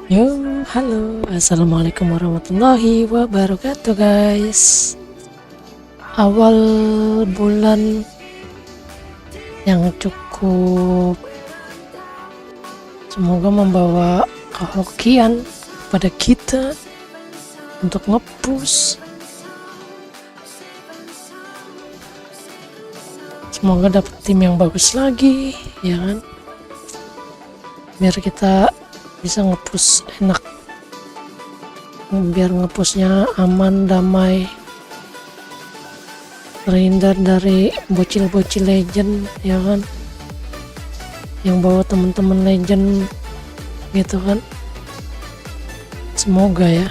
Yo, halo, assalamualaikum warahmatullahi wabarakatuh, guys. Awal bulan yang cukup semoga membawa kehokian pada kita untuk nge-push. Semoga dapat tim yang bagus lagi, ya kan? Biar kita bisa nge-push enak, biar nge-pushnya aman, damai, terhindar dari bocil-bocil legend, ya kan, yang bawa teman-teman legend gitu kan. Semoga ya.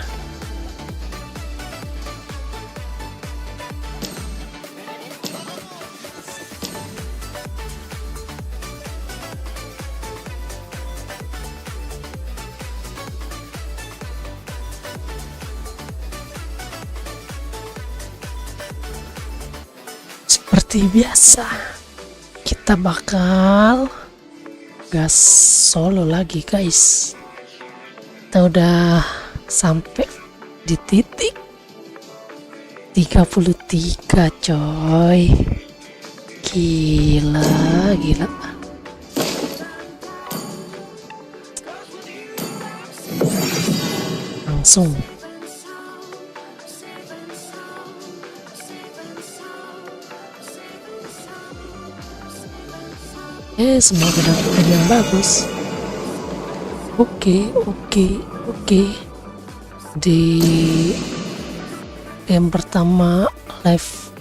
Seperti biasa, kita bakal gas solo lagi, guys. Kita udah sampai di titik 33, coy. Gila. Langsung. Semoga dapat yang bagus. Oke. Di game pertama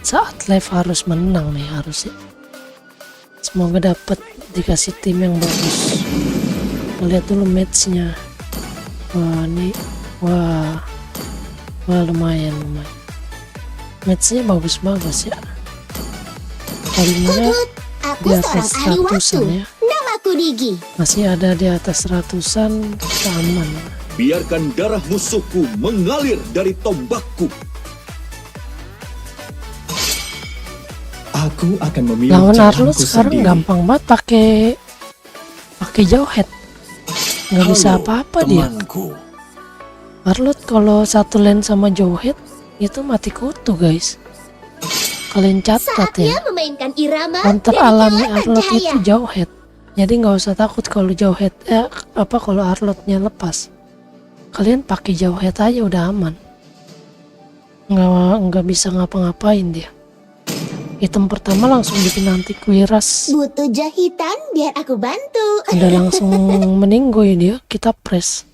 saat live harus menang nih, harusnya. Semoga dapat dikasih tim yang bagus. Lihat dulu matchnya. Wah, lumayan. Matchnya bagus ya. Kalinya di atas ratusan ya. Namaku Digi. Masih ada di atas ratusan, aman. Biarkan darah musuhku mengalir dari tombakku. Aku akan memilih Lawan Arlo jalanku sekarang sendiri. gampang banget pakai jauhead. Nggak bisa apa-apa dia. Arlo kalau satu lane sama jauhead itu mati kutu, guys. Kalian catat ya. Saatnya memainkan irama Counter dari alami Dewa Arlot Cahaya. itu jauhead. Jadi nggak usah takut kalau kalau Arlotnya lepas. Kalian pakai jauhead aja udah aman. Nggak bisa ngapa-ngapain dia. Item pertama langsung bikin anti kuiras. Butuh jahitan biar aku bantu. Udah langsung meninggoy dia. Kita press.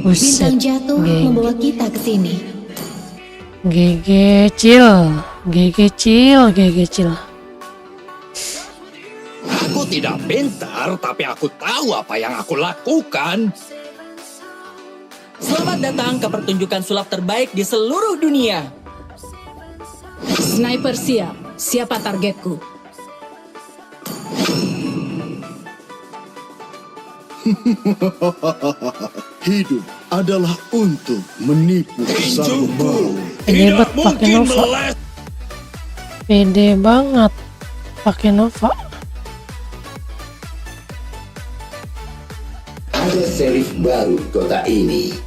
Buset, Bintang jatuh GG. membawa kita ke sini. GG cil. Aku tidak pintar, tapi aku tahu apa yang aku lakukan. Selamat datang ke pertunjukan sulap terbaik di seluruh dunia. Sniper siap. Siapa targetku? Hidup adalah untuk menipu sang malu. Pede banget pakai Nova. Pede banget pakai Nova. Ada serif baru di kota ini.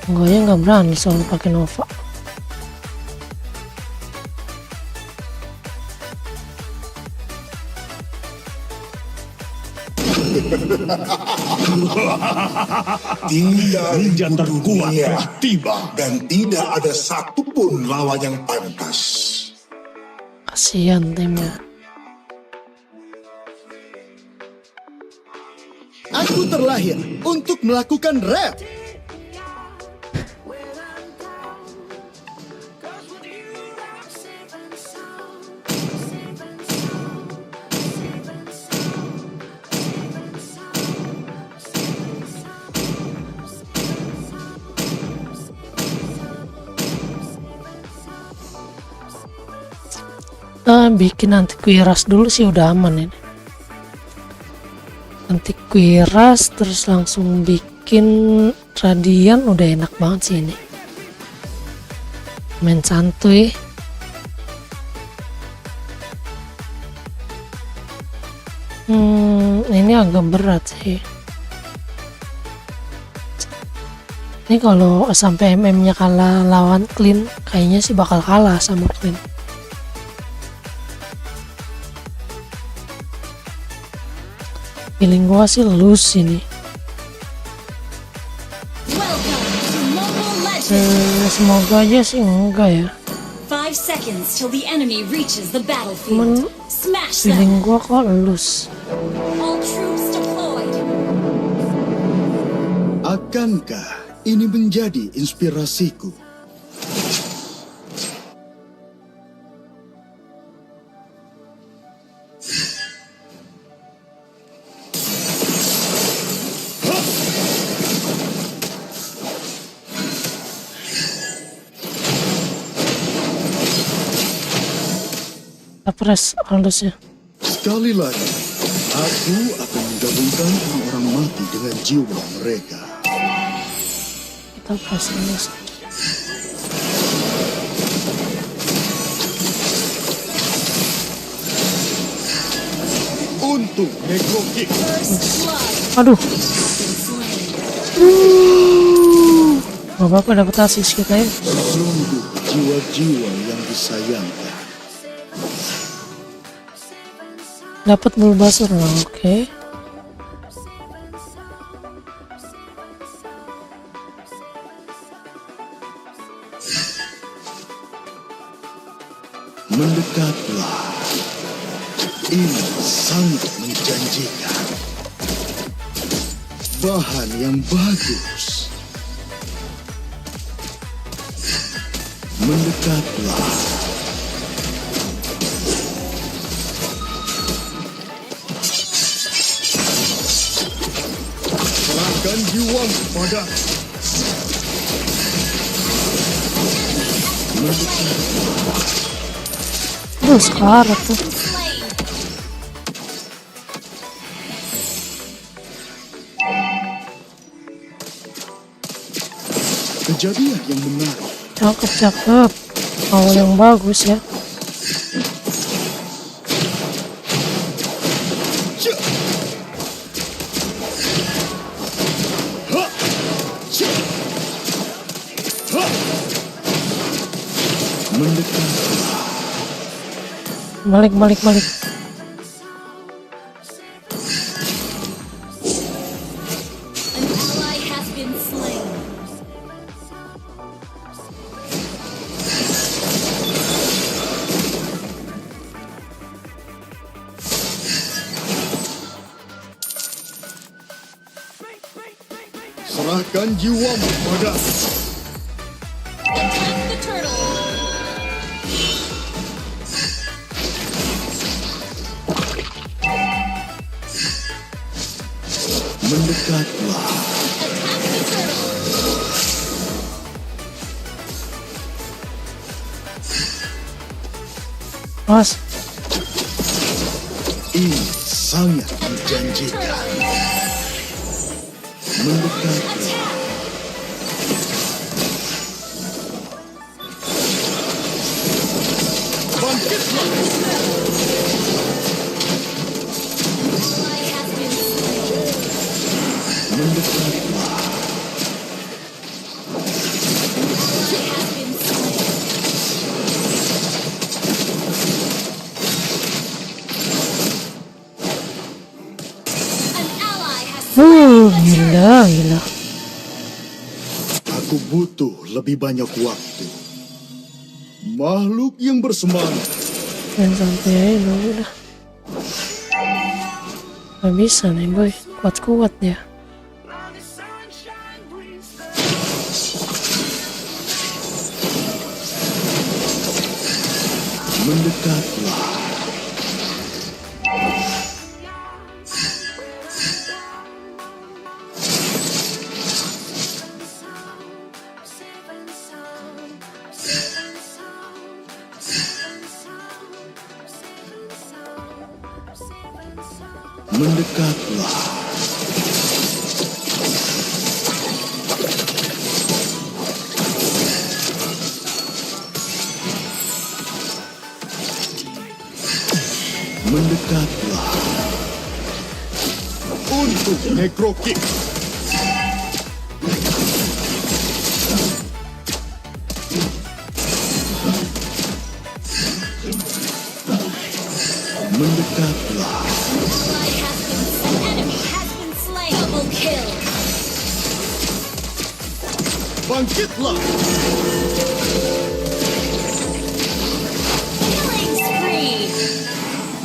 Enggaknya nggak berani soal pakai Nova. Tidak Ninja terkuat dunia, telah tiba. dan tidak ada satupun lawan yang pantas. Kasihan timnya. Aku terlahir untuk melakukan rap. Kita bikin antivirus dulu sih, udah aman ini. Antivirus terus langsung bikin radian, udah enak banget sih ini. Main santuy. Ini agak berat sih. Ini kalau sampai MM-nya kalah lawan Clean, kayaknya sih bakal kalah sama Clean. Feeling gua sih lose ini. Semoga aja sih enggak ya. 5 seconds till the enemy reaches the battlefield. Cuman Smash them. feeling gua kok lose. All troops deployed. Akankah ini menjadi inspirasiku? Press halusnya. Sekali lagi, aku akan menggabungkan orang-orang mati dengan jiwa mereka. Kita press halus. Untuk Necro Kick. Aduh. Gak apa-apa, dapat asis kita ya. Sungguh jiwa-jiwa yang disayangkan. Dapat Bulbasaur lah, oke. Mendekatlah. Ini sangat menjanjikan. Bahan yang bagus. Mendekatlah. Serahkan jiwamu pada. Sekarat tuh. Kejadian yang menarik. Cakep. Awal yang bagus ya. Balik. An ally has been slain. Serahkan jiwamu pada. Attack the turtle. Mendekatlah. Attack the turtle. Mas, Ini sangat menjanjikan. Mendekatlah. Bangkitlah. Ally has been slain. Mendekatlah. Ally has been slain. An ally has gila. Aku butuh lebih banyak waktu. Makhluk yang bersemangat. Main santai aja dulu udah. Gak bisa nih boy, kuat ya. Mendekatlah. Mendekatlah. Mendekatlah. Untuk necro kick. Mendekatlah. An enemy has been slain. Double kill. Bangkitlah. Killing spree.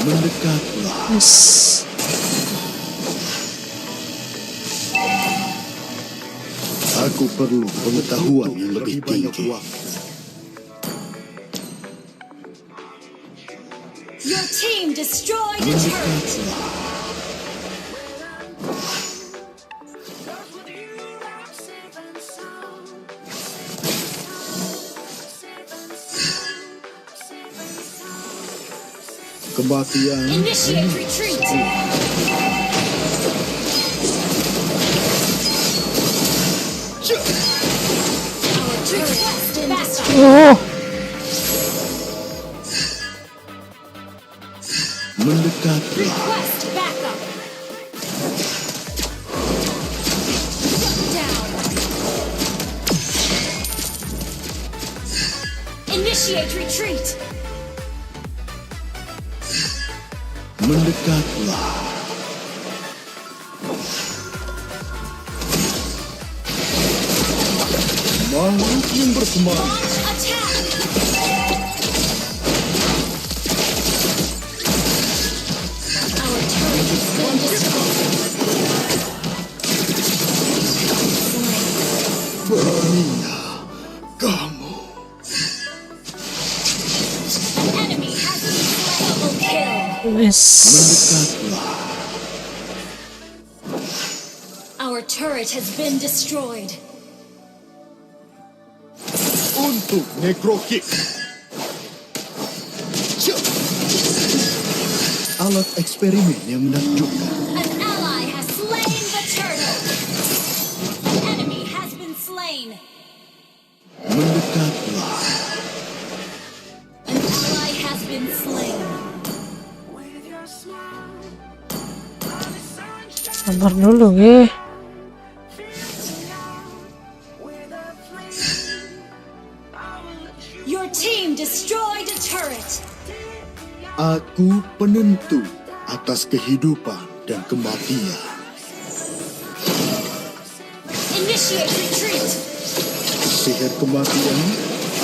Mendekatlah. Yes. Aku perlu pengetahuan yang lebih tinggi. Your team destroyed a turret. Kematian Initiate retreat. Our turret has been destroyed. Oh, mendekatlah. Request backup. Shut down. Initiate retreat. Mendekatlah. Makhluk yang bersemangat. Launch attack. Our turret has been destroyed. Beraninya kamu. An enemy has been slain. Double kill. yes. Mendekatlah. Our turret has been destroyed. Untuk necro kick. Alat eksperimen yang menakjubkan. An ally has slain the turtle. An enemy has been slain. Mendekatlah. An ally has been slain. Sabar dulu, ge. Your team destroyed a turret. Aku penentu atas kehidupan dan kematian. Initiate retreat. Sihir kematian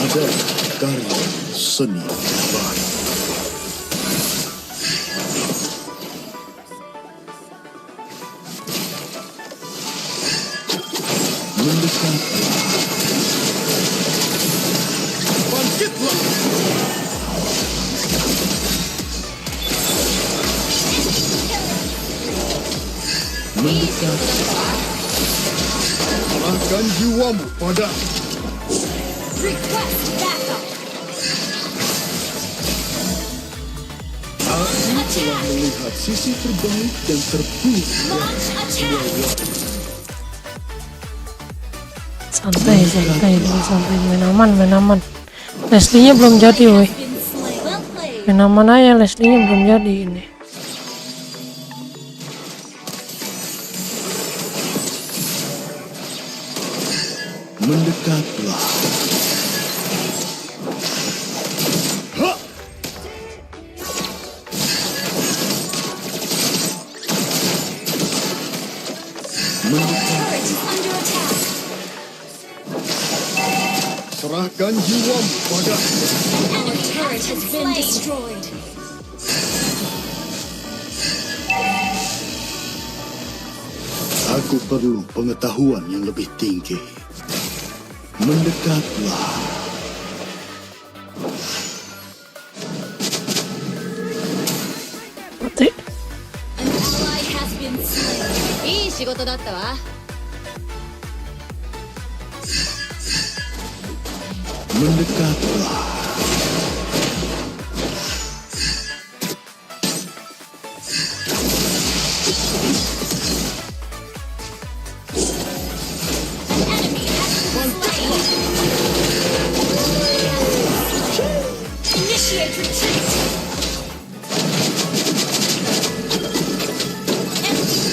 adalah karya seni terbaik. Mendekatlah. Bangkitlah. Mendekatlah. Serahkan jiwamu padaku. Request backup. Aku telah melihat sisi terbaik dan terburuk. Launch attack. Santai, santai, dulu santai. Main aman, main aman. Leslie-nya belum jadi, woi. Been slain. Well played. Main aman aja, Leslie-nya belum jadi ini. Mendekatlah. Ha! Mendekat. Turret is under attack. Serahkan jiwamu padaku. Our turret has been destroyed. Aku perlu pengetahuan yang lebih tinggi. Mendekatlah. Mati. An ally has been slain. いい仕事だったわ。 Mendekatlah.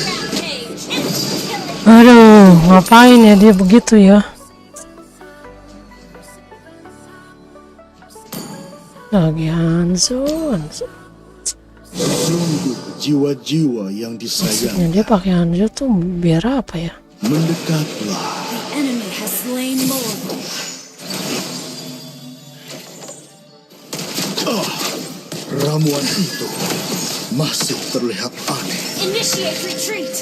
Rampage. Enemy killing. Aduh, ngapain ya dia begitu ya? Lagi Hanzo. Sungguh jiwa-jiwa yang disayang. Ya, dia pakai Hanzo tuh biar apa ya? Mendekatlah. The enemy has slain Lord. Ramuan itu masih terlihat aneh. Initiate retreat.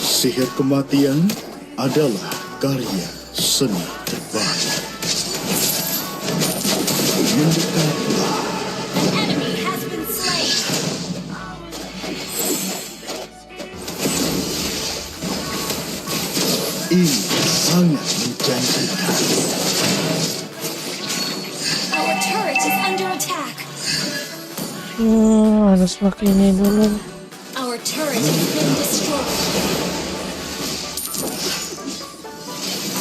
Sihir kematian adalah karya seni terbaik. Mendekatlah. The enemy has been slain. Ini sangat menjanjikan. Our turret is under attack. Harus pakai ini dulu. Our turret has been destroyed.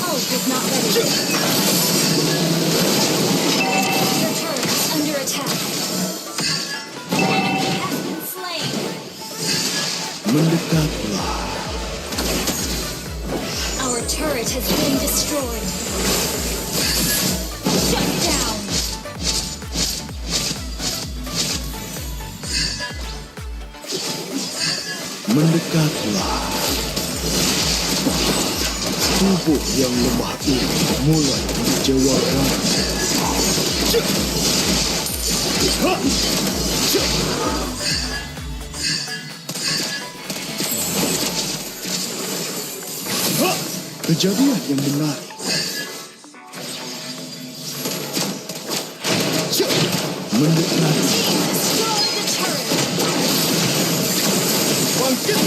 Ult is not ready. Your turret is under attack. The enemy has been slain. Mendekatlah. Our turret has been destroyed. Shut down. Mendekatlah. Tubuh yang lemah ini mulai mengecewakan. Kejadian yang menarik. Mendekatlah. Destroy the turret. Bangkit.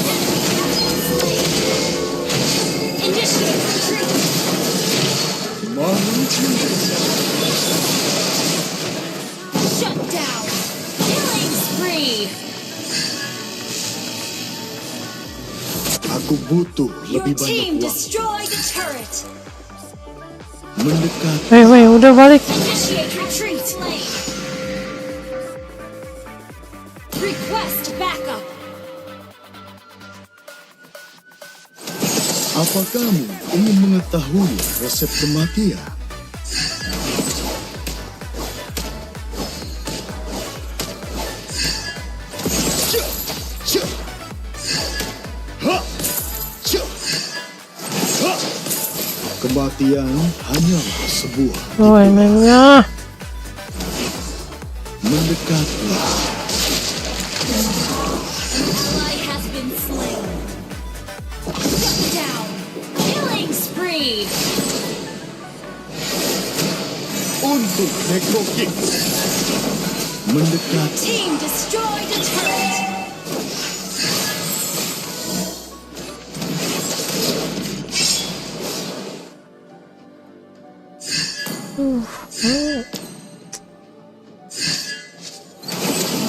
Initiate retreat. Shut down. Killing spree. Aku butuh Your lebih banyak team waktu. destroy the turret. Mendekat. Weh, udah balik. Initiate retreat. Request backup. Apa kamu ingin mengetahui resep kematian? Kematian hanyalah sebuah Emangnya. mendekatlah. Ally has been slain. Shut down. Killing spree. Untuk Necro King. Mendekat. Team destroy the turret.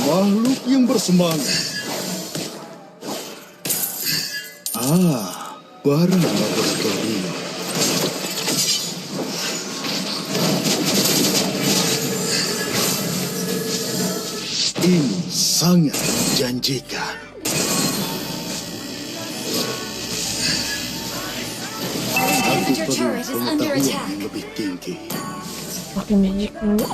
Makhluk yang bersemangat. Barang laboratorium. Ini sangat menjanjikan. Our Aku inhibitor perlu turret is under pengetahuan attack. yang lebih tinggi. Pakai magic dulu.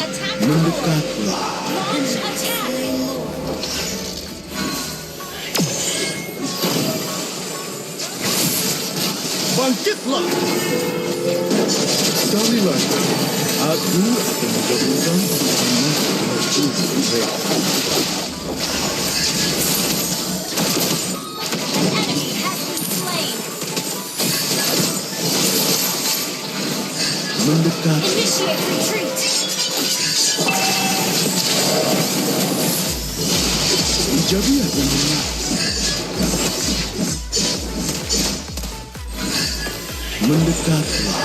Attack. Mendekatlah. Launch attack. Bangkitlah! Sekali lagi, aku akan menggabungkan bersama energi mereka. Enemy has been slain. Mendekat. Initiate retreat. Kejadian yang menarik. Mendekatlah.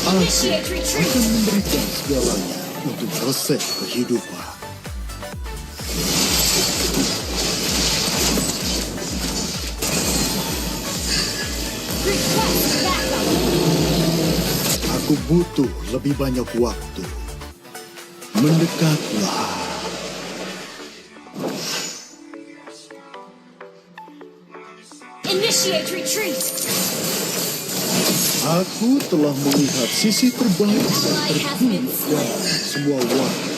Aku Initiate retreat. akan memberikan segalanya untuk resep kehidupan. Aku butuh lebih banyak waktu. Mendekatlah. Initiate retreat. Aku telah melihat sisi terbaik dan Ally has been slain. semua waktu.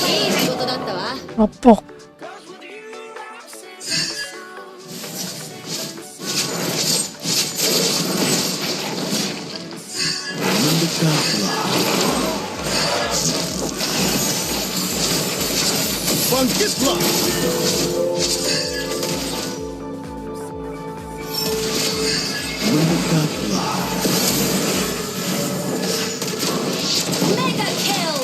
いい仕事だったわ。 Opok. Mendekatlah. Bangkitlah. Mendekatlah. Mega kill.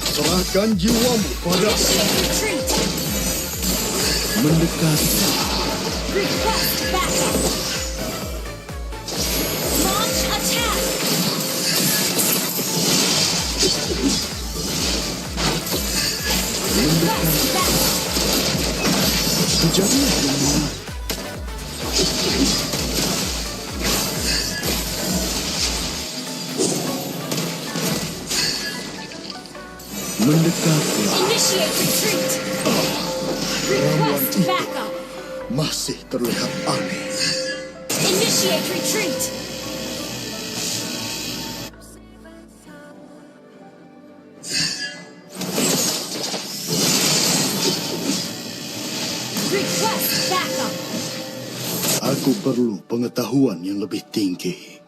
Serahkan jiwamu pada Initiate retreat. mendekatlah. Request backup. Launch attack. Request backup. Kejadian yang menarik. Mendekatlah. Initiate retreat. Request backup. Masih terlihat aneh. Initiate retreat. Request backup. Aku perlu pengetahuan yang lebih tinggi.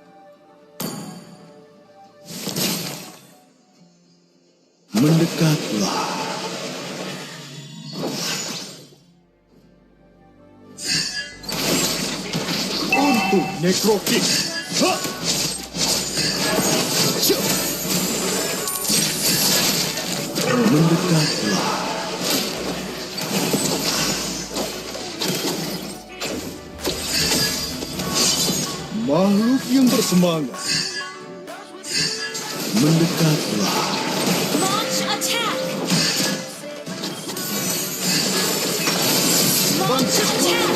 Mendekatlah. Untuk necrokick. Ha! Cuk! Mendekatlah. Makhluk yang bersemangat. Mendekatlah. Launch attack. Launch attack.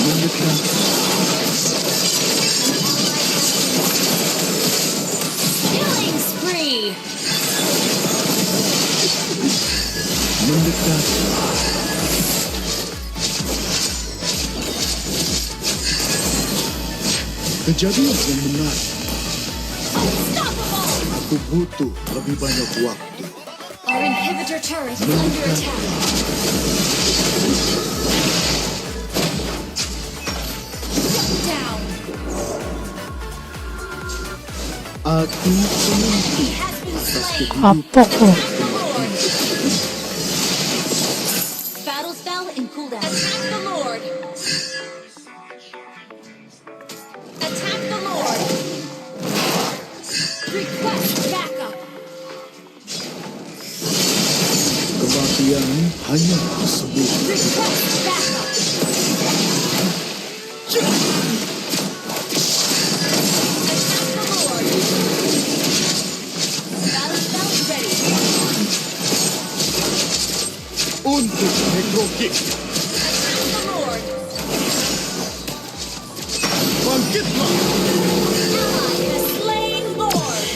Mendekatlah. Killing spree. Mendekatlah. Kejadian yang menarik. Unstoppable. Aku butuh lebih banyak waktu. Our inhibitor turret is under attack. Down. Aku penanti He has been slain. Opok loh. Battle spell in cooldown. Attack the Lord. Attack the Lord. Request backup. kematian hanya sebuah Request backup. Attack the Lord. Battle spell ready. untuk necrokick. Attack the Lord. Bangkitlah. Ally has slain Lord.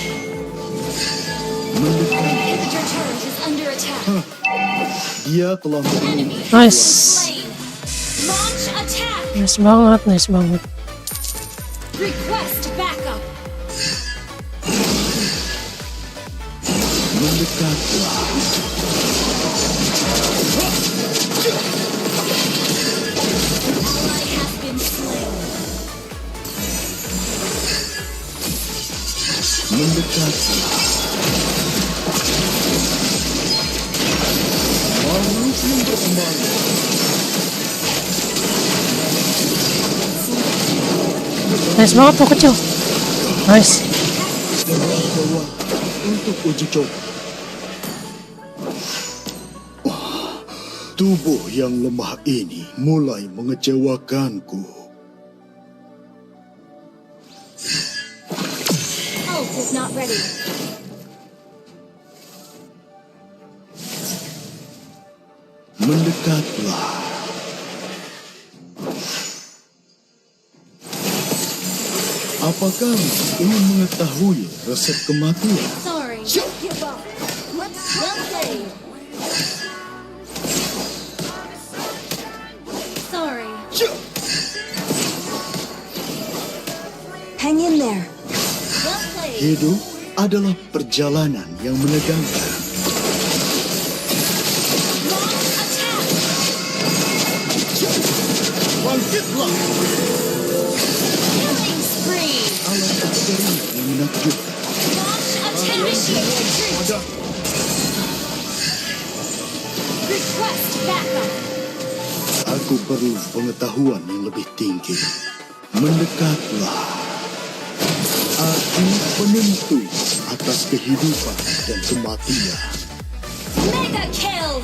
Mendekat. Inhibitor turret is under attack. Dia telah Enemy Nice. slain. Launch attack. Nice banget, nice banget. Request backup. mendekatlah. Ally has been slain. Mendekatlah. Makhluk yang bersemangat. Nice banget tuh kecil. Nice. Bawa untuk uji coba. Wah, tubuh yang lemah ini mulai mengecewakanku. Ult is not ready. Mendekatlah. Apakah ingin mengetahui resep kematian? Sorry, don't give up. Let's well played. Sorry. Hang in there. Well played. Hidup adalah perjalanan yang menegangkan. Launch attack. Bangkitlah! Killing spree. Alam eksperimen yang menakjubkan. Launch attack. Initiate retreat. Request backup. Aku perlu pengetahuan yang lebih tinggi. Mendekatlah. Aku penentu atas kehidupan dan kematian. Mega kill.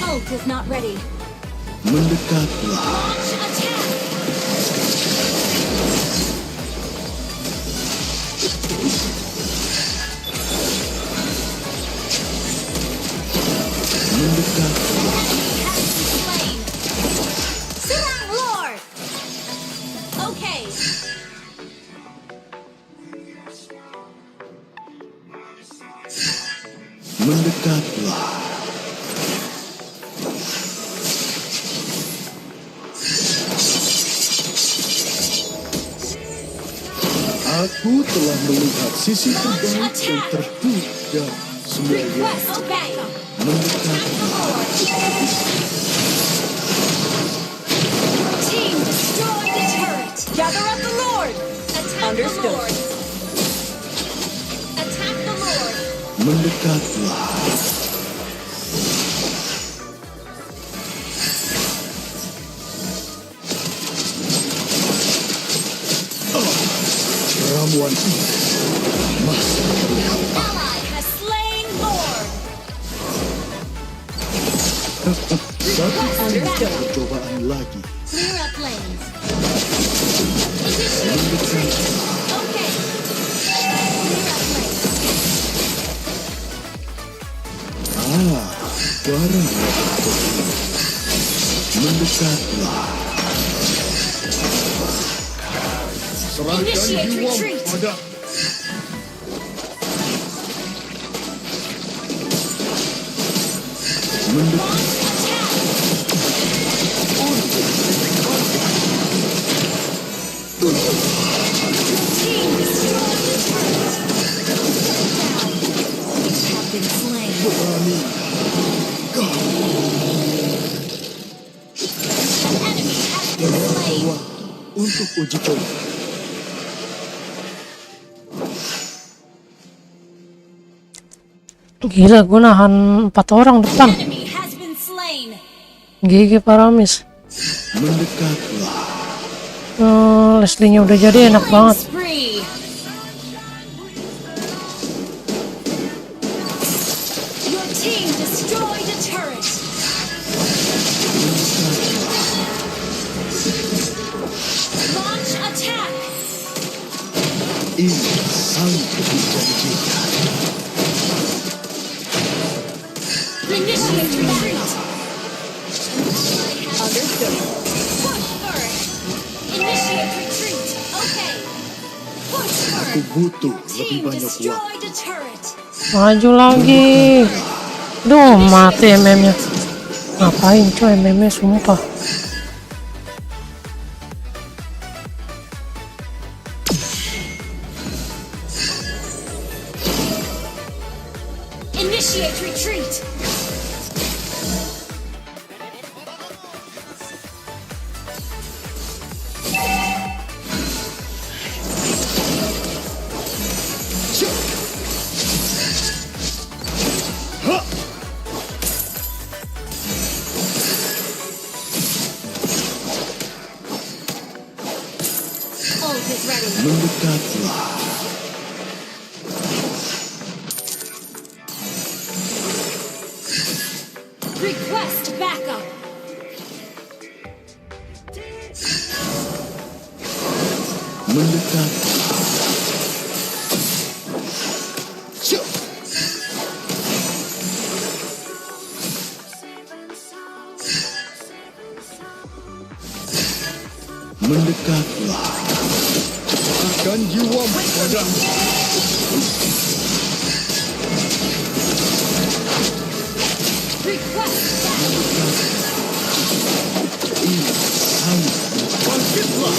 Ult is not ready. Mendekatlah. Launch attack. Mendekatlah. Has been slain. Serang Lord. Okay. Mendekatlah. Aku telah melihat sisi terbaik dan terburuk dari semua yang Request backup. mendekatlah. Team destroy the turret. Gather up the Lord. Attack Understood. the Lord. Attack the Lord. Mendekatlah. Ramuan ini masih terlihat Ally has slain Lord. satu kali percobaan lagi. Clear up lanes. Initiate retreat. Okay. Clear up lanes. Barang yang terjadi. Mendekatlah. Serahkan Initiate jiwamu retreat. pada mendekat. Attack. Team destroy the turret. You have been slain. Berani An enemy has been slain. untuk uji coba. Gila, gue nahan 4 orang depan. Enemy has been slain. GG Paramis. Mendekatlah. Leslie-nya udah jadi enak Killing banget. spree. Your team destroyed a turret. Launch attack. Ini sangat menjanjikan. Initiate retreat. Understood. Push turret. Initiate retreat. Okay. Push Aku turret. butuh lebih Team banyak waktu. destroyed a turret. Maju lagi. Duh, mati MM-nya. Ngapain coy MM-nya, sumpah. Initiate retreat. Ult is ready. Mendekatlah. Request backup. Mendekatlah. Mendekatlah. Akan jiwamu padaku. Bangkitlah.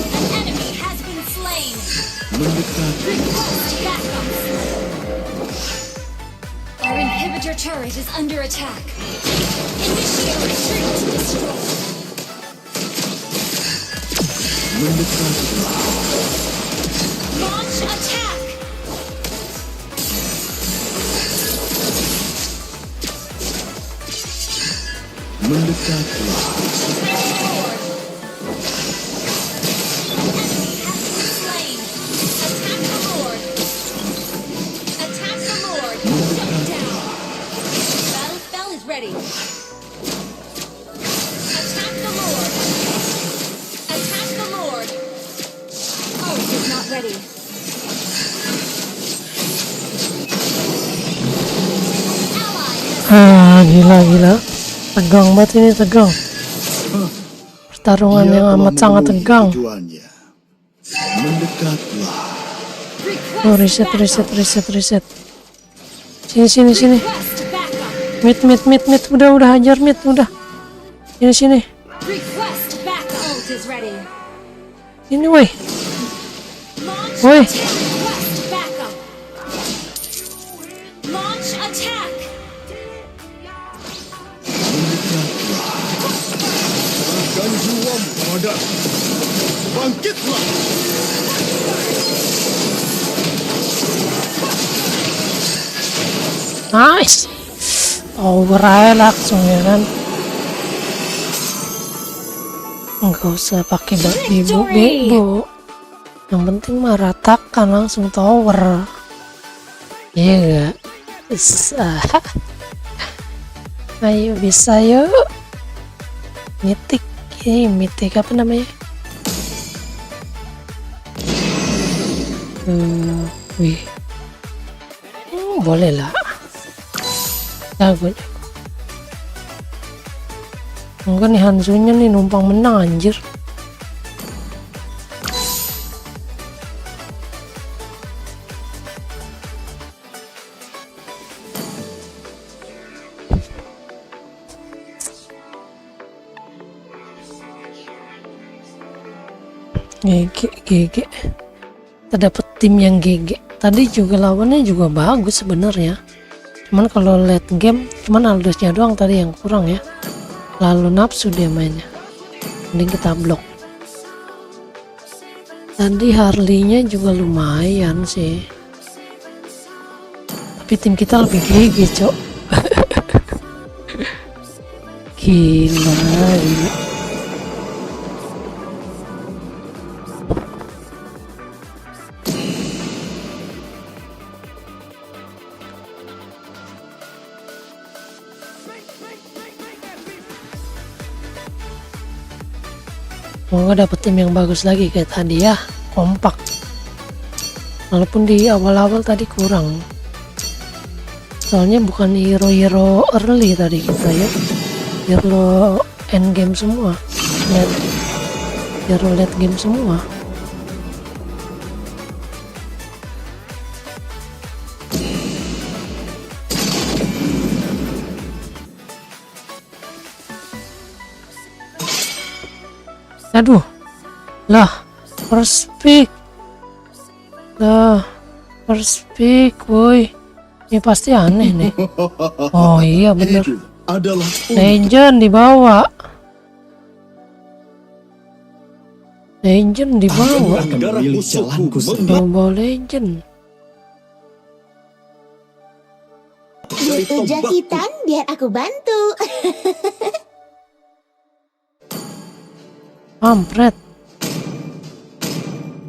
An enemy has been slain. Mendekat. Request backup. Our inhibitor turret is under attack. Initiate retreat to destroy. Mendekatlah. Launch attack. Mendekatlah. Slain. Attack the Lord. Attack the Lord. Shut down. Battle spell is ready. Attack the Lord. Attack the Lord. Ult is not ready. Ally has Gila. Tegang banget ini, tegang. Pertarungan yang amat sangat tegang. Tujuannya. Mendekatlah. Oh, reset. Sini. request backup. Mid. Udah hajar mid, udah. Sini. Request backup. Ult is ready. Ini woi. Launch Oi. attack. Request backup. Launch attack. Akan jiwamu padaku. Bangkitlah. Nice. Over aja langsung ya kan. Enggak usah pakai bego. Yang penting mah ratakan langsung tower. Iya gak? Bisa. Ayo bisa yuk. Mitik apa namanya? Wih. Boleh lah. Jago. Enggak nih Hansunya nih numpang menang anjir. GG. Kita dapet tim yang GG. Tadi juga lawannya juga bagus sebenarnya. Cuman kalau late game, cuman Aldosnya doang tadi yang kurang ya. Lalu nafsu dia mainnya. Mending kita blok. Tadi Harley-nya juga lumayan sih. Tapi tim kita lebih GG, cok. Gila. Semoga dapet tim yang bagus lagi kayak tadi ya, kompak. Walaupun di awal-awal tadi kurang. Soalnya bukan hero early tadi kita ya. Hero end game semua. Hero late game semua. Aduh, lah, first pick, woi, ini pasti aneh nih. Oh iya bener, Itu adalah Legend dibawa, Darah musuhku Bawa Legend. Butuh jahitan biar aku bantu. Kampret,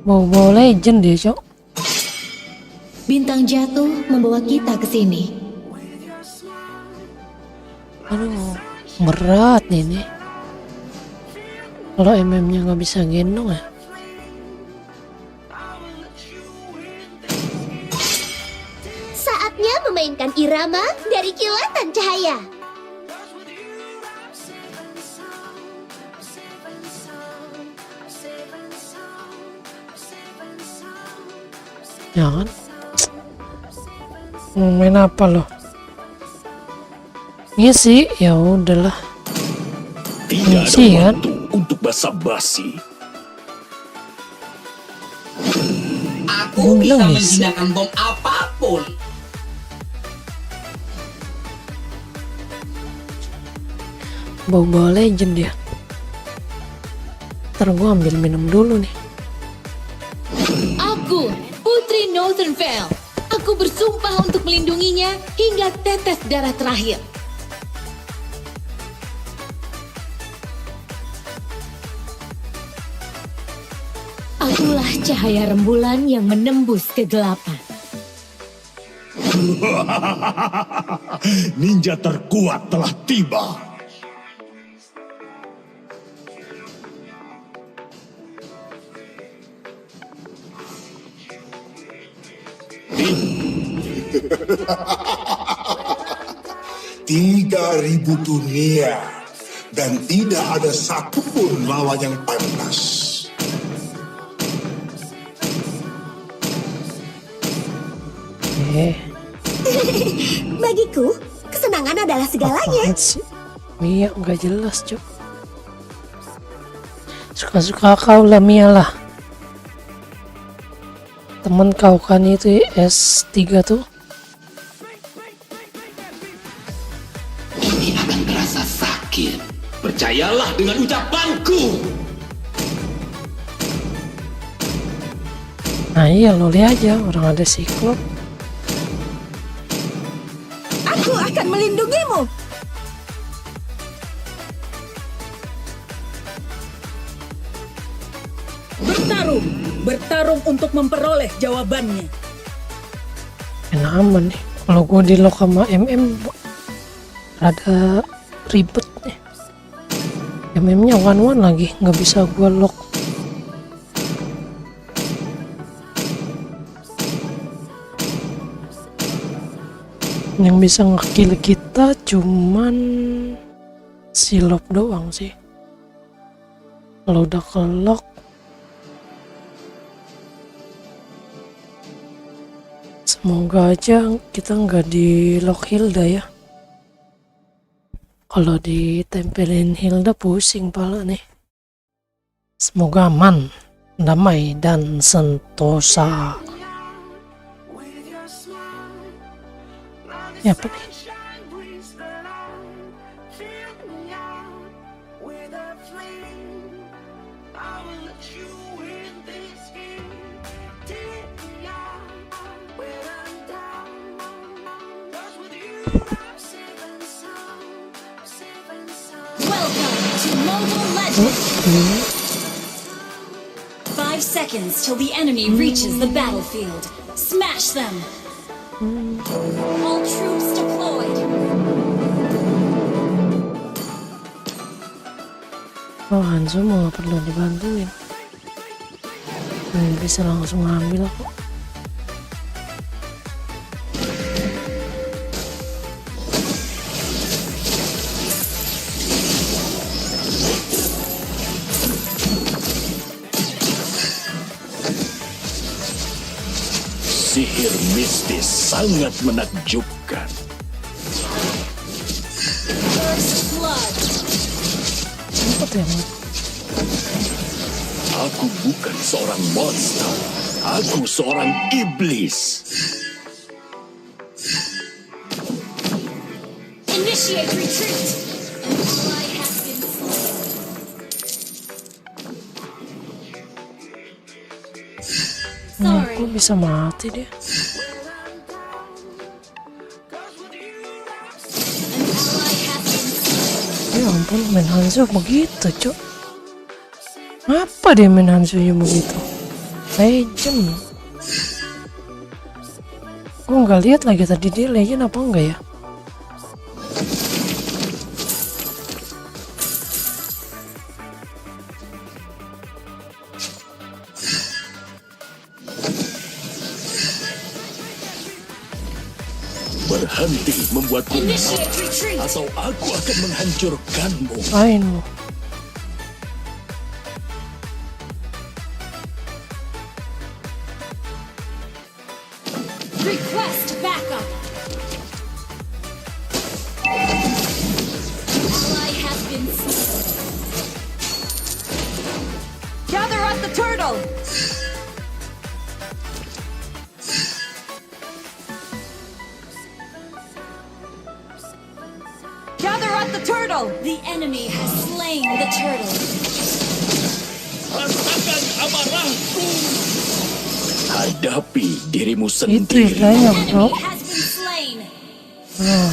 bawa Legend dia, cok. Bintang jatuh membawa kita ke sini. Aduh, berat ini. Kalau MM-nya nggak bisa gendong ya. Saatnya memainkan irama dari kilatan cahaya. Ya kan? Mau main apa lo? Ngisi? Ya udahlah. Tidak ada Ngisi kan? waktu untuk basa-basi. Aku bisa Bilang ngisi. menjinakkan bom apapun. Bawa legend dia. Ntar gue ambil minum dulu nih. Aku, Putri Northernvale. Aku bersumpah untuk melindunginya hingga tetes darah terakhir. Akulah cahaya rembulan yang menembus kegelapan. Ninja terkuat telah tiba. Tiga ribu dunia. Dan tidak ada satupun lawan yang pantas. Bagiku, kesenangan adalah segalanya. Apaan sih? Mia nggak jelas cuk. Suka-suka kau lah Mia lah. Temen kau kan itu S3 tuh. Ini akan terasa sakit. Percayalah dengan ucapanku. Nah iya lo lihat aja orang ada siklop. Aku akan melindungimu. Bertarung untuk memperoleh jawabannya. Enak aman nih. Kalau gue di lock sama MM rada ribet nih. MM-nya one lagi, nggak bisa gue lock. Yang bisa ngekill kita cuman silop doang sih. Kalau udah ke lock semoga aja kita nggak di lock Hilda ya. Kalau ditempelin Hilda pusing pala nih. Semoga aman, damai dan sentosa. Ya apa nih? Welcome to Mobile Legends. 5 seconds till the enemy reaches the battlefield. Smash them. All troops deployed. Oh Hanzo mau nggak perlu dibantuin. Bisa langsung ngambil kok. Sihir mistis sangat menakjubkan. First blood. Apa tuh yang Aku bukan seorang monster. Aku seorang iblis. Initiate retreat. An ally has been slain. Sorry. kok bisa mati dia? An ally has been slain. Ya ampun, main Hanzo begitu cok. Apa dia main Hanzo-nya begitu? Legend. Gue nggak lihat lagi tadi dia legend apa enggak ya? Berhenti membuatku Initiate marah, retreat. atau aku akan menghancurkanmu. Lain lo. at the turtle! Gather at the turtle! The enemy has slain the turtle. Rasakan amarahku. Hadapi dirimu Itu sendiri. iranya bro. Enemy has been slain. Nah,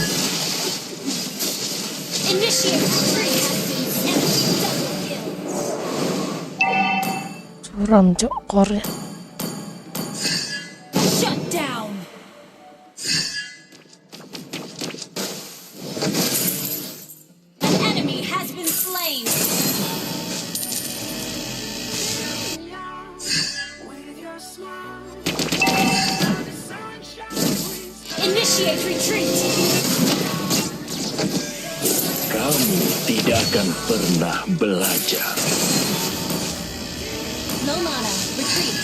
Initiate retreat. Enemy double kill. suram cok core. Shut down. An enemy has been slain. Initiate retreat. Kamu tidak akan pernah belajar. No mana. Retreat.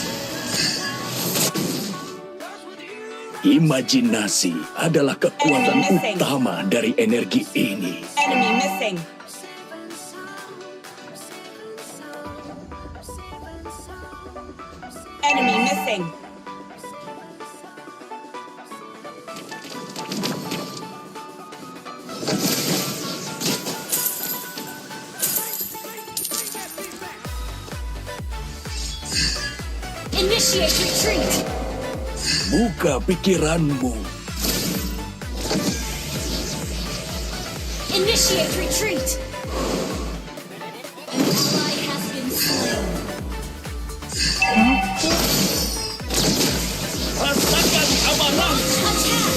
Imajinasi adalah kekuatan Enemy missing. utama dari energi ini. Enemy missing. Enemy missing. Initiate retreat. Buka pikiranmu. Initiate retreat. An ally has been slain. Rasakan amarahku. Attack.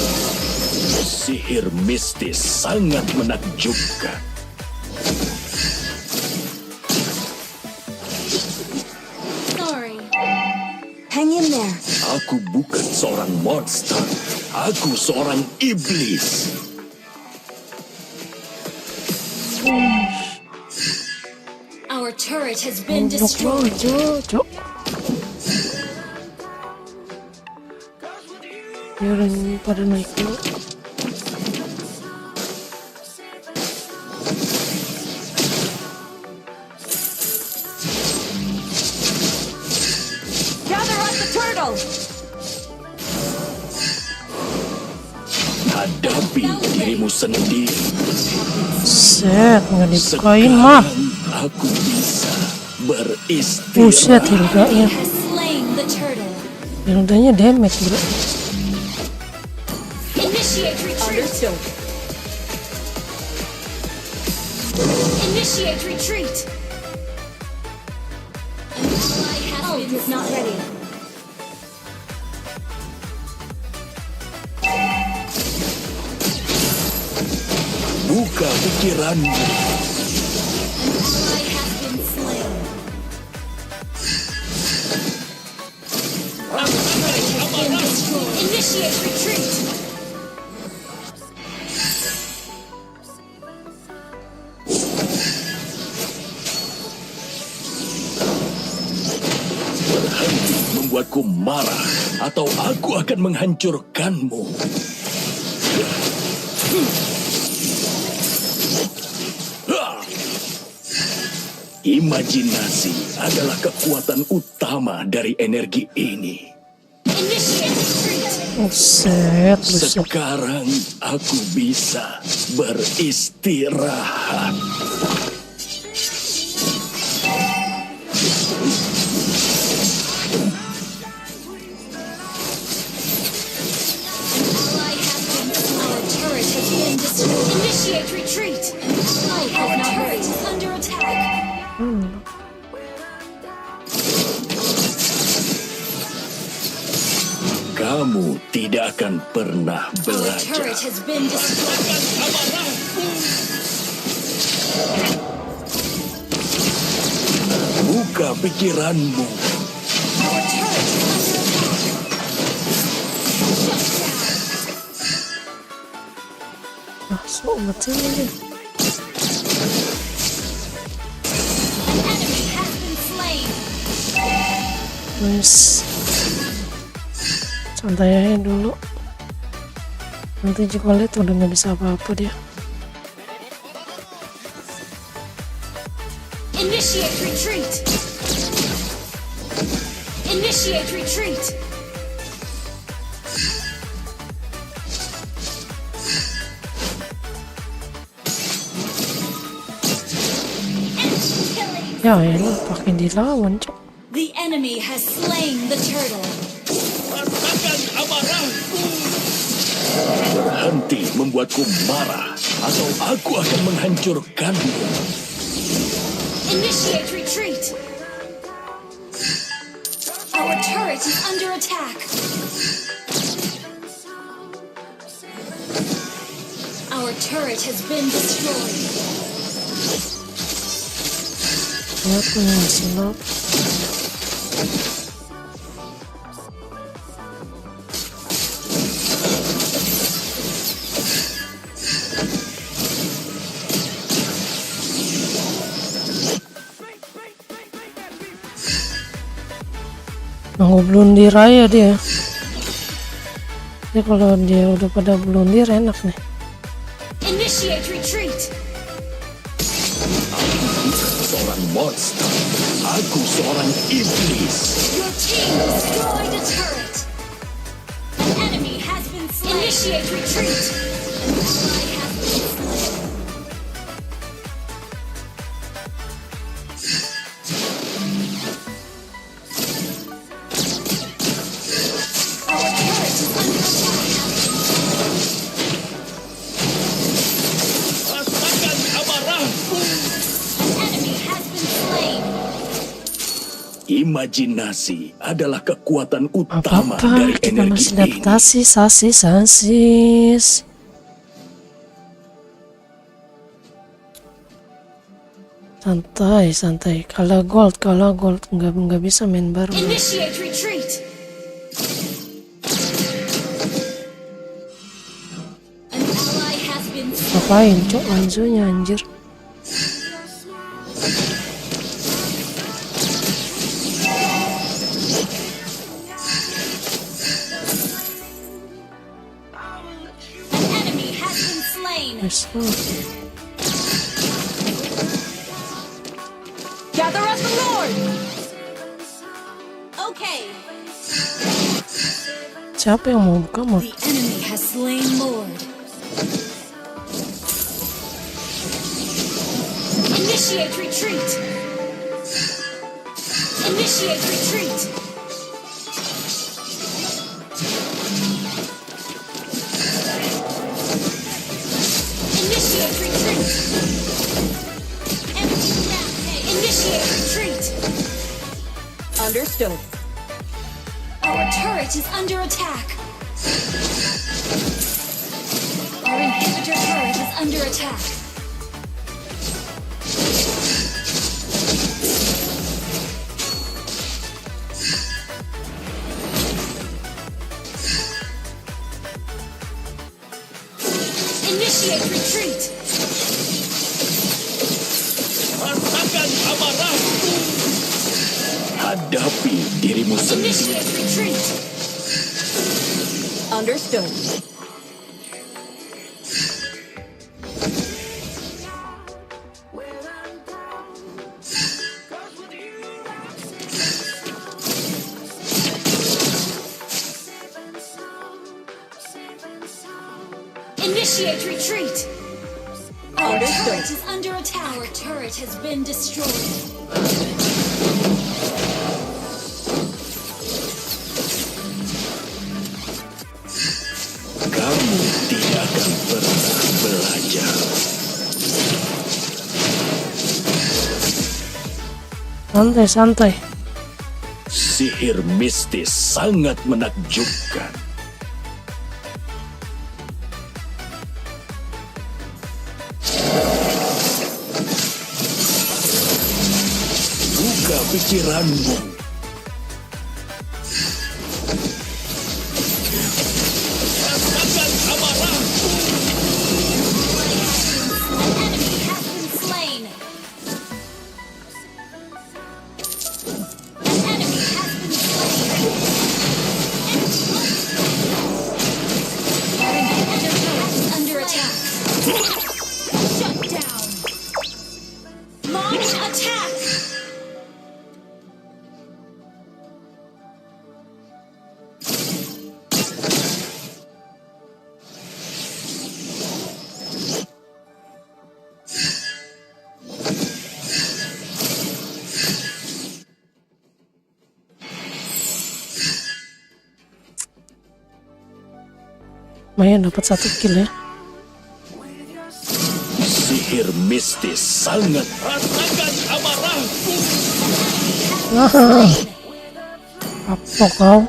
Sihir mistis sangat menakjubkan. Sorry. Hang in there. Aku bukan seorang monster. Aku seorang iblis. Our turret has been Goblok destroyed. aja cok. Biarin pada naik dulu. Gather at the turtle. Hadapi dirimu sendiri. Set, nggak dibukain mah. Sekarang aku bisa beristirahat. Buset Hildanya. Has slain the turtle. Hildanya damage bro. Initiate retreat. Understood. Initiate retreat. An ally has been is not ready. Buka pikiranmu. An ally has been slain. Been destroyed. Initiate retreat. Berhenti membuatku marah, atau aku akan menghancurkanmu. Imajinasi adalah kekuatan utama dari energi ini. Initiate retreat. Buset, buset. Sekarang aku bisa beristirahat. Ally has been. Our turret has been destroyed. Initiate retreat. Our turret is under attack. Kamu tidak akan pernah Our belajar. turret has been destroyed. Buka pikiranmu. Our turret is under attack. Shut down. Masuk betul ini. An enemy has been slain. Nice. Santai aja dulu. Nanti juga lihat udah nggak bisa apa-apa dia. Initiate retreat. Initiate retreat. Ya elah, pakai dilawan cok. The enemy has slain the turtle. Rasakan amarahku. Berhenti membuatku marah, atau aku akan menghancurkanmu. Initiate retreat. Our turret is under attack. Our turret has been destroyed. Ya punya silap. Nunggu blundir aja dia. Jadi kalau dia udah pada blundir enak nih. Initiate retreat. Seorang monster, aku seorang iblis. Your team destroyed a turret. An enemy has been slain. Initiate retreat. An ally has been slain. Our turret is under attack. Rasakan amarahku. An enemy has been slain. Imajinasi adalah kekuatan utama Apa-apa, dari kita energi masih ini. adaptasi, sasis. Santai. Kalau gold nggak bisa main baru. Initiate retreat. An ally has been slain. Ngapain cok Anzonya anjir. An enemy has been slain. Yes, oh. Gather us the Lord. Okay. Siapa yang mau buka mod? The enemy has slain Lord. Initiate retreat. Initiate retreat. Initiate retreat. Enemy rampage. Initiate retreat. Understood. Our turret is under attack. Our inhibitor turret is under attack. Initiate retreat. Rasakan amarahku. Hadapi dirimu sendiri. Initiate retreat. Understood. Initiate retreat. Our Understood. turret is under attack. Our turret has been destroyed. Kamu tidak akan pernah belajar. Santai. Sihir mistis sangat menakjubkan. Buka pikiranmu. Rasakan amarahku. An enemy has been slain. An enemy has been slain. Our inhibitor turret is under attack. Shut down. Launch attack. Lumayan dapat 1 kill ya. Sihir mistis sangat. Rasakan amarahku. Apa kau?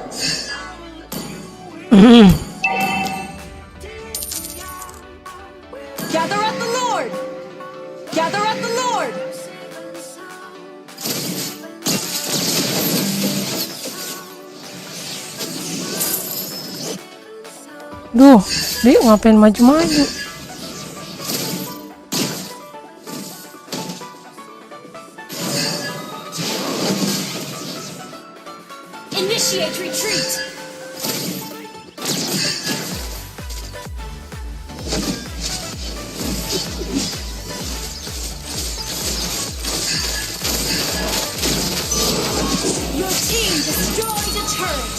Gather up the Lord. Gather up the Lord. Duh, Dik ngapain maju-maju? Initiate retreat. Your team destroyed a turret.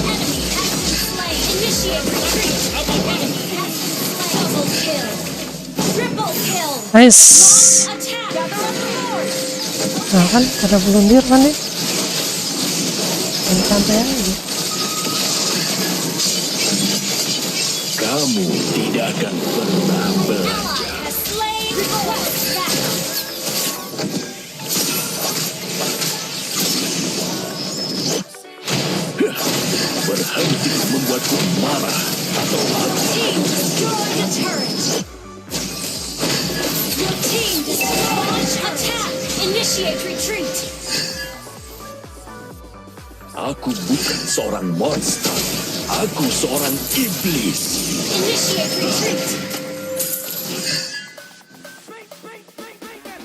Enemy has been slain. Initiate retreat. Enemy has been slain. Double kill. Triple kill. Nice. Attack. Gather up the Lord. Nah kan, ada belundir kan nih? Santai aja. Kamu tidak akan pernah belajar. Ally has slain. Request backup. Berhenti membuatku marah atau Team destroyed a turret. Your team destroyed attack. Initiate retreat. aku bukan seorang monster. Aku seorang iblis. Initiate retreat.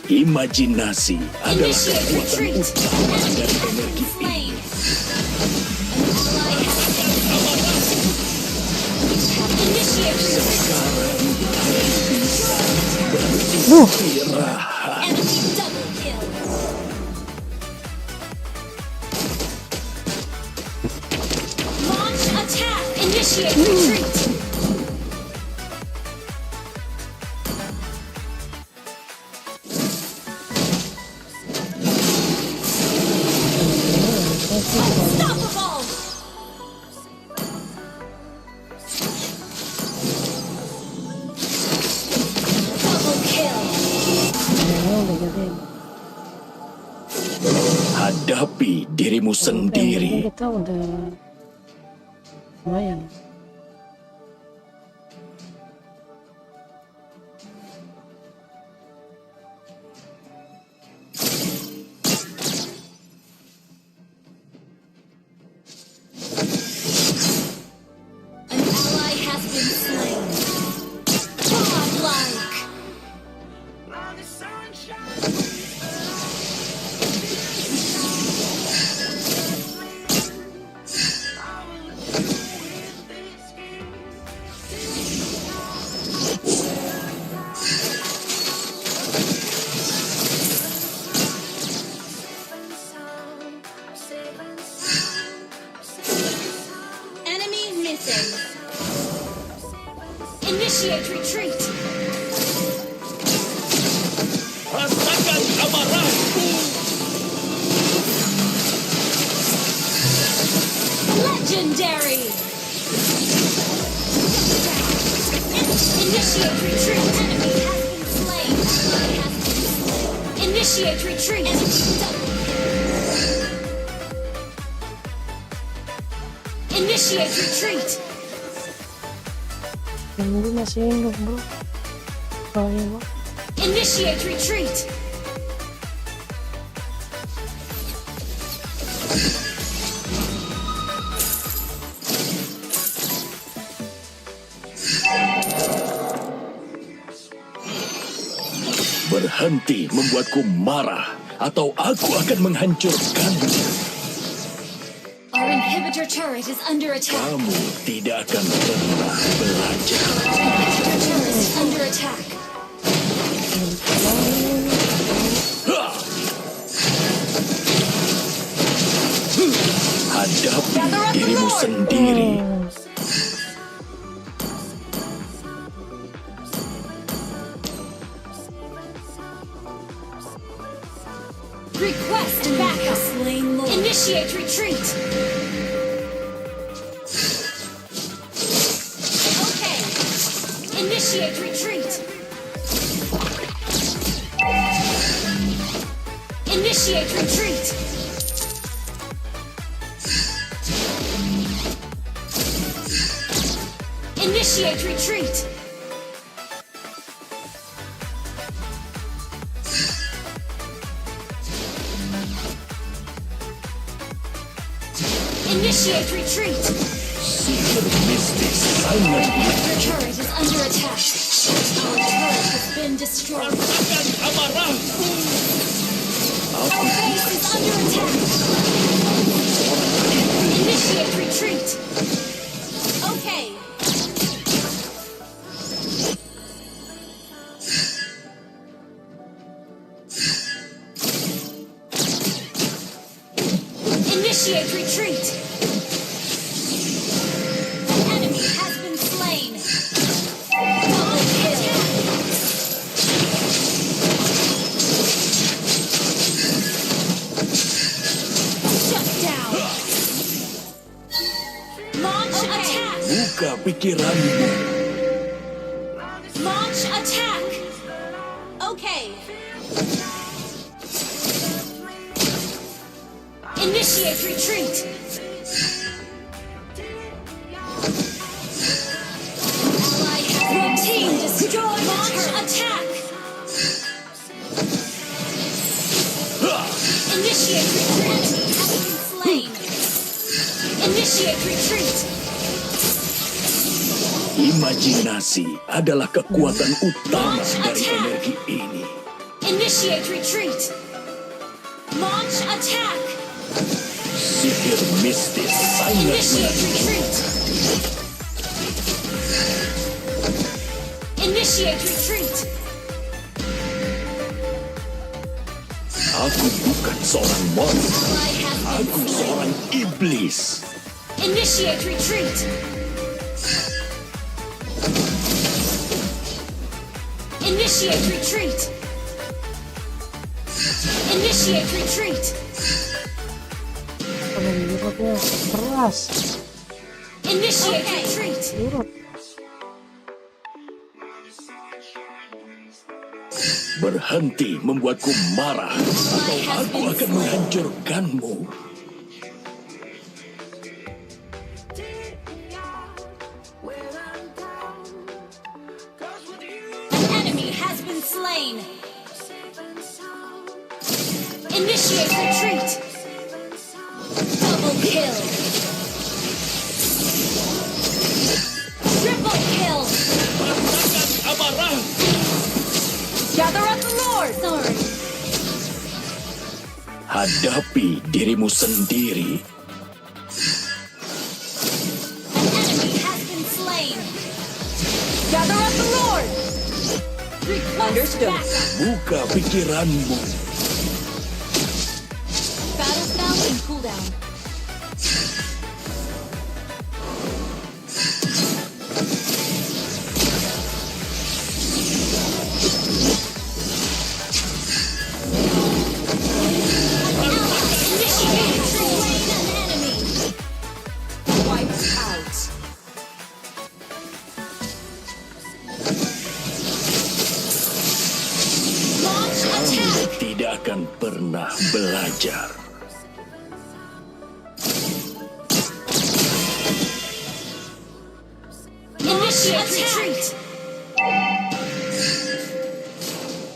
Imajinasi adalah Initiate kekuatan retreat. utama Enemy dari has energi been ini. slain. An ally has been Initiate retreat. Duh, Enemy double kill. Launch attack. Initiate retreat. Unstoppable. Double kill. Hadapi dirimu sendiri. kita udah lumayan. An ally has been slain. Godlike. Enemy missing. Initiate retreat. Rasakan amarahku. Legendary. Initiate retreat. Enemy has been slain. Ally has been slain. Initiate retreat. Enemy double kill. Initiate retreat. Yang ini masih hidup bro. Soalnya bro. Initiate retreat. Berhenti membuatku marah atau aku akan menghancurkanmu. Our inhibitor turret is under attack. Kamu tidak akan pernah belajar. Inhibitor turret is under attack. Hah! Hadapi dirimu sendiri. Initiate retreat. Okay. Initiate retreat. Initiate retreat. Initiate retreat. Initiate retreat. Your turret is under attack. Our turret has been destroyed. Our base is under attack. Initiate retreat. Okay. Initiate retreat. An enemy has been slain. Double kill. Shut down. Launch attack. Buka pikiranmu. Launch attack. Okay. Initiate retreat. Ally has your team destroyed. Launch attack. Initiate retreat. Enemy has been slain. Initiate retreat. Imajinasi adalah kekuatan utama Launch dari attack. energi ini. Initiate retreat. Launch attack. Sihir mistis sangat Initiate menakutkan. retreat. Initiate retreat. Aku bukan seorang monster. Ally has been Aku slain. seorang iblis. Initiate retreat. Initiate retreat. Initiate retreat. Kalau nyerotnya keras. Initiate retreat. Nyerot. Berhenti membuatku marah, atau aku akan menghancurkanmu. An enemy has been slain. Initiate retreat. Double kill. Triple kill. Gather up the Lord. Sorry. Hadapi dirimu sendiri. An enemy has been slain. Gather up the Lord. Request Understood. backup. Buka pikiranmu. Battle spell in cooldown. Initiate slain an enemy. Wiped out. Launch Kamu attack. tidak akan pernah belajar. Initiate retreat.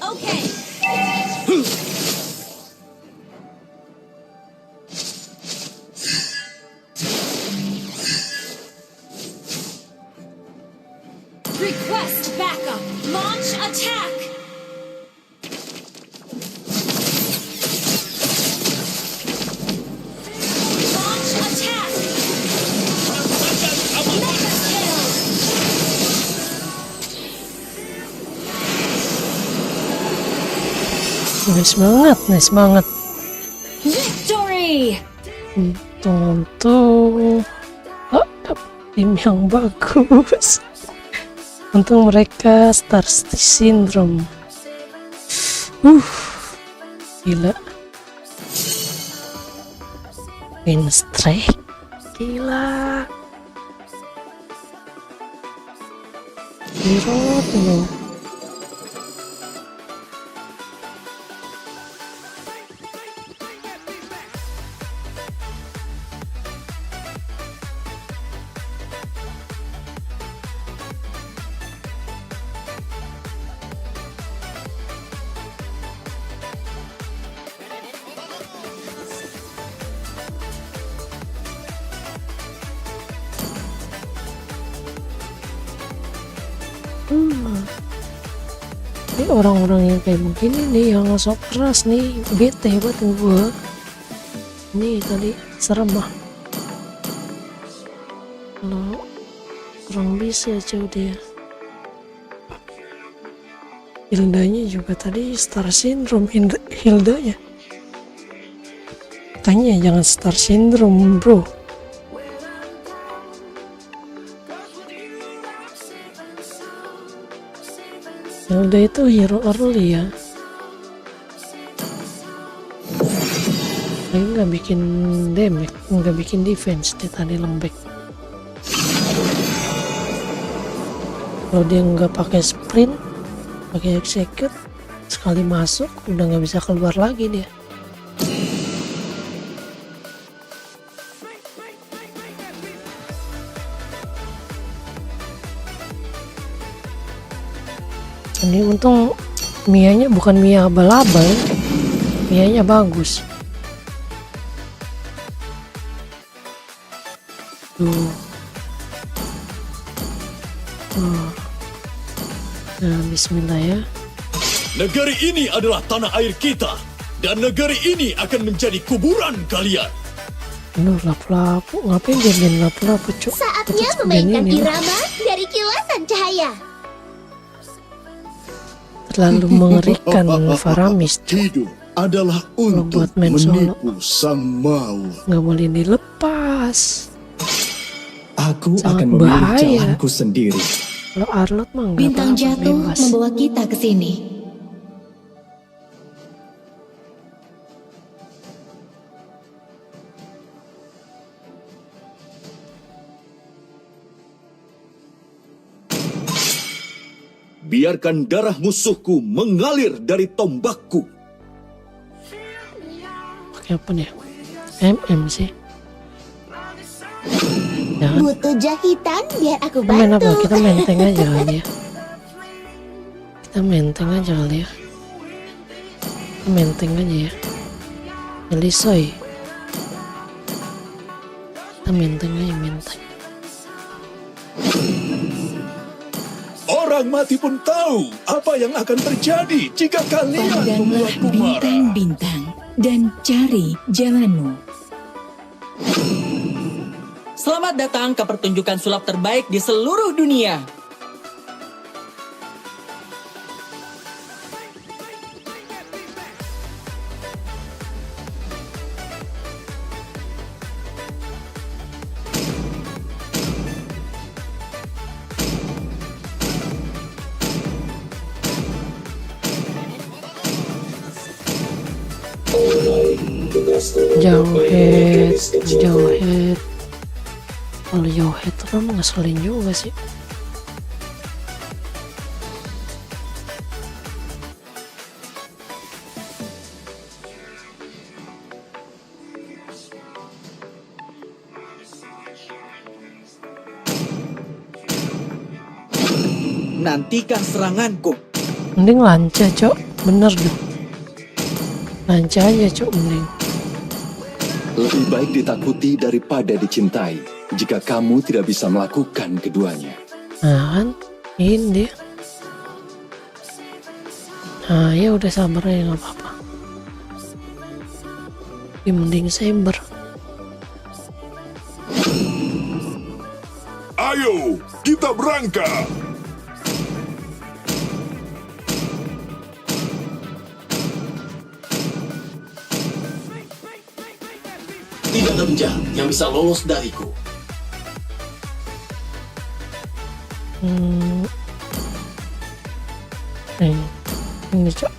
Okay. Request backup. Launch attack. Launch attack. Mega kill. Nice banget, nice banget. Victory. Untung dapet tim yang bagus. Untung mereka Star Syndrome. Gila. Win streak. Gila. Hero tuh. Ini orang-orang yang kayak begini nih yang sok keras nih, bete buat gue. Ini tadi serem mah. Kalau kurang bisa cow dia. Hildanya juga tadi Star Syndrome Hildanya. Tanya jangan Star Syndrome bro. Hilda itu hero early ya. Dia nggak bikin damage, nggak bikin defense, dia tadi lembek. Kalau dia nggak pakai sprint, pakai execute, sekali masuk udah nggak bisa keluar lagi dia. Ini untung Mianya bukan Mia abal-abal, Mianya bagus. Tuh. Nah, bismillah ya. Negeri ini adalah tanah air kita, dan negeri ini akan menjadi kuburan kalian. Aduh, lapu-lapu, ngapain dia main lapu-lapu, cok? Saatnya memainkan irama dari kilasan cahaya. Terlalu mengerikan Faramis, cok. Hidup adalah untuk buat main solo. menipu sang maut. Nggak boleh dilepas. Aku Sangat akan memilih bahaya. jalanku sendiri. Kalau Arlot mah nggak Bintang apa-apa, jatuh bebas. membawa kita ke sini. Biarkan darah musuhku mengalir dari tombakku. Pakai apa nih? MM sih. Jangan. Butuh jahitan biar aku Kita main apa? bantu. Kita menteng aja kali ya. Kita menteng aja kali ya. Kita menteng aja ya. Elisoy. Kita menteng aja, menteng. Orang mati pun tahu apa yang akan terjadi jika kalian Pandanglah membuatku marah. bintang-bintang dan cari jalanmu. Selamat datang ke pertunjukan sulap terbaik di seluruh dunia. Jauhead. Kalau Jauhead tuh kan ngeselin juga sih. Nantikan seranganku. Mending lanca, cok. Bener dong. Lanca aja, cok, mending. Lebih baik ditakuti daripada dicintai jika kamu tidak bisa melakukan keduanya. Nah kan, ini dia. Nah ya udah sabar aja, nggak apa-apa. Ya mending saber. Ayo, kita berangkat. Tidak ada penjahat yang bisa lolos dariku. Ini cok.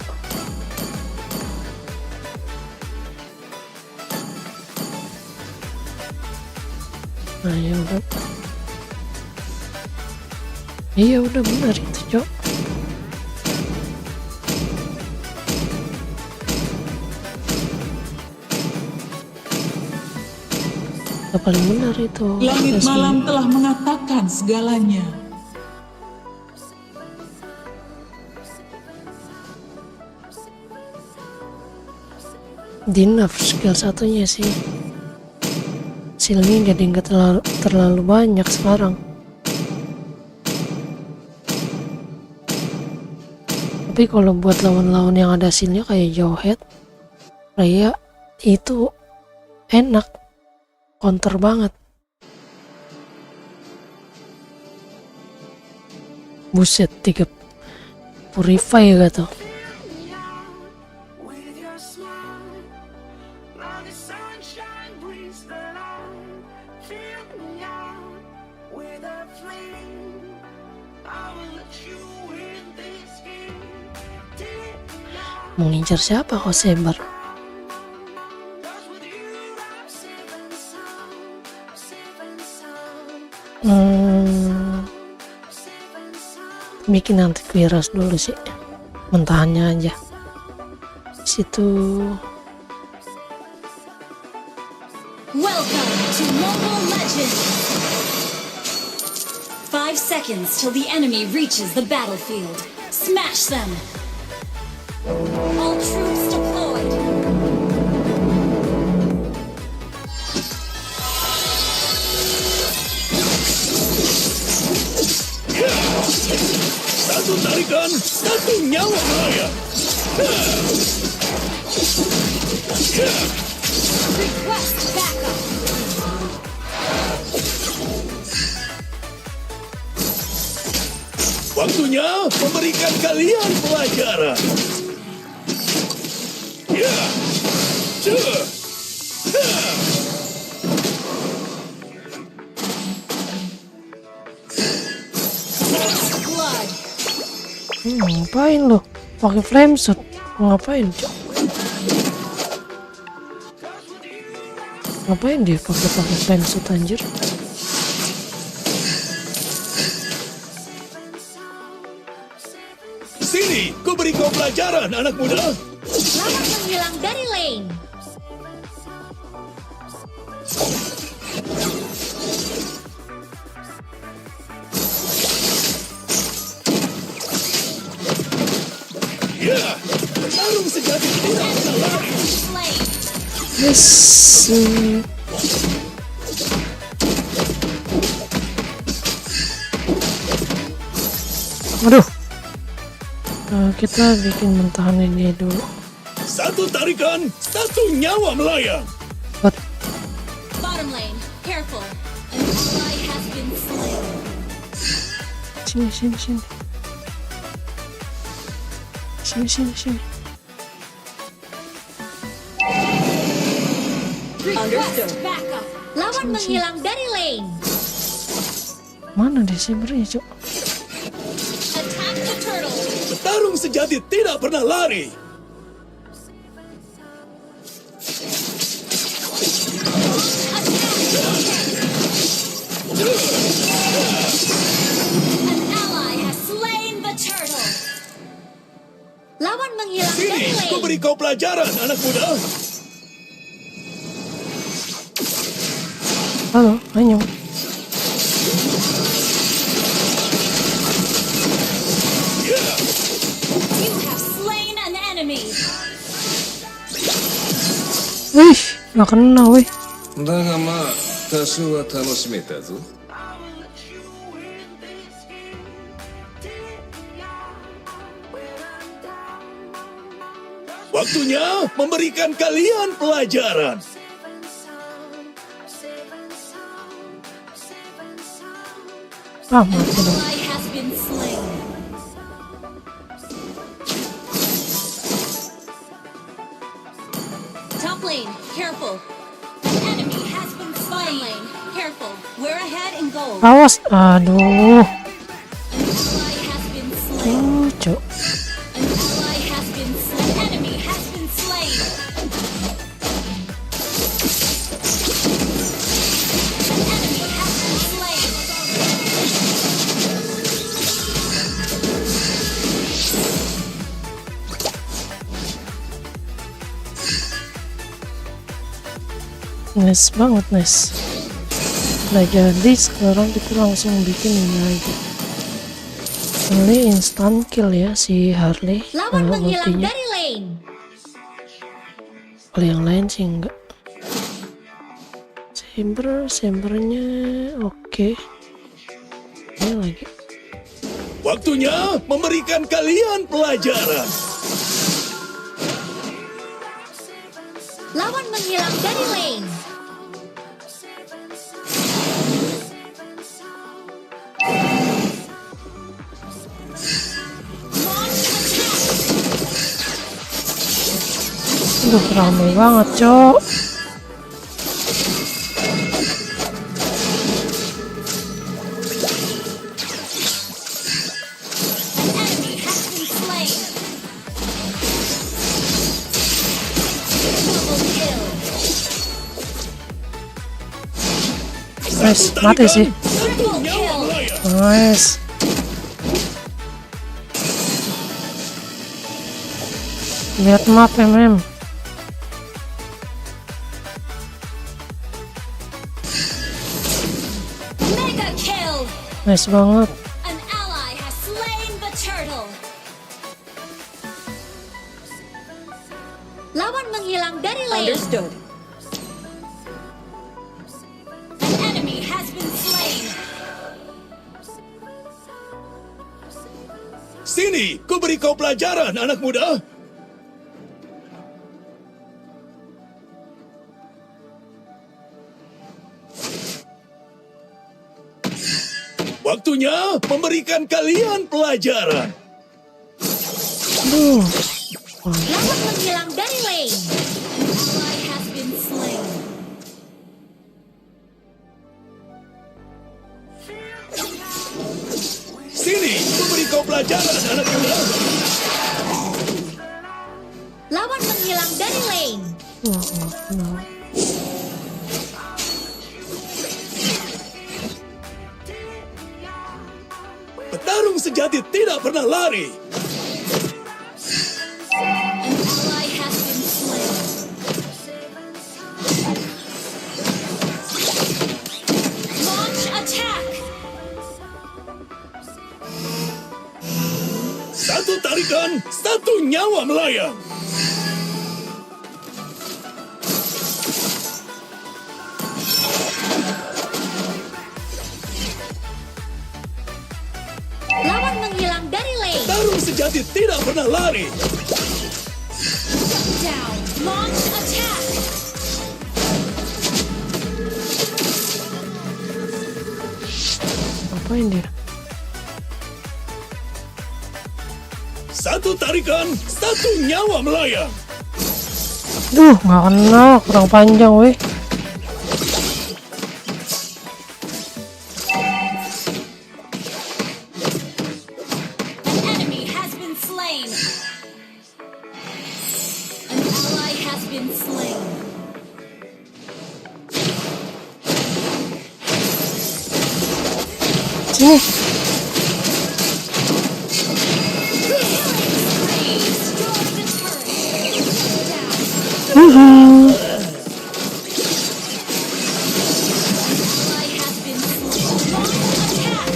Nah ya udah. Iya udah benar itu Cok. Udah paling benar itu. Langit Resmi. malam telah mengatakan segalanya. Di nerf skill satunya sih. Hasilnya jadi nggak terlalu banyak sekarang. Tapi kalau buat lawan-lawan yang ada hasilnya kayak Jawhead, Raya itu enak, counter banget. Buset, 3 Purify gitu. Mau ngincar siapa kok Sebar? Bikin nanti Quiras dulu sih, mentahannya aja. Situ. Welcome to Mobile Legends! 5 seconds till the enemy reaches the battlefield. Smash them! All troops deployed! Satu tarikan, satu nyawa melayang. Request backup! Waktunya memberikan kalian pelajaran. Blood! Ngapain lo? Pakai flame shot? Ngapain Cok? Ngapain dia pakai flame shot anjir? Sini, ku beri kau pelajaran, anak muda. Lawan menghilang dari lane. Ya, petarung sejati tidak pernah lari. Slain! Yes. Aduh. Kita bikin mentahan ini dulu. Satu tarikan, satu nyawa melayang. What? Bottom lane, careful! An ally has been slain. Sini. Sini. Request backup! Lawan menghilang dari lane. Mana dia sebenarnya Cok? Attack the turtle! Petarung sejati tidak pernah lari. An ally has slain the turtle! Lawan menghilang Sini, dari ku lane. beri kau pelajaran, anak muda. Halo, Anyong. You have slain an enemy! Wih, gak kena weh. だがまあ多少は楽しめたぞ。 Waktunya memberikan kalian pelajaran. Mati dong. Ally has been slain. Top lane, careful. An enemy has been slain. Lane, careful. We're ahead in gold. Awas, aduh. An ally has been slain. Cok. An ally has been slain. An enemy has been slain. An enemy Nice banget, nice. Nah jadi sekarang kita langsung bikin ini aja. Ini instant kill ya si Harley. Lawan menghilang ultinya. dari lane. Kalau yang lain sih enggak. Chambernya oke. Ini lagi. Waktunya memberikan kalian pelajaran. Lawan menghilang dari lane. Aduh, rame banget, Cok. Enemy has been slain. Double kill. Nice, mati sih. Triple kill. Nice. Lihat map MM. Mega kill. Nice banget. An ally has slain the turtle. Lawan menghilang dari lane. Understood. An enemy has been slain. Sini, ku beri kau pelajaran, anak muda. Waktunya memberikan kalian pelajaran. Aduh. Lawan menghilang dari lane. An ally has been slain. Sini, ku beri kau pelajaran, anak muda. Lawan menghilang dari lane. Petarung sejati tidak pernah lari. An ally has been slain. Launch attack. Satu tarikan, satu nyawa melayang. Lawan menghilang dari lane. Petarung sejati tidak pernah lari. Down. Launch attack. Apain dia? Satu tarikan, satu nyawa melayang. Duh, nggak kena, kurang panjang weh. An enemy has been slain. An ally has been slain. Sini. Destroy the turret. Down. Wuhu. Ally has been slain. Launch attack.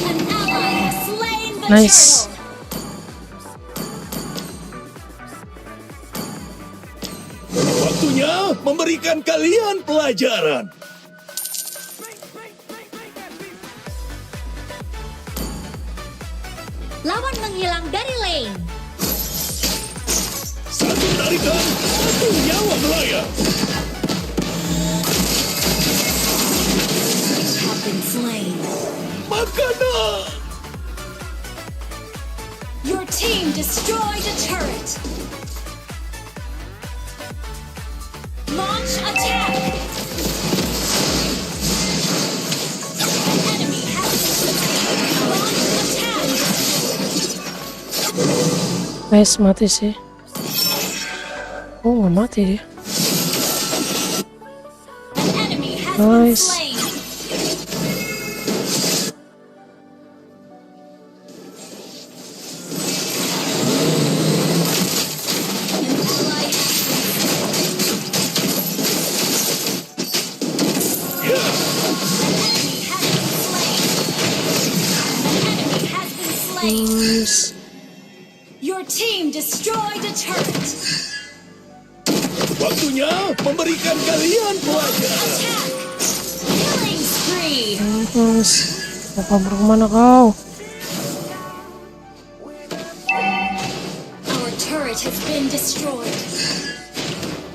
An ally has slain the Nice. turtle. Waktunya memberikan kalian pelajaran. Lawan menghilang dari lane. Satu tarikan, satu nyawa melayang. Have been slain. Makanan. Your team destroyed a turret. Launch attack. An enemy has been slain. Launch attack. Nice, mati sih. Oh, nggak mati dia. An enemy has Nice. been slain. An ally has been guys. Your team destroyed a turret. Waktunya memberikan kalian pelajaran. Attack. Killing spree. Guys, mau kabur kemana kau? Our turret has been destroyed.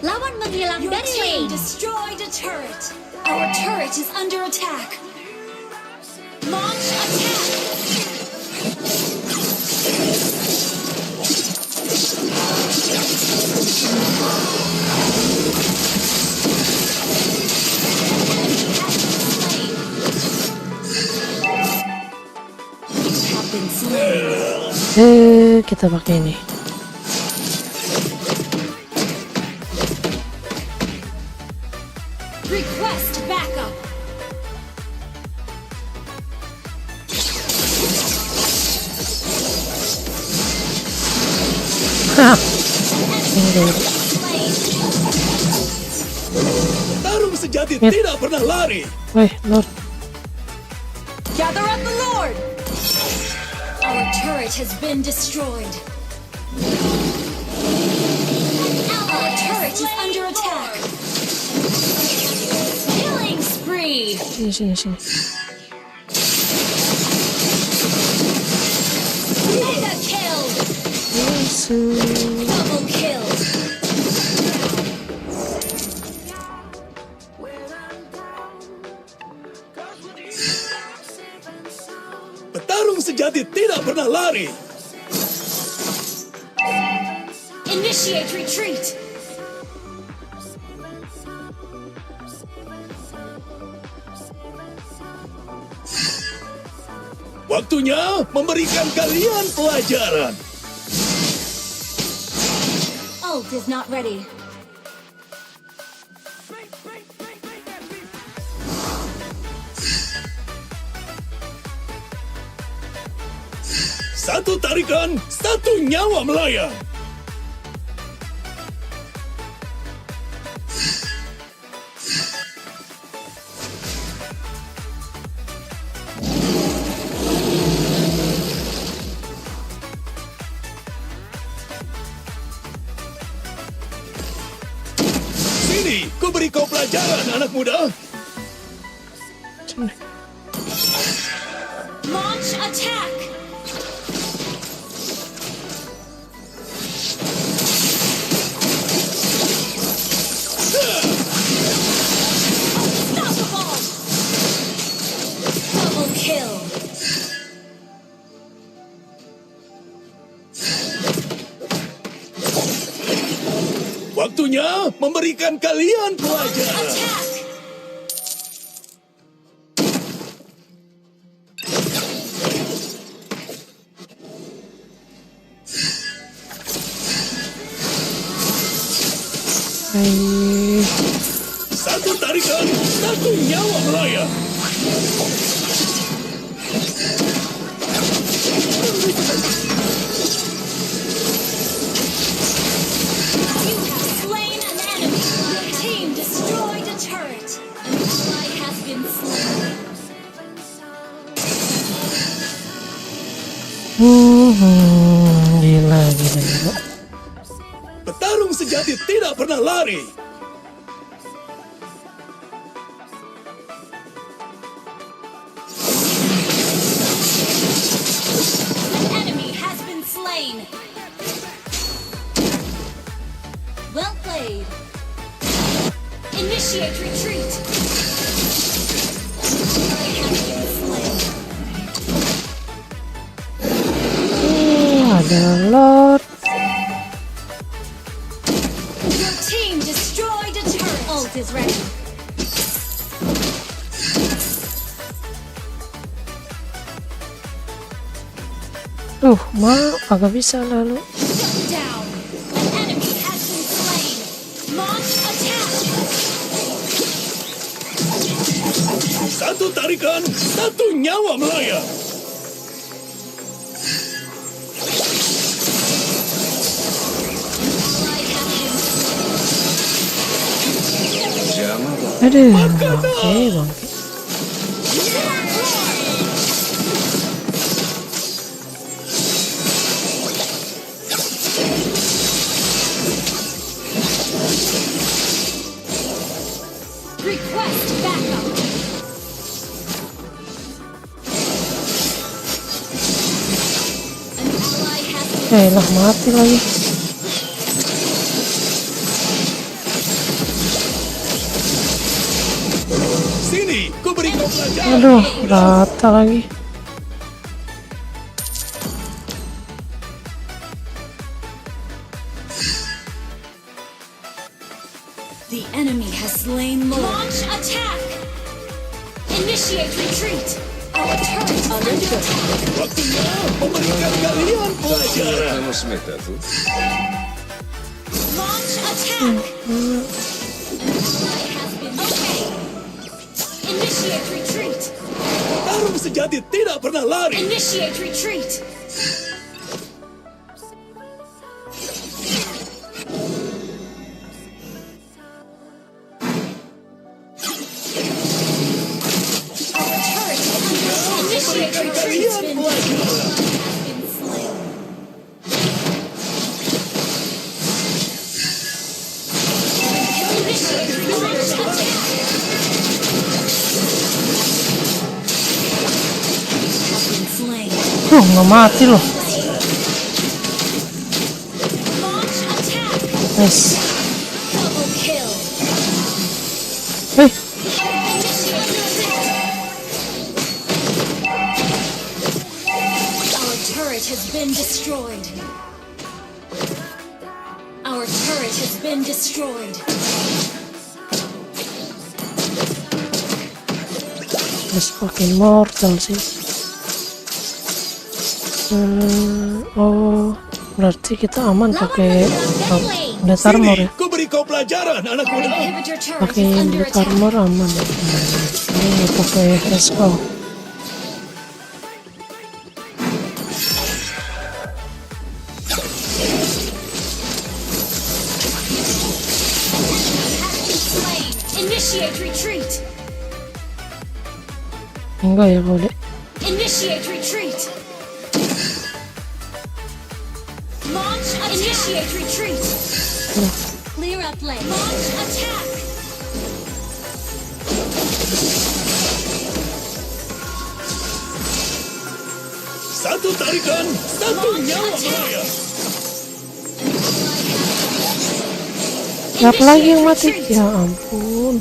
Lawan menghilang Your dari team lane. destroyed a turret. Our turret is under attack. Launch attack. Kita pakai ini. Request backup. Hah. Tarung sejati tidak pernah lari. Weh, Lord. Gather up the Lord. Our turret has been destroyed. Our turret is under attack. Killing spree. Sini. Mega kill. Double kill. Petarung sejati tidak pernah lari. Initiate retreat. Waktunya memberikan kalian pelajaran. Ult is not ready. Satu tarikan, satu nyawa melayang. Sini, ku beri kau pelajaran, anak muda. Launch attack. Unstoppable. Double kill. Waktunya memberikan kalian pelajaran. Attack. Satu tarikan, satu nyawa melayang. You have slain an enemy. Your team destroyed a turret. An ally has been slain. Gila. Petarung sejati tidak pernah lari. An enemy has been slain. Well played. Initiate retreat. I have been slain. Ada Lord. Your team destroyed a turret. Ult is ready. Mau agak bisa lalu. Shut down. An enemy has been slain. Launch attack. Satu tarikan, satu nyawa melayang. Aduh, bangke. Request backup. An ally has been Lah mati lagi. Sini, ku beri kau pelajaran. Aduh, rata lagi. The enemy has slain Lord. Launch attack! Initiate retreat! Our turret is under attack! Waktunya memberikan kalian pelajaran. 楽しめたぞ。 Launch attack! An ally has been okay. Initiate retreat! Tarung sejati tidak pernah lari. Initiate retreat! Our turret is under attack. Initiate retreat! Has been slain. Initiate launch attack! Has been slain. Nggak mati loh. Launch attack! Nice. Double kill! Hei, Our turret has been destroyed. Our turret has been destroyed. harus pakai mortal sih. Oh, berarti kita aman pakai blade armor ya. Ku beri kau pelajaran, anak muda. Inhibitor turret Pakai is under blade attack. armor aman. Ini pakai Hesco. Slain. Initiate retreat. Enggak ya kalau dek. Initiate retreat. Launch attack. Initiate retreat. Clear up lane. Launch attack. Satu tarikan, satu nyawa melayang. Siapa lagi yang mati? Ya ampun.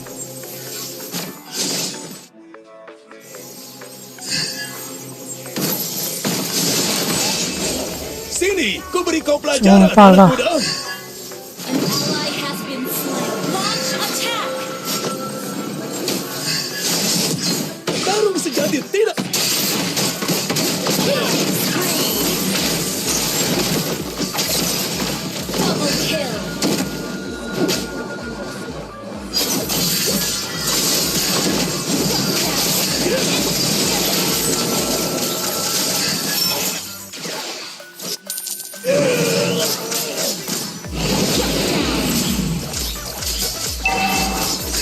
Sini, ku beri kau pelajaran, Sumpah lah. anak muda. An ally has been slain. Launch attack. Tarung sejati tidak. Double kill.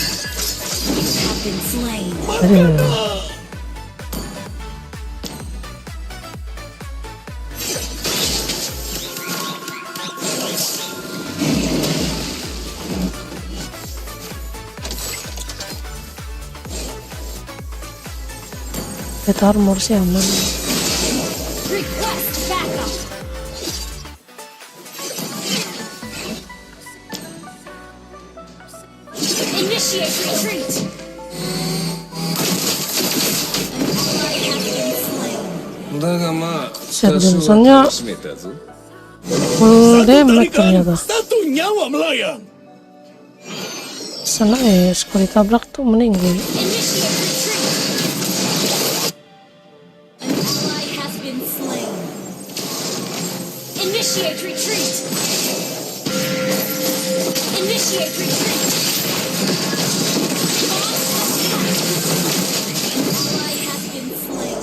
Have been slain. Aduh. Blade armor sih aman. Request backup. Initiate retreat. An ally has been slain. だがまあ、セブン多少さんがは楽しめたぞ。 Full Satu damage tarikan, ternyata. satu nyawa melayang. Sana sekali tabrak tuh meninggal. Initiate retreat. An ally has been slain. Initiate retreat. Initiate retreat. An ally has been slain.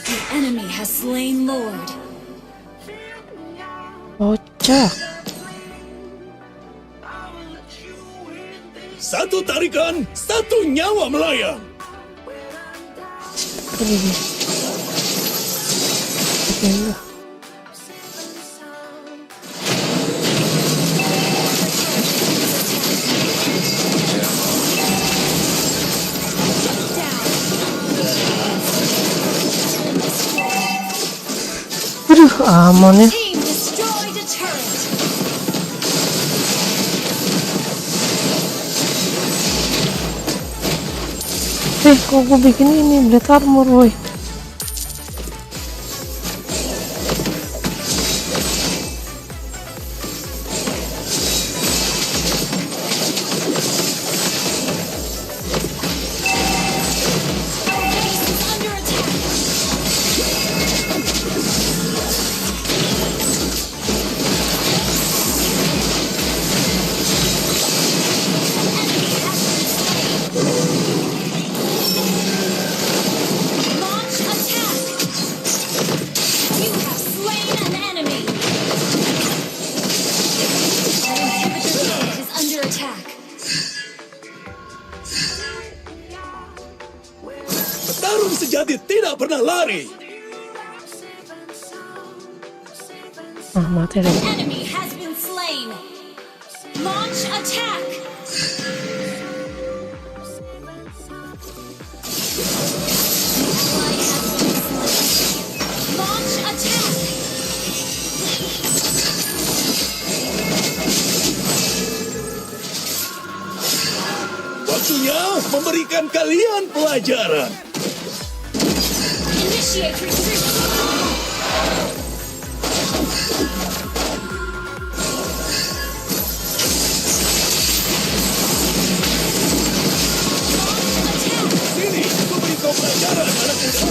The enemy has slain Lord. Bocah. Satu tarikan, satu nyawa melayang. Ini. Oke, aman ya. Team destroyed a turret. Kok gue bikin ini blade armor woi. Launch attack. You have slain an enemy. Inhibitor turret is under attack. Petarung sejati tidak pernah lari. Mati deh. Enemy has been slain. Launch attack. Ally has been slain. Launch attack. Waktunya memberikan kalian pelajaran. Initiate retreat. Sini, aku beri kau pelajaran, anak muda.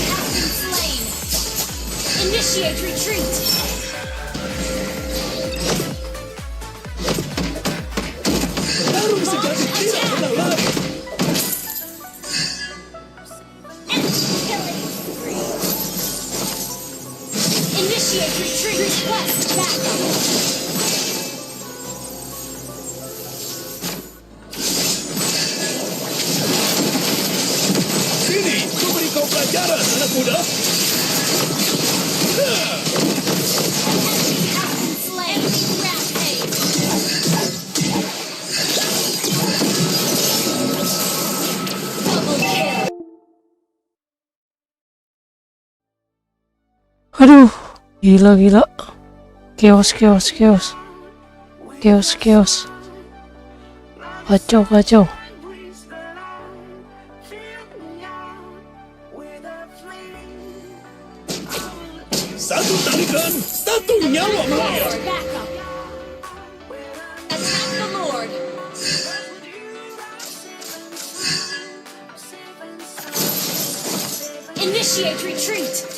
Has been slain. Initiate retreat. Petarung sejati tidak pernah lari. Killing spree. Initiate retreat. Request backup. Sini, aku beri kau pelajaran, anak muda. Enemy has been slain. Enemy rampage. Double kill. Aduh, gila. Chaos. Kacau. Satu tarikan, satu nyawa melayang. Lord, backup. Attack the Lord. Initiate retreat.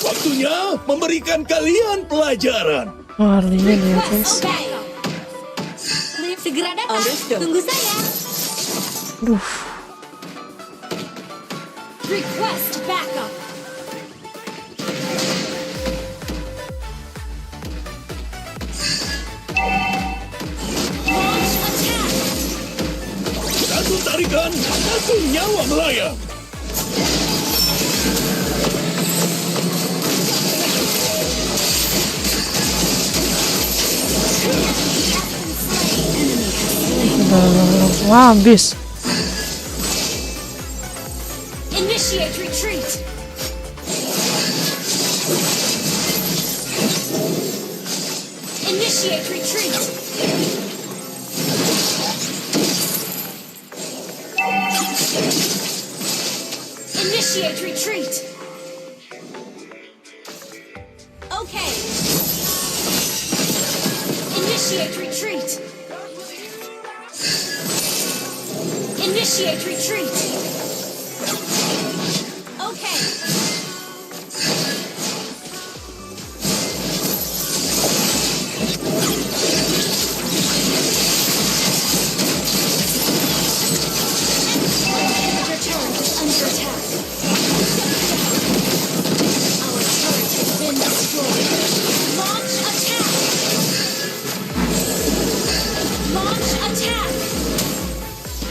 Waktunya memberikan kalian pelajaran. Marlinya ya guys. Request backup. Segera datang. Understood. Tunggu saya. Aduh, Request backup. Launch attack. Satu tarikan, satu nyawa melayang. langsung habis. Initiate retreat. Initiate retreat. Initiate retreat. Okay. Initiate retreat. Initiate retreat. Okay. Inhibitor turret is under attack. Our turret has been destroyed. Launch attack. Launch attack.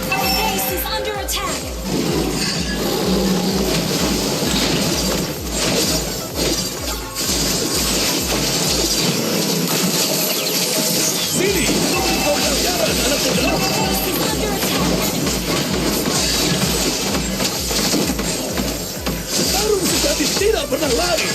Our base is under attack. sejati tidak pernah lari.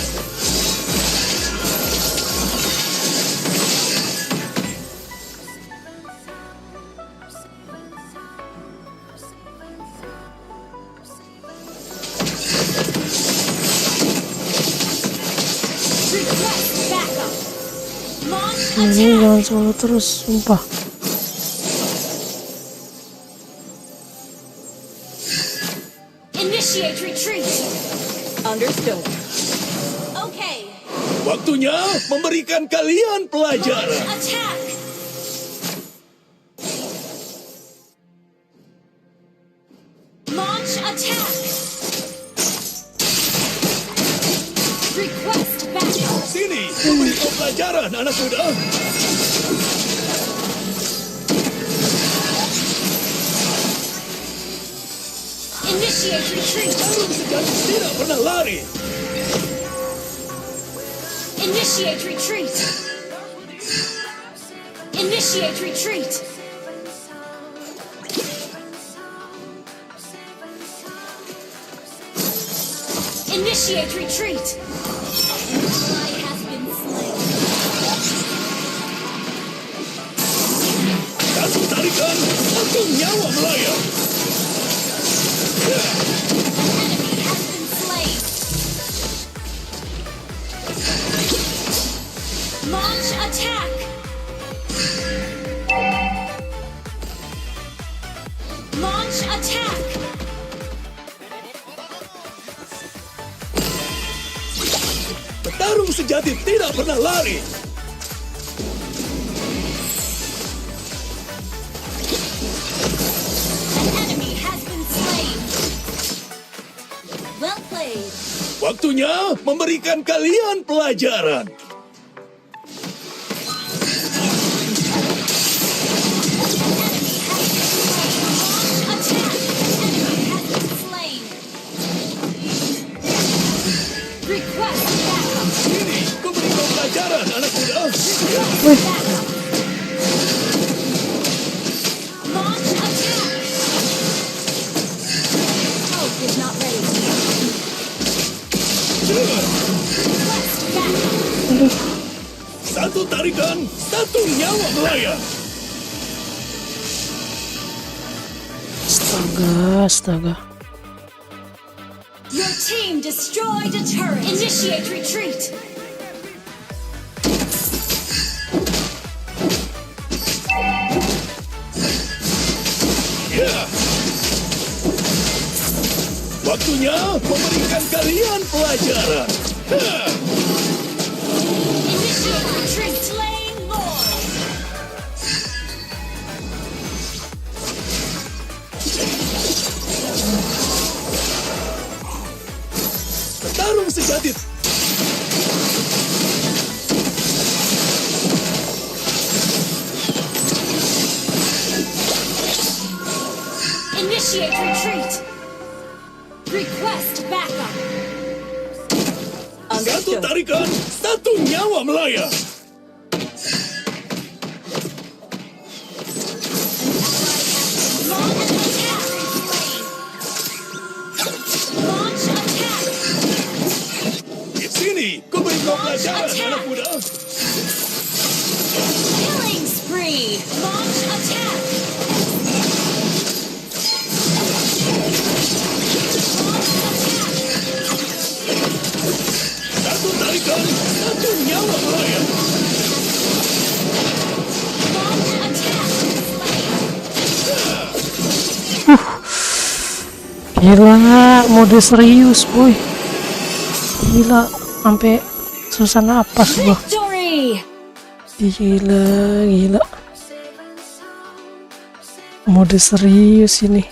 Request backup. Launch Ini attack. jangan selalu terus, sumpah. Initiate retreat. Understood. Okay. Waktunya memberikan kalian pelajaran. Attack. Launch attack. Request backup. Sini, memberi kau pelajaran, anak muda. Initiate retreat. Jarum sejati tidak pernah lari. Initiate retreat. Initiate retreat. Initiate retreat. An ally has been slain. Satu tarikan, satu nyawa melayang. An enemy has been slain. Launch attack. Launch attack. Petarung sejati tidak pernah lari. An enemy has been slain. Well played. Waktunya memberikan kalian pelajaran. Attack! Enemy has been slain. Request backup. Sini, kau beri kau pelajaran, anak muda. Backup. Launch attack. Hope is not ready. Request backup. Satu tarikan, satu nyawa melayang. Astaga. Your team destroyed a turret. Initiate retreat. Ya. Waktunya memberikan kalian pelajaran. Ha! Initiate retreat. Slain Lord. Petarung sejati. Initiate retreat. Request backup. Satu Understood. tarikan, satu nyawa melayang. Launch attack. Launch attack. Di sini, kau beri kau pelajaran, anak muda. Killing spree. Launch attack. Launch attack. Satu tarikan, satu nyawa melayang. Launch attack. Gila, mode serius, boy. Gila, sampai susah napas gua. Victory. Gila. Mode serius ini.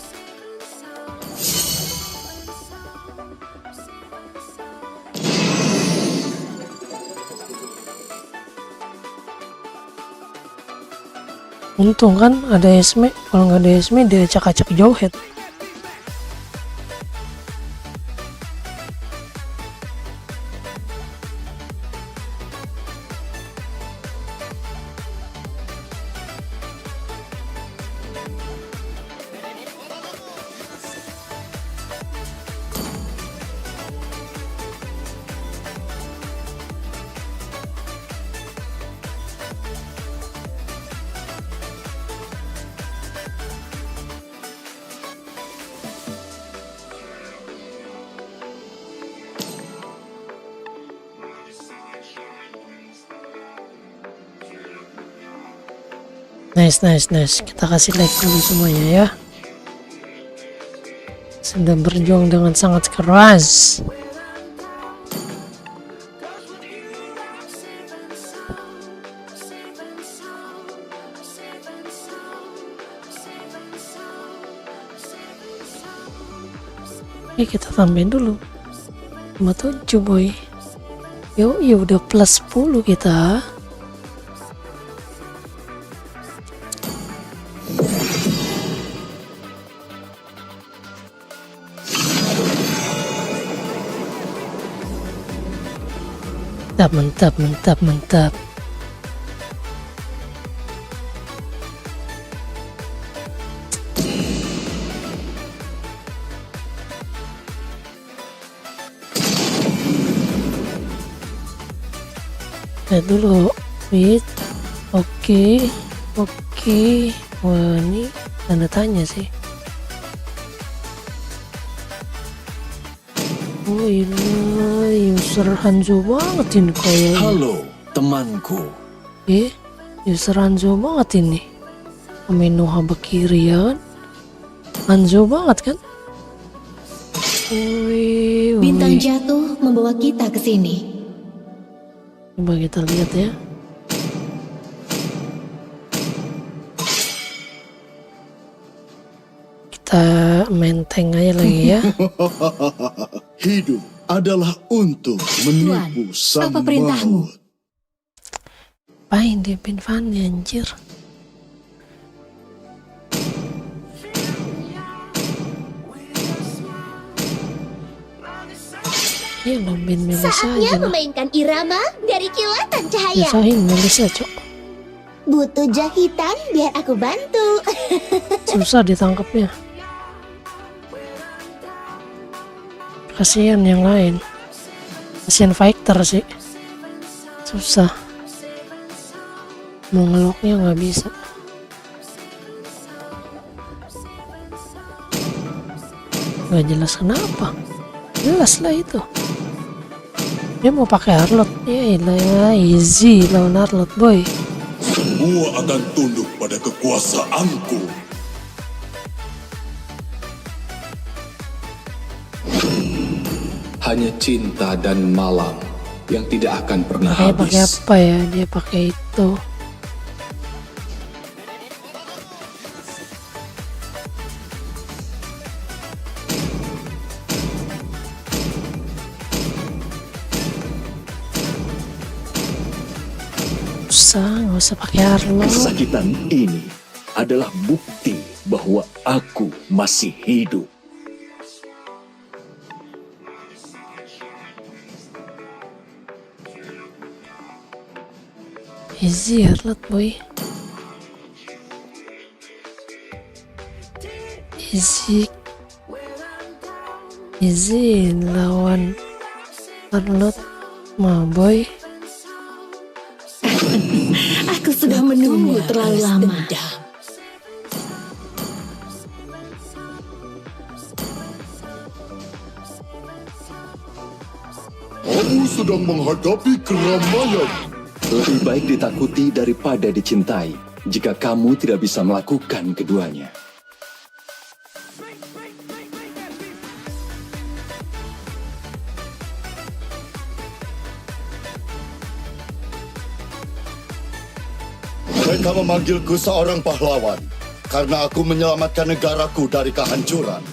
Untung kan ada Esme, kalau nggak ada Esme dia acak-acak Jauhead. Nice. Kita kasih like dulu semuanya ya. Sudah berjuang dengan sangat keras. Oke, kita tambahin dulu 57 boy. Yo, udah plus 10 kita. Mantap. Lihat dulu, wait, oke. Wah, ini tanda tanya sih. Oh ini user Hanzo banget ini kayaknya. Halo, temanku. User Hanzo banget ini. Amino haba kiri ya kan? Hanzo banget kan? Bintang jatuh membawa kita ke sini. Coba kita lihat ya. Kita main tank aja lagi ya. Hidup adalah untuk menipu sang apa perintahmu? maut. Apain dia pin fan anjir. Iya lombin Melisa Saatnya aja lah. memainkan irama dari kilatan cahaya. Bisain Melisa cok. Butuh jahitan biar aku bantu. Susah ditangkapnya. Kasihan yang lain. Kasihan fighter sih. Susah. Mau ngeloknya nggak bisa. Gak jelas kenapa. Jelas lah itu. Dia mau pakai Arlot. Ya easy lawan Arlot boy. Semua akan tunduk pada kekuasaanku. Hanya cinta dan malam yang tidak akan pernah Kayak pakai habis. apa ya? Dia pakai itu. Nggak usah pakai Arlot. Kesakitan ini adalah bukti bahwa aku masih hidup. Easy Arlot boy. Easy lawan Arlot mah boy. Aku sudah menunggu terlalu lama. Kamu sedang menghadapi keramaian. Lebih baik ditakuti daripada dicintai jika kamu tidak bisa melakukan keduanya. Mereka memanggilku seorang pahlawan karena aku menyelamatkan negaraku dari kehancuran.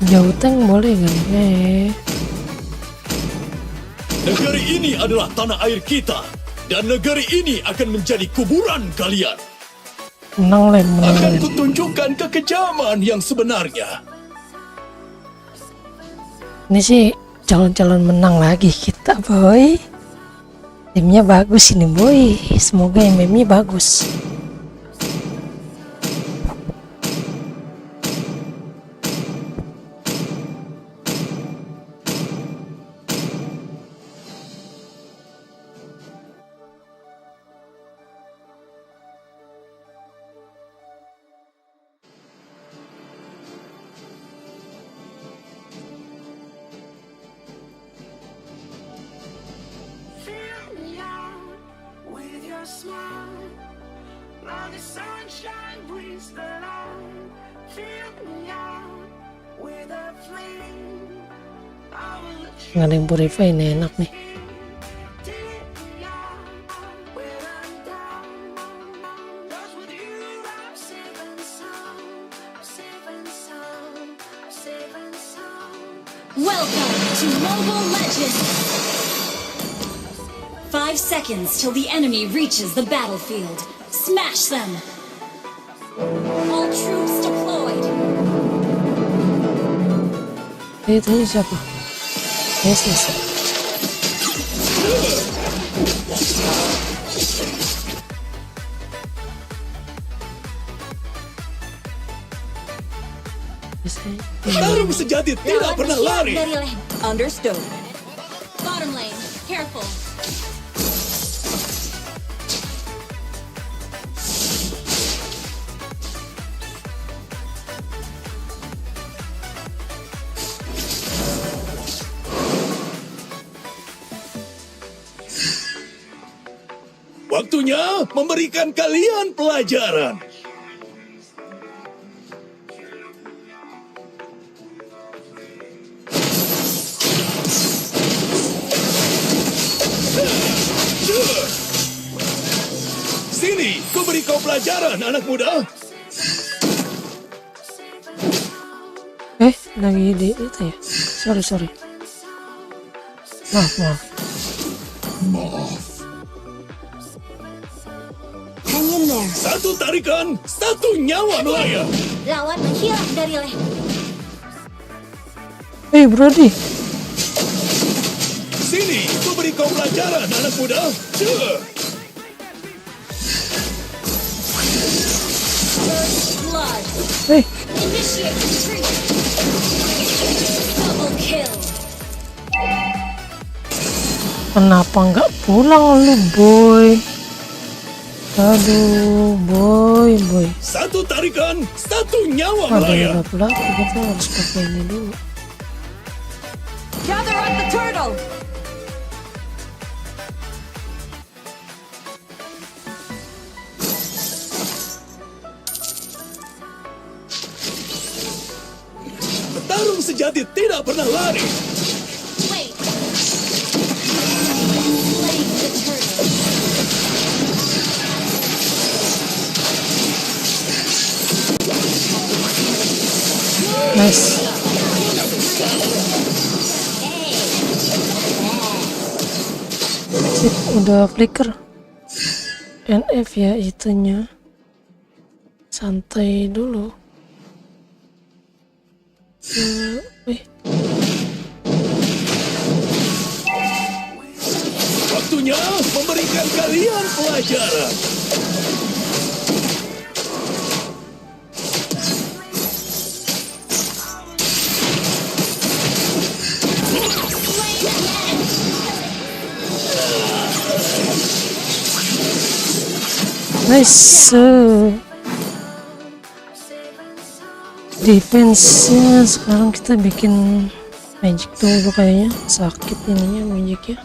Jauh tank boleh kan? Negeri ini adalah tanah air kita. Dan negeri ini akan menjadi kuburan kalian. Menang lem. Akan kutunjukkan kekejaman yang sebenarnya. Ini sih calon-calon menang lagi kita boy. Timnya bagus ini boy. Semoga MM-nya bagus. Nggak ada yang purify, ini enak nih. Welcome to Mobile Legends! 5 seconds till the enemy reaches the battlefield. Smash them! All troops deployed! Itu siapa? Yes. Tarung sejati tidak pernah lari. Understood. Bottom lane, careful. Waktunya memberikan kalian pelajaran. Sini, ku beri kau pelajaran, anak muda. Lagi di itu ya. Sorry. Maaf. Hang in there. Satu tarikan, satu nyawa melayang. Lawan menghilang dari leher. Brody. Sini, ku beri kau pelajaran, anak muda. Blood. Hey, Initiate retreat. Double kill. kenapa nggak pulang lu, boy? Aduh, boy. Satu tarikan, satu nyawa Ada melayang. berapa kita harus pakai ini dulu. Gather up the turtle. Petarung sejati tidak pernah lari. Wait. Slaying the turtle. Nice. Sip, udah flicker. NF ya itunya. Santai dulu. Waktunya memberikan kalian pelajaran. Nice. Defense-nya sekarang kita bikin magic dulu kayaknya. Sakit ininya magicnya.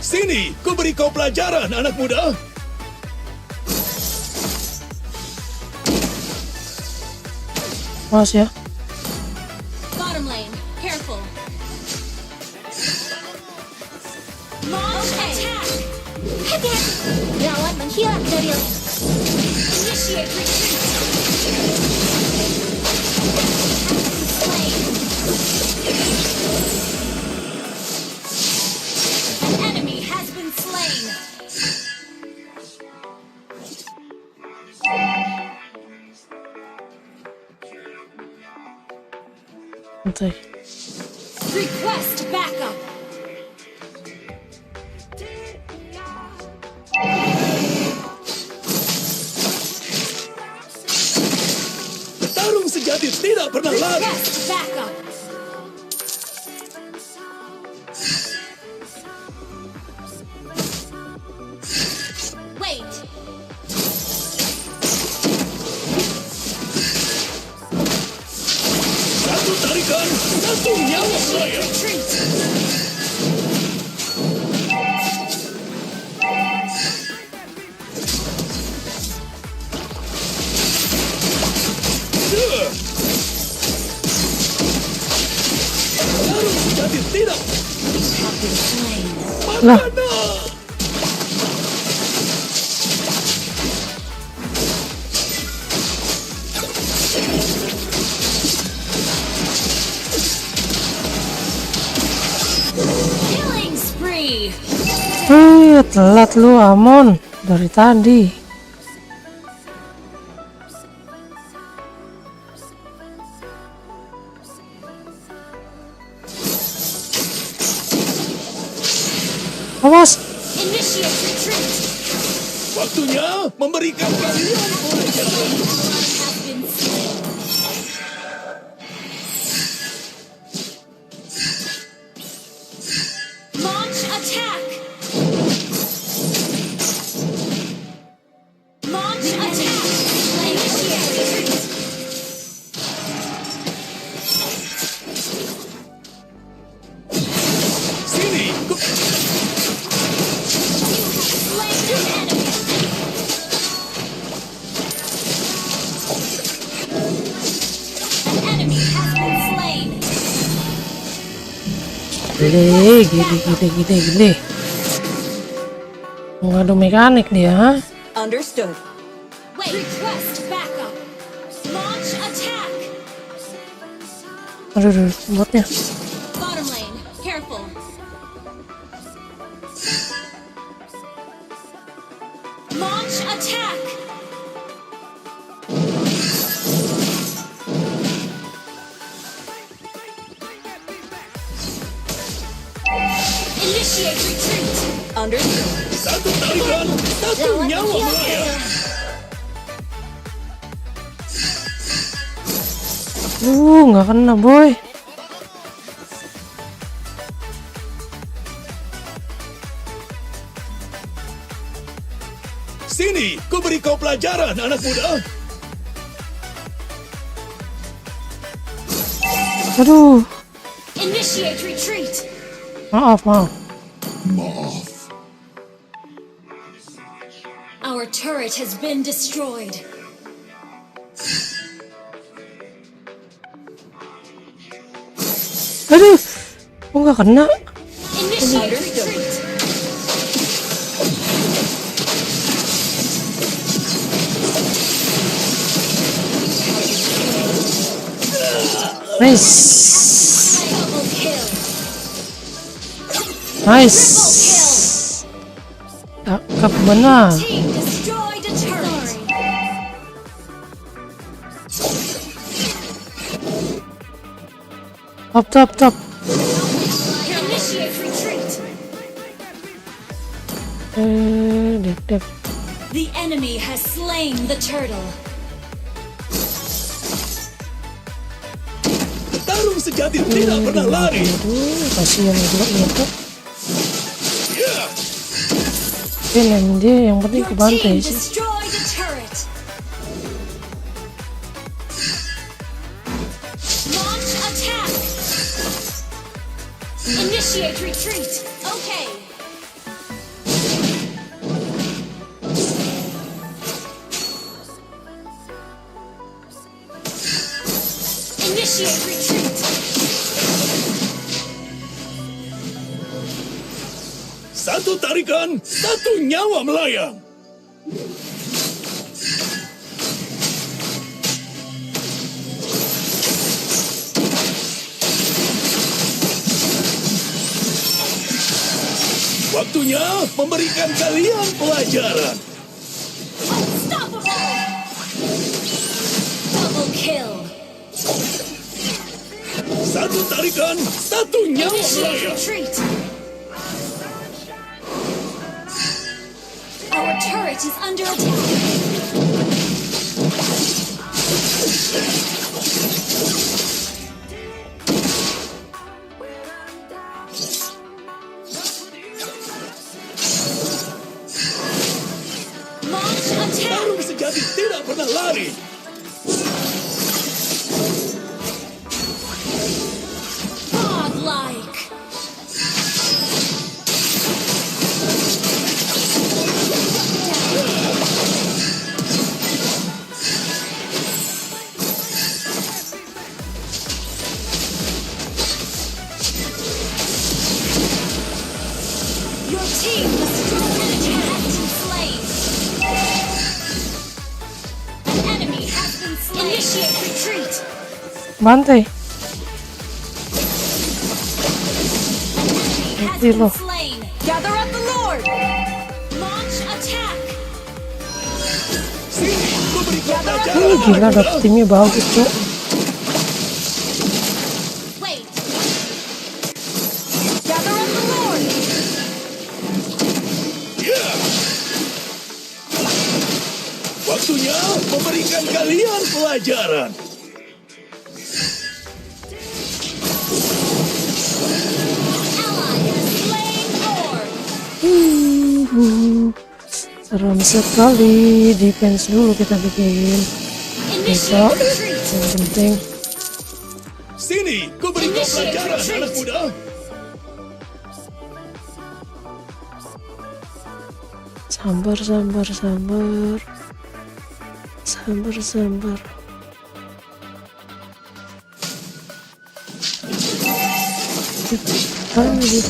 Sini, ku beri kau pelajaran, anak muda. Mas ya. Bottom lane, careful. Launch attack. Hati-hati. Lawan menghilang dari lane. Initiate retreat. An enemy has been slain. Santai. Request backup. Petarung sejati tidak pernah lari. Request backup. Wait. Satu nyawa melayang. Retreat. Tarung sejati tidak. Have been slain. Lah, Killing spree. telat lu Amon dari tadi. Awas. Initiate retreat. Waktunya memberikan kalian pelajaran. Have been slain. Launch attack. Launch attack. Initiate retreat. Sini, Slain an enemy. An enemy has been slain. Gede. Ngadu mekanik dia, ha? Understood. Wait. Request backup. Launch attack. Aduh, botnya. Bottom lane. Careful. Launch attack. Initiate retreat. Understood. satu tarikan, satu nyawa melayang. Nggak kena boy. Sini, ku beri kau pelajaran, anak muda. Aduh, Initiate retreat. maaf. Our turret has been destroyed. Aduh, kok nggak kena? Initiate retreat. Nice. Double kill. Nice. Cakep benar. Team destroyed a turret. Top. Initiate retreat. Dep. The enemy has slain the turtle. Tarung sejati tidak pernah lari. Aduh, kasihan juga itu. Ya, Film dia yang penting Your kebantai team sih. destroyed a turret. Launch attack. Initiate retreat. Okay. Initiate retreat. satu tarikan, satu nyawa melayang. Waktunya memberikan kalian pelajaran. Unstoppable. Double kill. Satu tarikan, satu nyawa Initiate melayang. retreat. Our turret is under attack. Launch attack. Tarung sejati tidak pernah lari. godlike. Your team destroyed an enemy has been slain. An enemy has been slain. Initiate retreat. Bantai. Has Mati been lo. slain. Gather up the Lord. Launch attack. Sini, ku beri kau pelajaran. Gila, dapet timnya bagus cok. Wait. Gather up the Lord. Ya. Waktunya memberikan kalian pelajaran. Ally has slain Orb. Serem sekali. Defense dulu kita bikin. Besok Initiate retreat. yang penting Sini, ku beri kau pelajaran, anak muda. sabar. Ayo.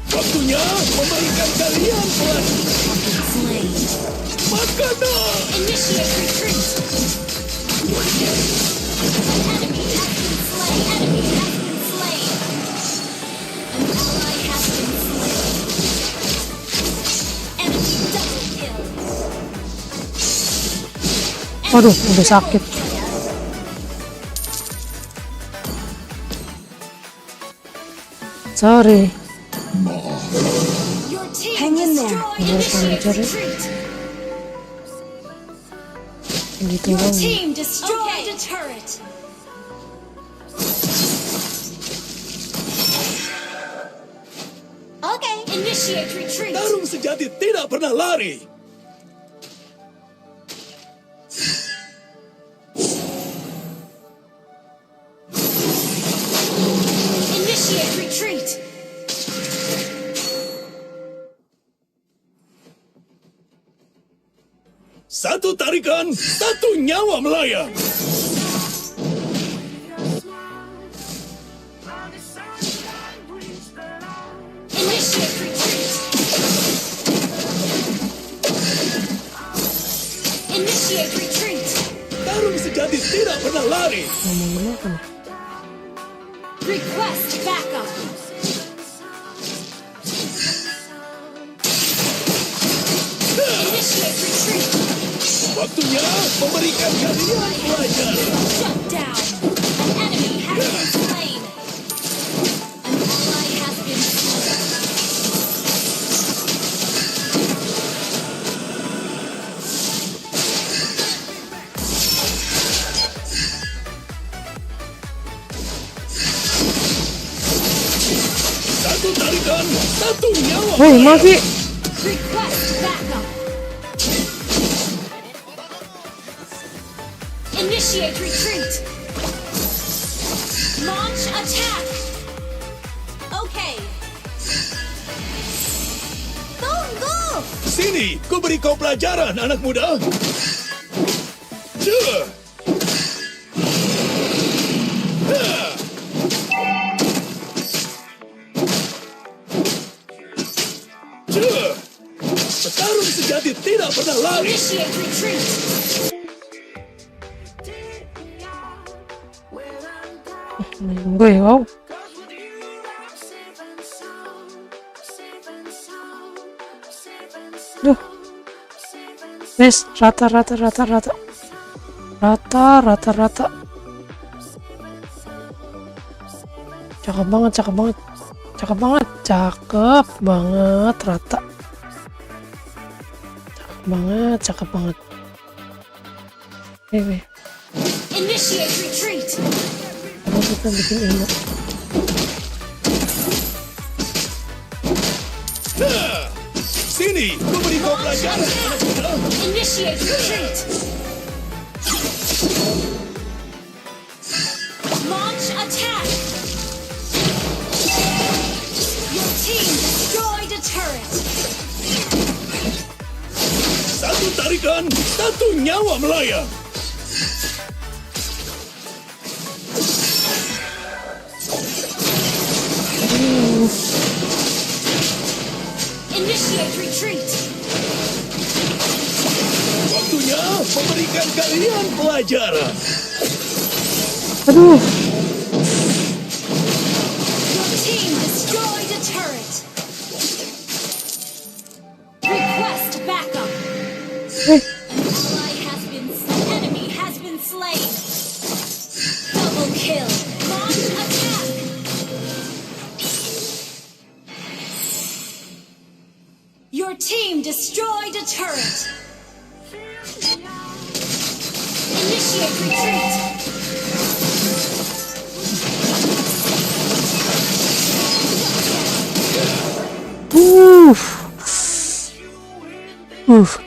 Waktunya memberikan kalian pelajaran. Slain. Makanan. Initiate retreat. Enemy has been slain. Enemy has been slain. An ally has been slain. Enemy double kill. Waduh, udah sakit. Sorry. Your team Hang in there. destroyed. Bener, Initiate Pancer. retreat. Gitu Your dong. team destroyed a turret. Okay. Initiate retreat. Tarung sejati tidak pernah lari. Initiate retreat. Satu tarikan, satu nyawa melayang. Initiate retreat. Initiate retreat. Tarung sejati tidak pernah lari. Ngomong apa nih? Request backup. Initiate retreat. Waktunya memberikan kalian pelajaran. Shut down. An enemy has been slain. An ally has been slain. Satu tarikan, satu nyawa Woi, melayang. mati. Request backup. Initiate retreat. Launch attack. Okay. Tunggu. Sini, ku beri kau pelajaran, anak muda. Duh. Hah. Duh. Petarung sejati tidak pernah lari. Initiate retreat. Gue wow. Duh. Wes, rata. Cakep banget, rata. Cakep banget. Weh. Initiate retreat. Kalau kita bikin ini. Hah. Sini, ku beri kau pelajaran, anak muda. Initiate retreat. Launch attack. tarikan, satu nyawa melayang. Initiate retreat. Waktunya memberikan kalian pelajaran. Aduh, Your team destroyed a turret. Request backup. Enemy has been slain. Double kill. Launch attack. Your team destroyed a turret. Initiate retreat.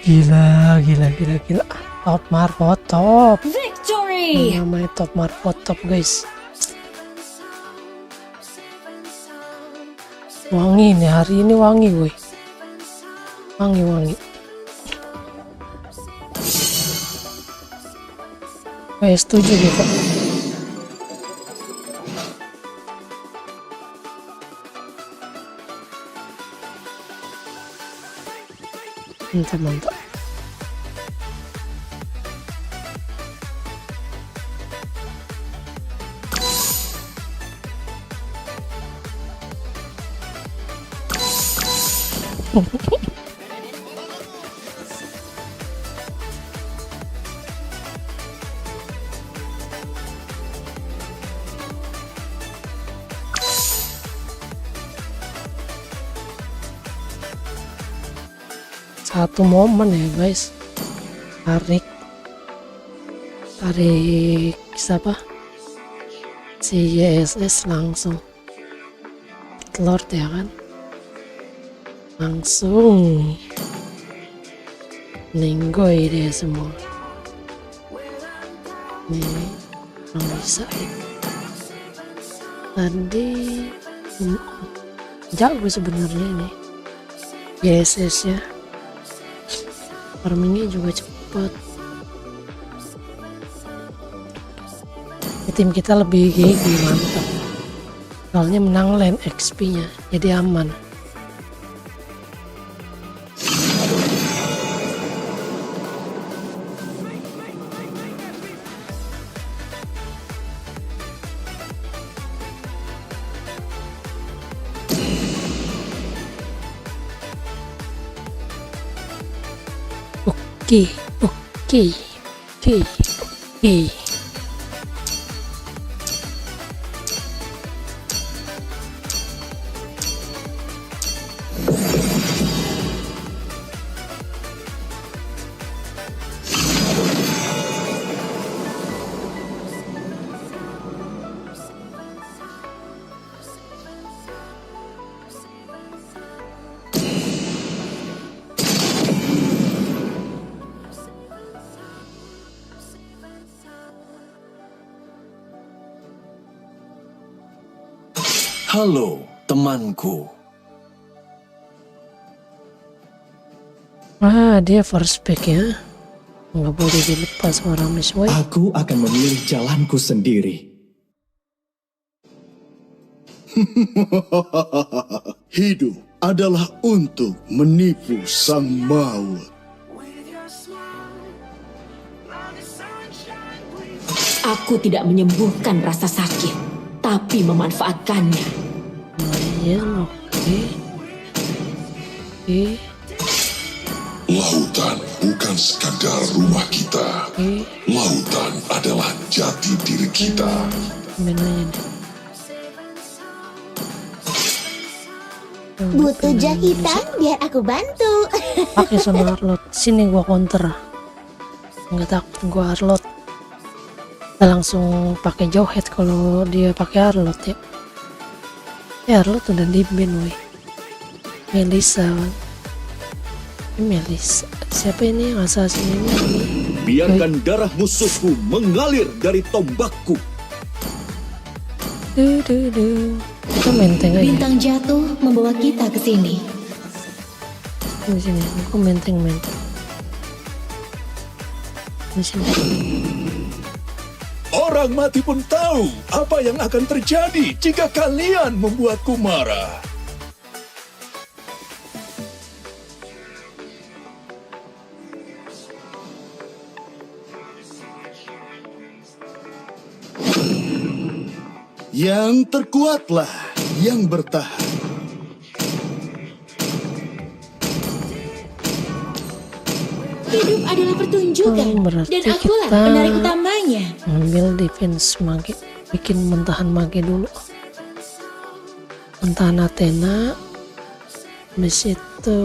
gila. Top Marco top. Victory. Namanya Top Marco top, guys. Wangi nih, hari ini wangi, woi. Wangi. Setuju gitu. Mantap. Satu momen ya guys, tarik siapa si YSS langsung Lord ya kan, langsung nenggoy dia semua. Nih orang bisa tadi jago sebenarnya ini YSS ya. Farmingnya juga cepat. Tim kita lebih gigi, mantap. Soalnya menang lane XP nya, jadi aman. Oke. Halo, temanku. Dia first pick ya. Nggak boleh dilepas orang Misway. Aku akan memilih jalanku sendiri. Hidup adalah untuk menipu sang maut. Aku tidak menyembuhkan rasa sakit, tapi memanfaatkannya. Lumayan, oke. Lautan bukan sekadar rumah kita. Lautan adalah jati diri kita. Butuh jahitan biar aku bantu. Pakai sama Arlot. Sini gua counter. Nggak takut gua Arlot. Kita langsung pakai Jawhead kalau dia pakai Arlot ya. Arlot udah di ban woi. Melissa kan. Melissa. Siapa ini yang assassin ini? Biarkan darah musuhku mengalir dari tombakku. Kita menteng aja. Bintang jatuh membawa kita ke sini. Di sini, aku menteng. Di sini. Orang mati pun tahu apa yang akan terjadi jika kalian membuatku marah. Yang terkuatlah yang bertahan. Hidup adalah pertunjukan, Berarti dan akulah kita penarik utamanya. ambil defense mage, bikin mentahan mage dulu. Mentahan Athena. Habis itu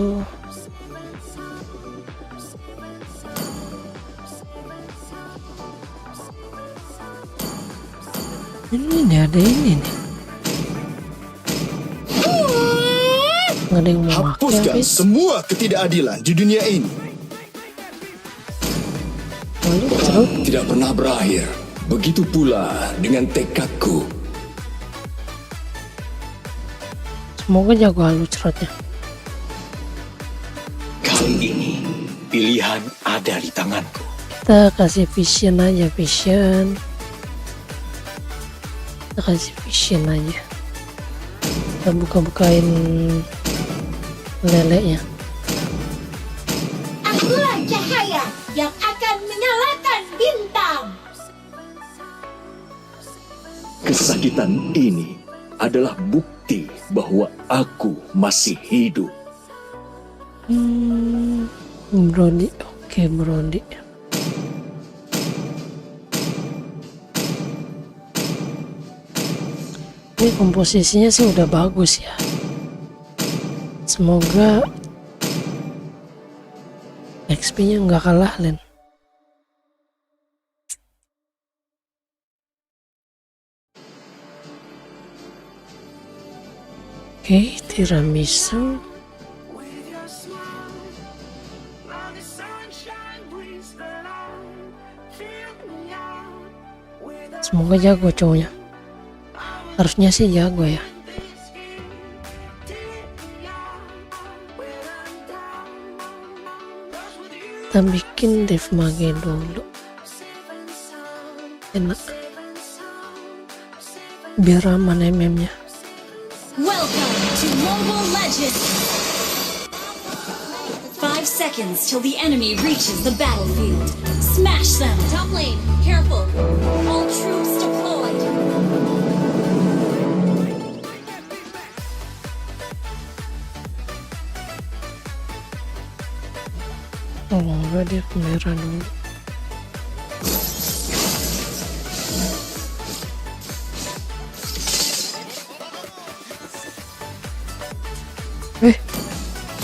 ini nih, ada ini nih. Nggak ada yang mau pakai Hapuskan habis. semua ketidakadilan di dunia ini. Lalu cerut. Tidak pernah berakhir. Begitu pula dengan tekadku. Semoga jago halu cerutnya. Kali ini pilihan ada di tanganku. Kita kasih vision aja, vision. Kita kasih vision aja. Kita buka-bukain leleknya. Akulah cahaya yang akan menyalakan bintang. Kesakitan ini adalah bukti bahwa aku masih hidup. Brody, oke Brody. Ini komposisinya sih udah bagus ya. Semoga XP-nya nggak kalah Len. Oke, tiramisu. Semoga jago cowoknya. Harusnya sih jago ya. Kita bikin dev mage dulu. Enak. Biar aman MM-nya. Welcome to Mobile Legends. 5 seconds till the enemy reaches the battlefield. Smash them. Top lane, careful. All troops deployed. Oh enggak, dia ke merah dulu.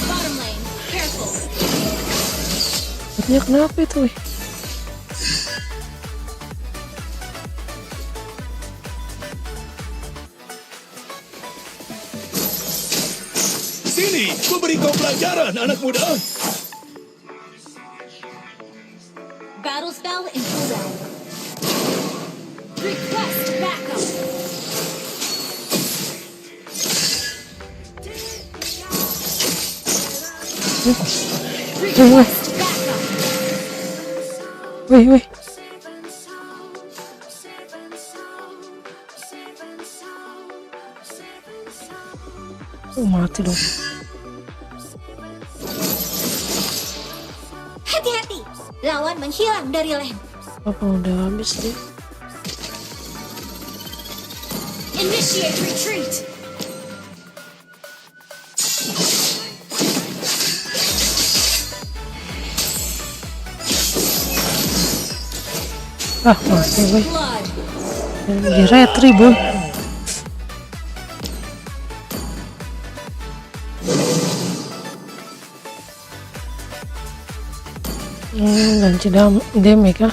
Bottom lane, careful. Katanya kenapa itu weh? Sini, memberi kau pelajaran, anak muda. Battle spell in cooldown. Request backup. Request backup. Weh. Oh, mati dong. Hati-hati, lawan menghilang dari lane. Apa udah habis dia? Initiate retreat. Ah, mati weh. Blood. Di retri boy. Ganti damage kah?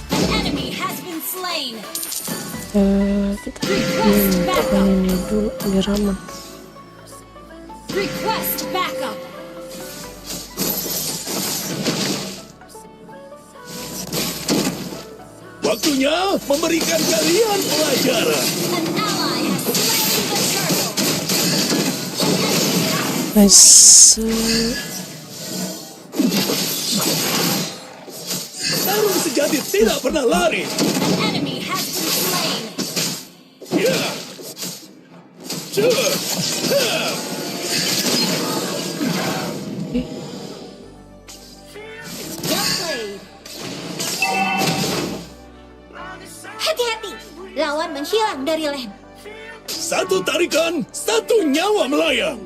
An enemy has been slain. Kita bikin ini dulu biar aman. Request backup. Waktunya memberikan kalian pelajaran. An ally has slain the turtle. Nice. Tarung sejati tidak pernah lari. An enemy has been slain. Ya. Cuh. Ha. Well played. Hati-hati, lawan menghilang dari lane. Satu tarikan, satu nyawa melayang.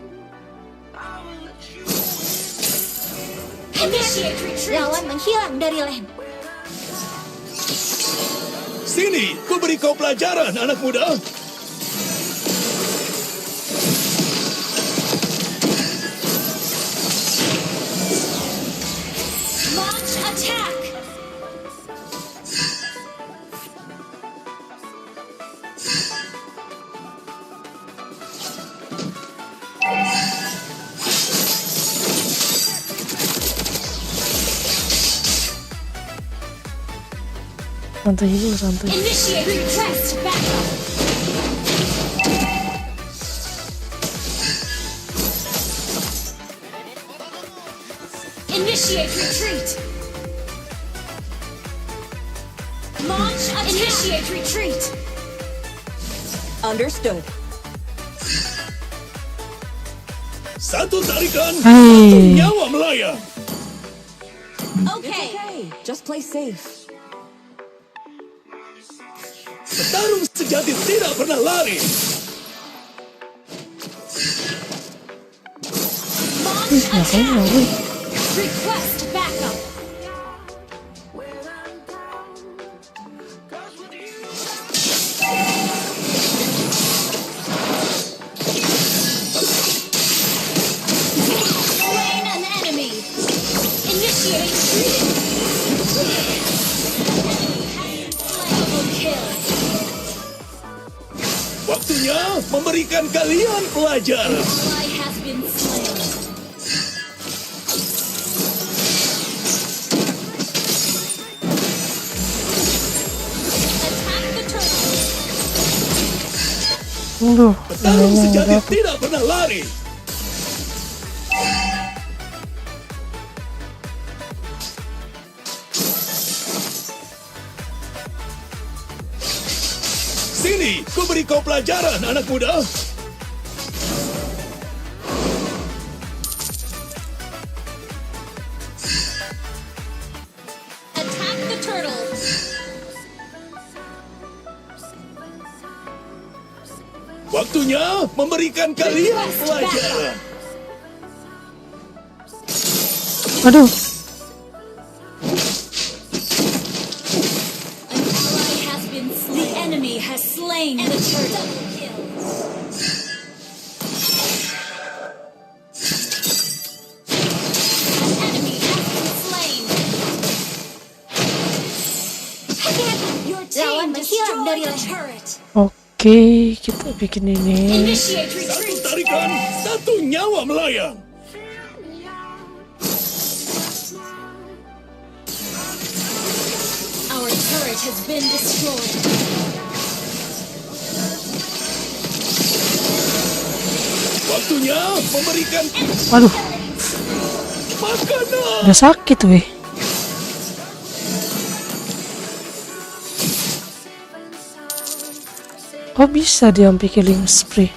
Initiate retreat. Lawan menghilang dari lane. Sini, ku beri kau pelajaran, anak muda. Launch attack. Santai dulu, santai. Initiate request backup. Initiate retreat. Launch attack. Initiate retreat. Understood. Satu tarikan, Hai. satu nyawa melayang. Okay. Okay, just play safe. Petarung sejati tidak pernah lari. Launch Ngapain attack. ya, woi? Request backup. Slain an enemy. Initiate retreat. Double kill. Waktunya memberikan kalian pelajaran. Ally has been slain. Attack the turtle. Aduh, Petarung mainnya sejati nggak dapet. tidak pernah lari. Sini, ku beri kau pelajaran, anak muda. Attack the turtle. Waktunya memberikan kalian pelajaran. Aduh, An ally has been slain. The enemy has slain the turtle. An enemy has been slain. Your team destroyed the turret. oke, kita bikin ini. Initiate Satu retreat. tarikan, satu nyawa melayang. Our turret has been destroyed. Waktunya memberikan Waduh, makanan. udah sakit weh. Kok bisa dia sampai killing spree?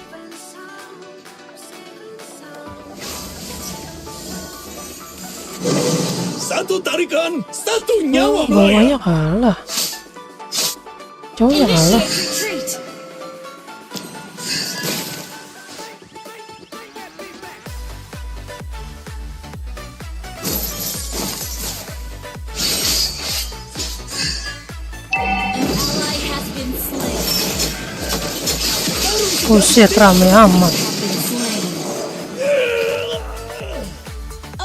Satu tarikan, satu Oh, nyawa melayang. bawahnya kalah. Cowoknya kalah. Initiate retreat. An ally has been slain. Buset, rame amat.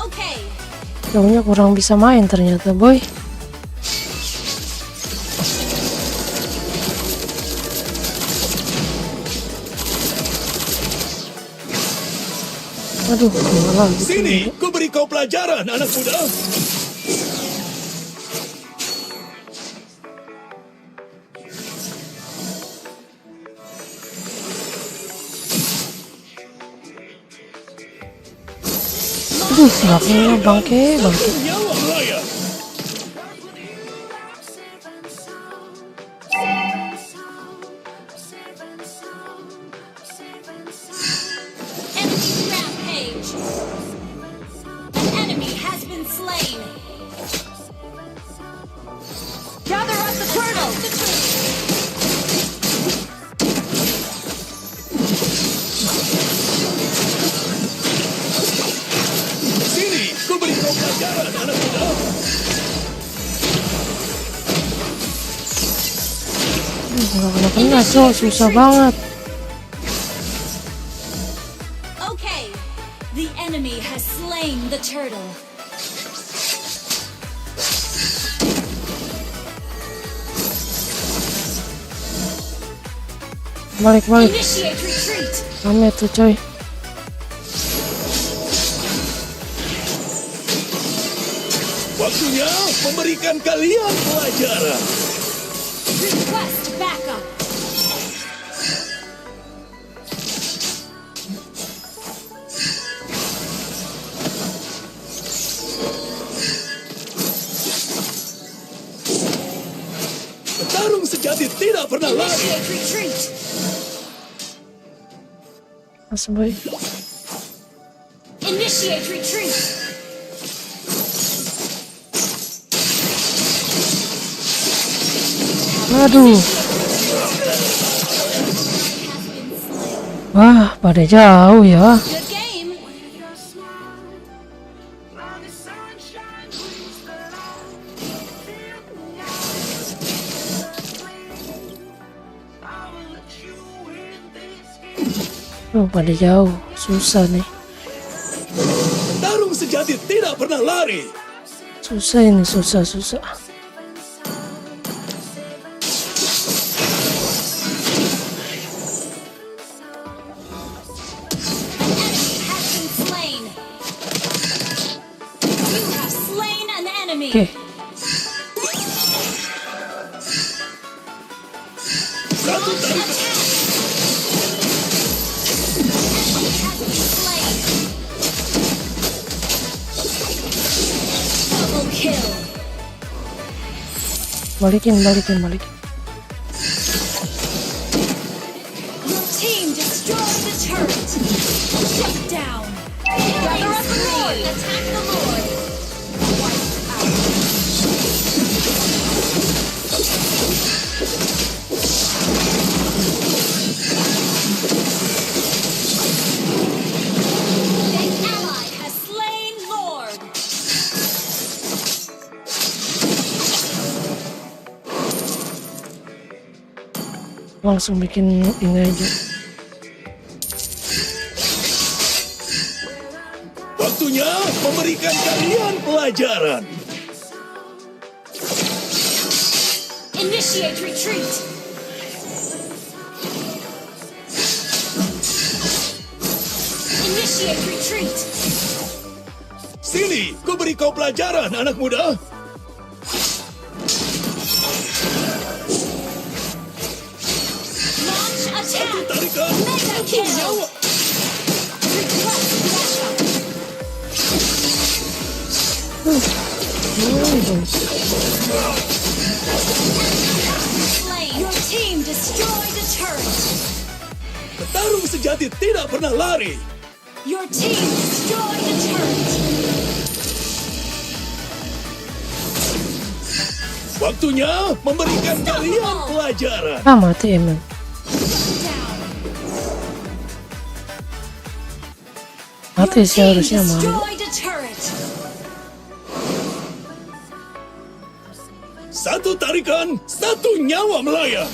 Okay. Cowoknya kurang bisa main ternyata, boy. Aduh, kalah gitu. Sini, ku beri kau pelajaran, anak muda. Nggak punya bangke. Nyawa melayang. Enemy rampage. An enemy has been slain. Gather up the turtle. Sini, ku beri kau pelajaran, anak muda. Nggak kena susah banget. Okay. The enemy has slain the turtle. Balik. Initiate retreat. Rame tuh coy. Waktunya memberikan kalian pelajaran. Request backup. Petarung sejati tidak pernah lari. Initiate retreat. Langsung boy. Initiate retreat. Aduh. Wah, pada jauh ya. Good game. Pada jauh. Susah nih. Petarung sejati tidak pernah lari. Susah ini, susah. Oke. Satu tarikan. Balikin. Your team destroyed the turret. Shut down. Gather up the Lord. Attack the Lord. An ally has slain Lord. Langsung bikin ini aja. Waktunya memberikan kalian pelajaran. Initiate retreat. Initiate retreat. Sini, ku beri kau pelajaran, anak muda. Launch Satu attack. tarikan. Mega kill. Request backup. Slain. Your team destroyed a turret. Petarung sejati tidak pernah lari. Your team destroyed a turret. Waktunya memberikan kalian pelajaran. Mati emang. Down. Mati sih harusnya mau. Destroyed a turret. Satu tarikan, satu nyawa melayang.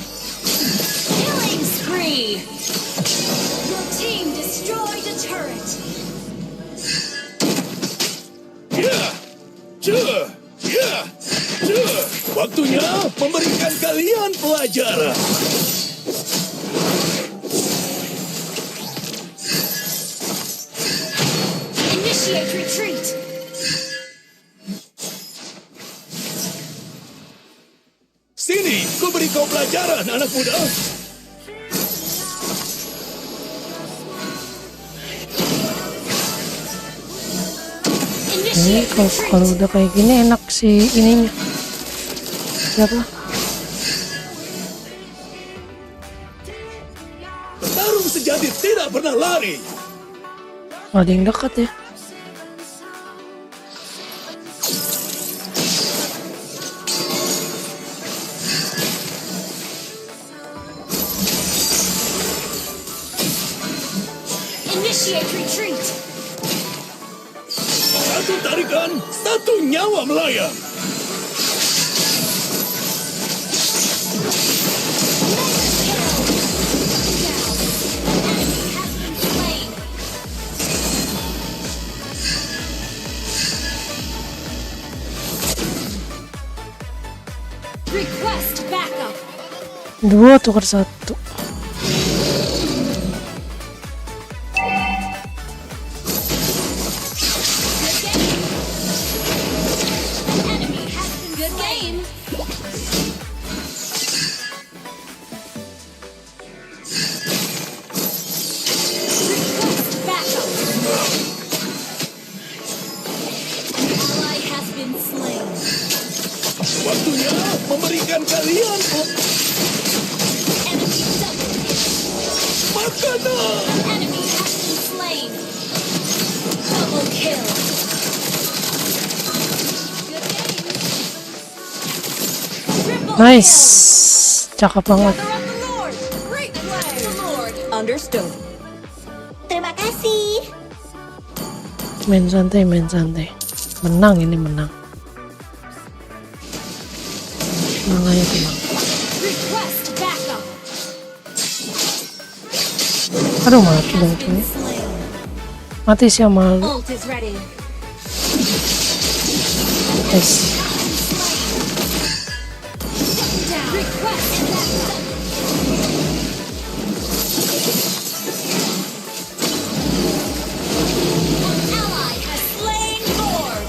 Killing spree. Your team destroyed a turret. Waktunya memberikan kalian pelajaran. Initiate retreat. Sini, ku beri kau pelajaran, anak muda. ini kalau udah kayak gini enak sih ininya. Siapa? Petarung sejati tidak pernah lari. Ada yang dekat ya. Initiate retreat. Satu tarikan, satu nyawa melayang. Request backup. 2 tukar 1. Enemy has been good game. Request backup. An ally has been slain. Waktunya memberikan kalian Enemy double kill. makanan. Enemy has been slain. Double kill. Good game. Triple Nice. kill. Cakep banget. Gather up the Lord. Great play. The Lord. Understood. Terima kasih. Main santai, main santai. Menang ini menang. Tenang aja, tenang. Request backup. Aduh, mati dong cuy. Slain. Mati sih sama lu. Ult is ready. Guys. Down. Request backup. An ally has slain Lord.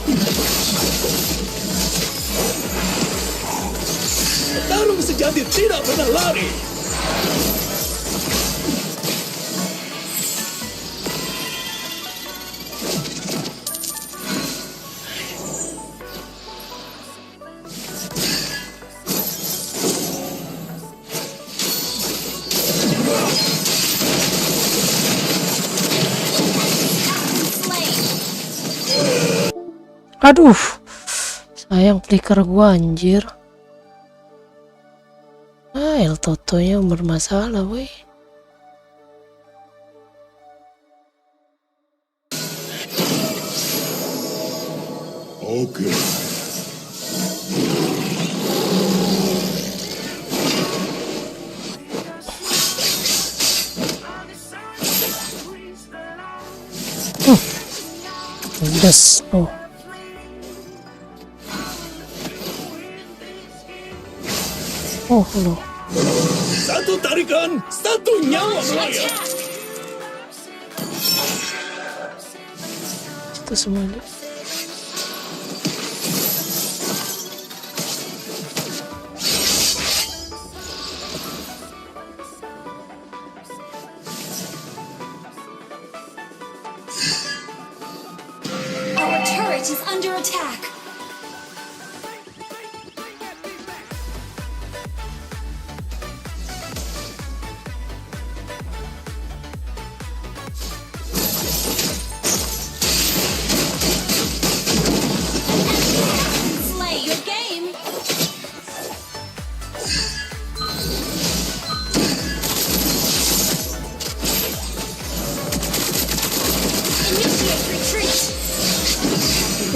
Petarung sejati tidak pernah lari. Slain. Aduh. Sayang flicker gua anjir. El Totonya bermasalah woi. Oke. Pedas. Oh. Oh lo. Satu tarikan, satu nyawa melayang. Itu semuanya. Our turret is under attack. Slay your game. Initiate retreat.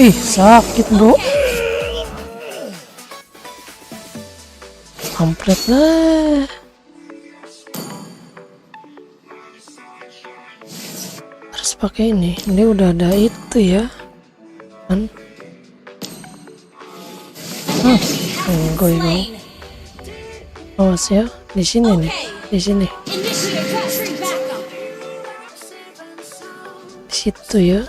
Ih, sakit bro. Kampret lah. Harus pakai ini. Ini udah ada itu ya. Kan? Enggak ya. Awas ya. Di sini nih. Di sini. Initiate retreat backup. Di situ ya.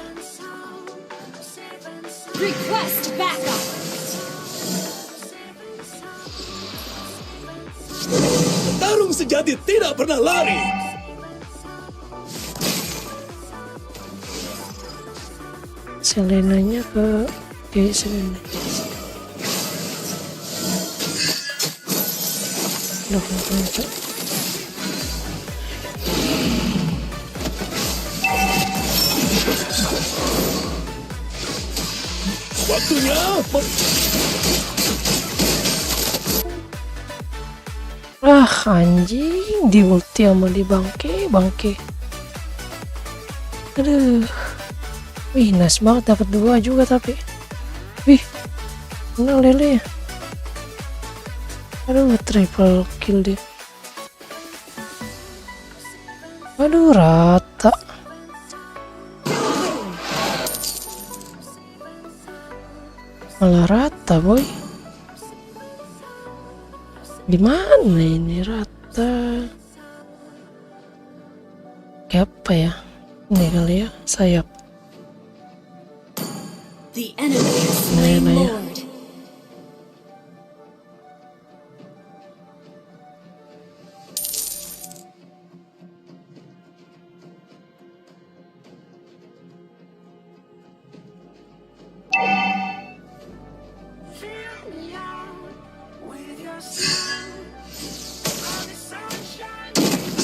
Request backup. Petarung sejati tidak pernah lari. Selenanya ke Selena. Duh, cok. Waktunya Anjing, di ulti sama di bangke. Aduh. Wih, nice banget, dapat 2 juga tapi. Wih, menang lele ya. Aduh, triple kill dia. Aduh, rata. Malah rata, boy. Gimana ini rata? Kayak apa ya? Ini kali ya, sayap. The enemy has slain Lord.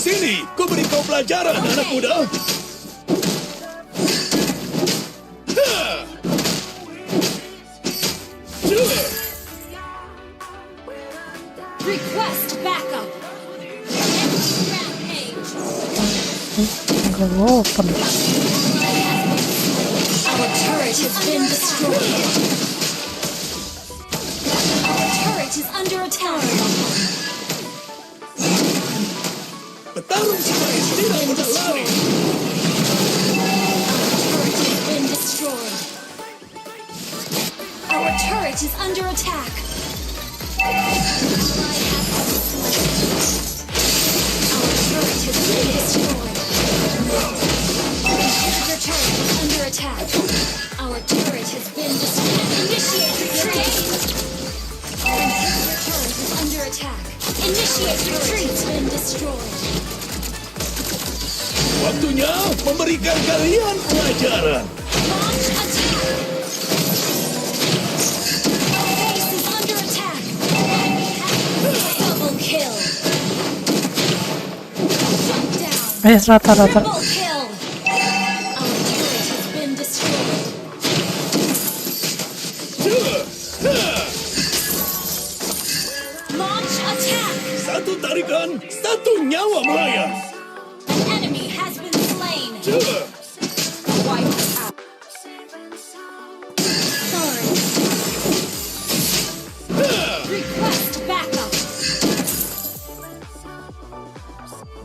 sini, ku beri kau pelajaran, anak muda. Request backup. Rampage. Enggak open. Our turret has been destroyed. Our turret is under attack. Petarung Simaris tidak mudah lari. Our turret is under attack. Our turret has been destroyed. Your turret is under attack. Our turret has been destroyed. Initiate retreat. Our turret is under attack. Initiate retreat. Has been destroyed. Waktunya memberikan kalian pelajaran. Launch attack. Our base is under attack. Double kill. Shut down. Rata-rata. Triple kill. Our turret has been destroyed. Launch attack. Satu tarikan, satu nyawa melayang. An enemy has been slain. Wipe out. Sorry. Request backup.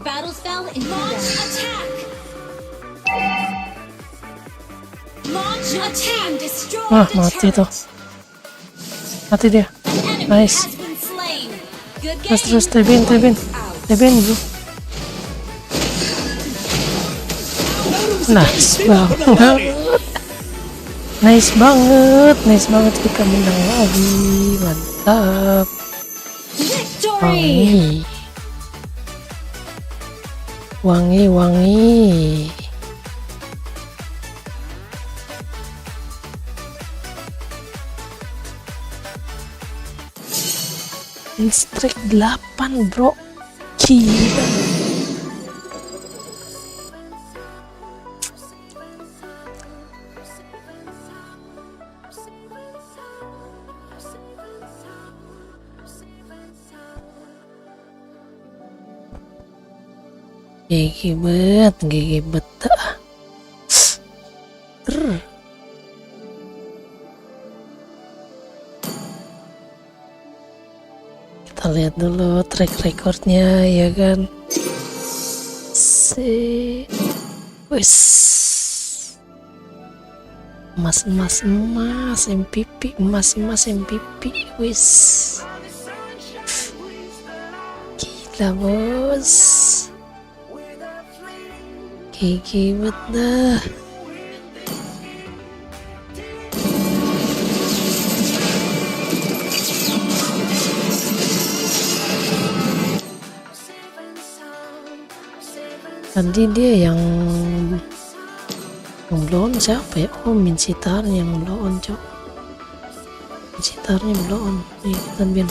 Battle spell in Launch attack. Launch attack. Destroy Wah, the mati tuh. turret. Mati dia. An enemy Nice. has been slain. Good Terus game. tebin bro. Nice banget kita menang lagi, mantap. Victory. Wangi. Strike 8 bro, gila. GG bet dah. Kita lihat dulu track recordnya ya kan. Wis emas MVP wis gila bos, gigi banget dah. Tadi dia yang Yang blow on siapa ya? Oh, Min Sitarnya yang blow on, cok. Min Sitarnya blow on. Nih, kita bin.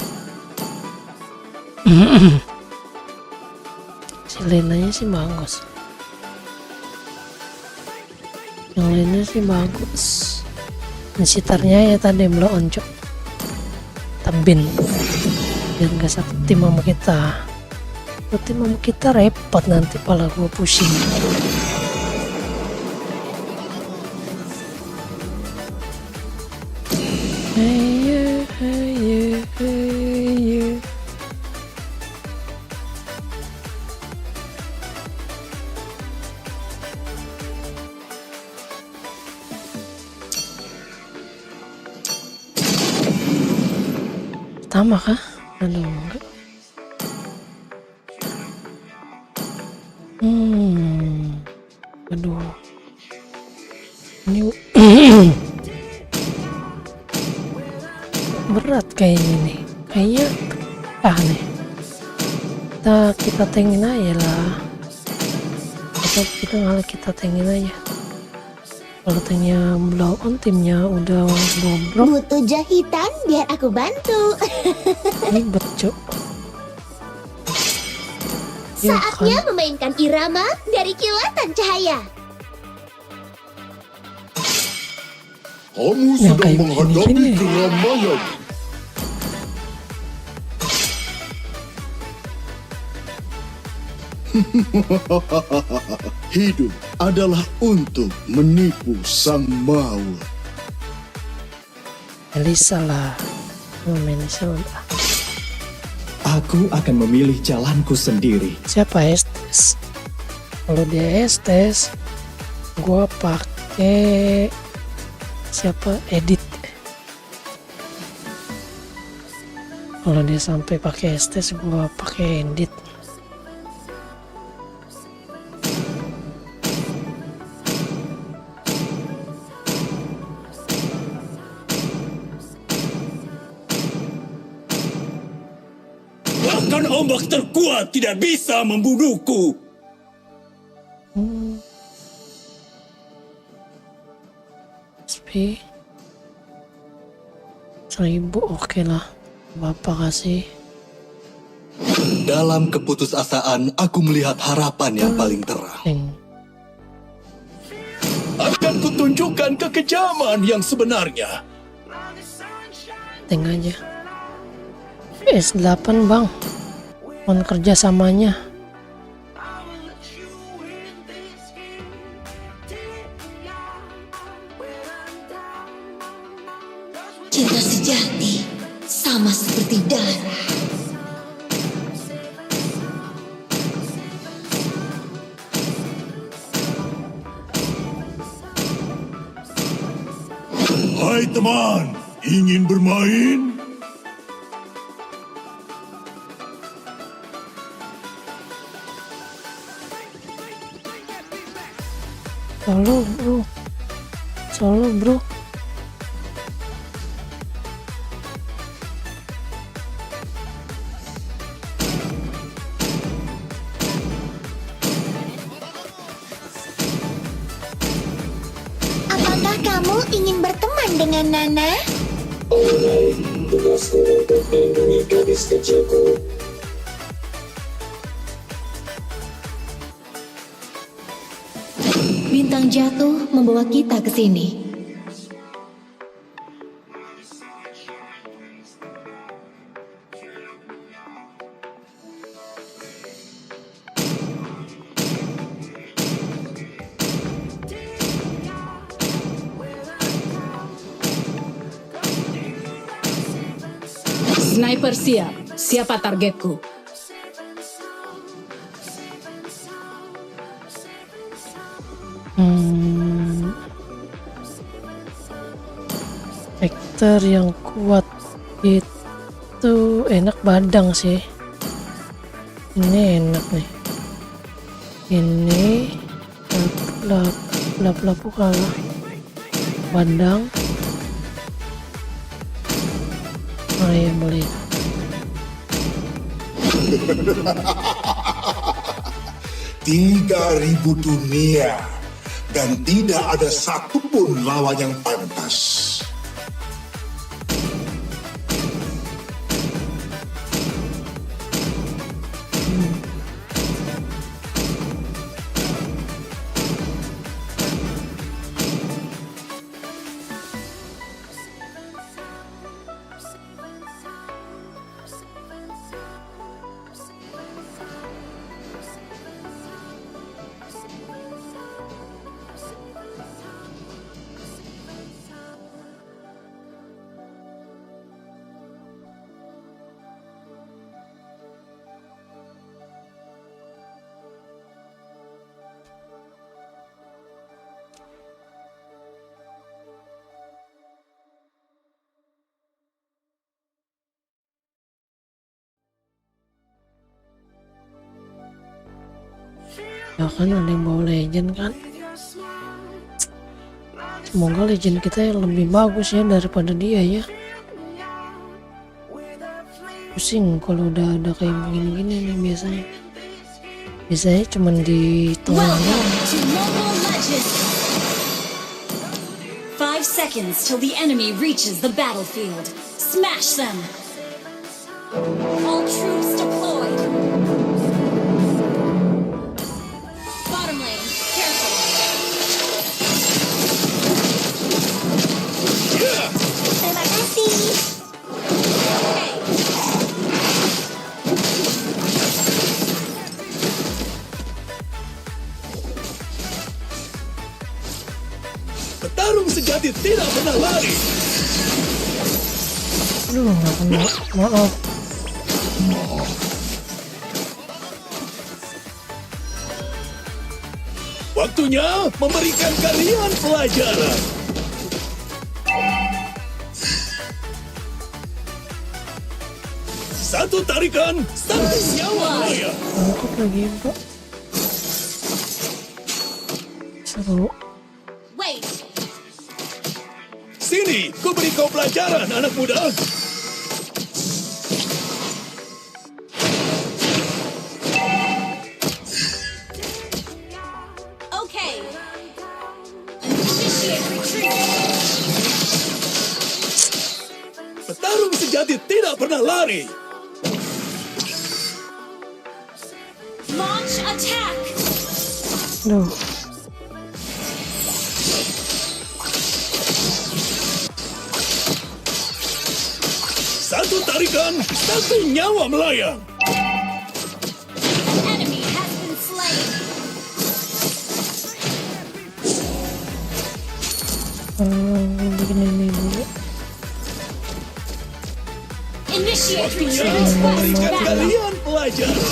Si Lenanya sih bagus. Yang lainnya sih bagus. Min Sitarnya ya tadi blow on, cok. Tabin. Biar gak satu tim sama kita. Satu tim sama kita repot nanti, pala gue pusing. Hey, hey, hey. Pertama kah? Aduh, enggak. Aduh. Ini berat kayaknya nih. Kayaknya nih. Kita tengin aja lah. Atau kita tengin aja. Kalau tanknya blow on, timnya udah bobrok. Butuh jahitan biar aku bantu. Ribet, cok. Ya, Saatnya kan? memainkan irama dari kilatan cahaya. Kamu Yang sedang kayak menghadapi gini. keramaian. Hidup adalah untuk menipu sang maut. Elisa lah. Melisa lah. Aku akan memilih jalanku sendiri. Siapa Estes? Kalau dia Estes, gua pakai siapa? Edit. Kalau dia sampai pakai Estes, gua pakai Edit. Bahkan ombak terkuat tidak bisa membunuhku. SP 1000 oke lah. Bapak kasih. Dalam keputusasaan, aku melihat harapan yang paling terang. Akan kutunjukkan kekejaman yang sebenarnya. Teng aja. PS8 bang. Mohon kerjasamanya. Cinta sejati sama seperti darah. Hai teman, ingin bermain? Solo bro. Apakah kamu ingin berteman dengan Nana? Tugasku untuk melindungi gadis kecilku. Bintang jatuh membawa kita ke sini. Sniper siap. Siapa targetku? Vector yang kuat itu enak badang sih. Ini enak nih. Ini lapu kalah. Badang. Oh iya boleh. Tiga 3.000 dunia dan tidak ada satupun lawan yang pantas. Ya kan ada yang bawa legend kan. Semoga legend kita yang lebih bagus ya daripada dia ya. Pusing kalau udah ada kayak begini-gini nih biasanya. Biasanya cuman di tengah doang. 5 seconds till the enemy reaches the battlefield. Smash them! All troops deployed. Bottom lane, careful. Terima kasih. Petarung sejati tidak pernah lari. Aduh, nggak kena. Maaf. Waktunya memberikan kalian pelajaran. Satu tarikan, satu nyawa melayang. Angkut lagi Mbak. Seru. Wait. Sini, ku beri kau pelajaran, anak muda. Okay. Initiate retreat. Petarung sejati tidak pernah lari. Launch attack. Duh. Satu tarikan, satu nyawa melayang. An enemy has been slain. Bikin ini dulu. Initiate Waktunya retreat. memberikan kalian pelajaran.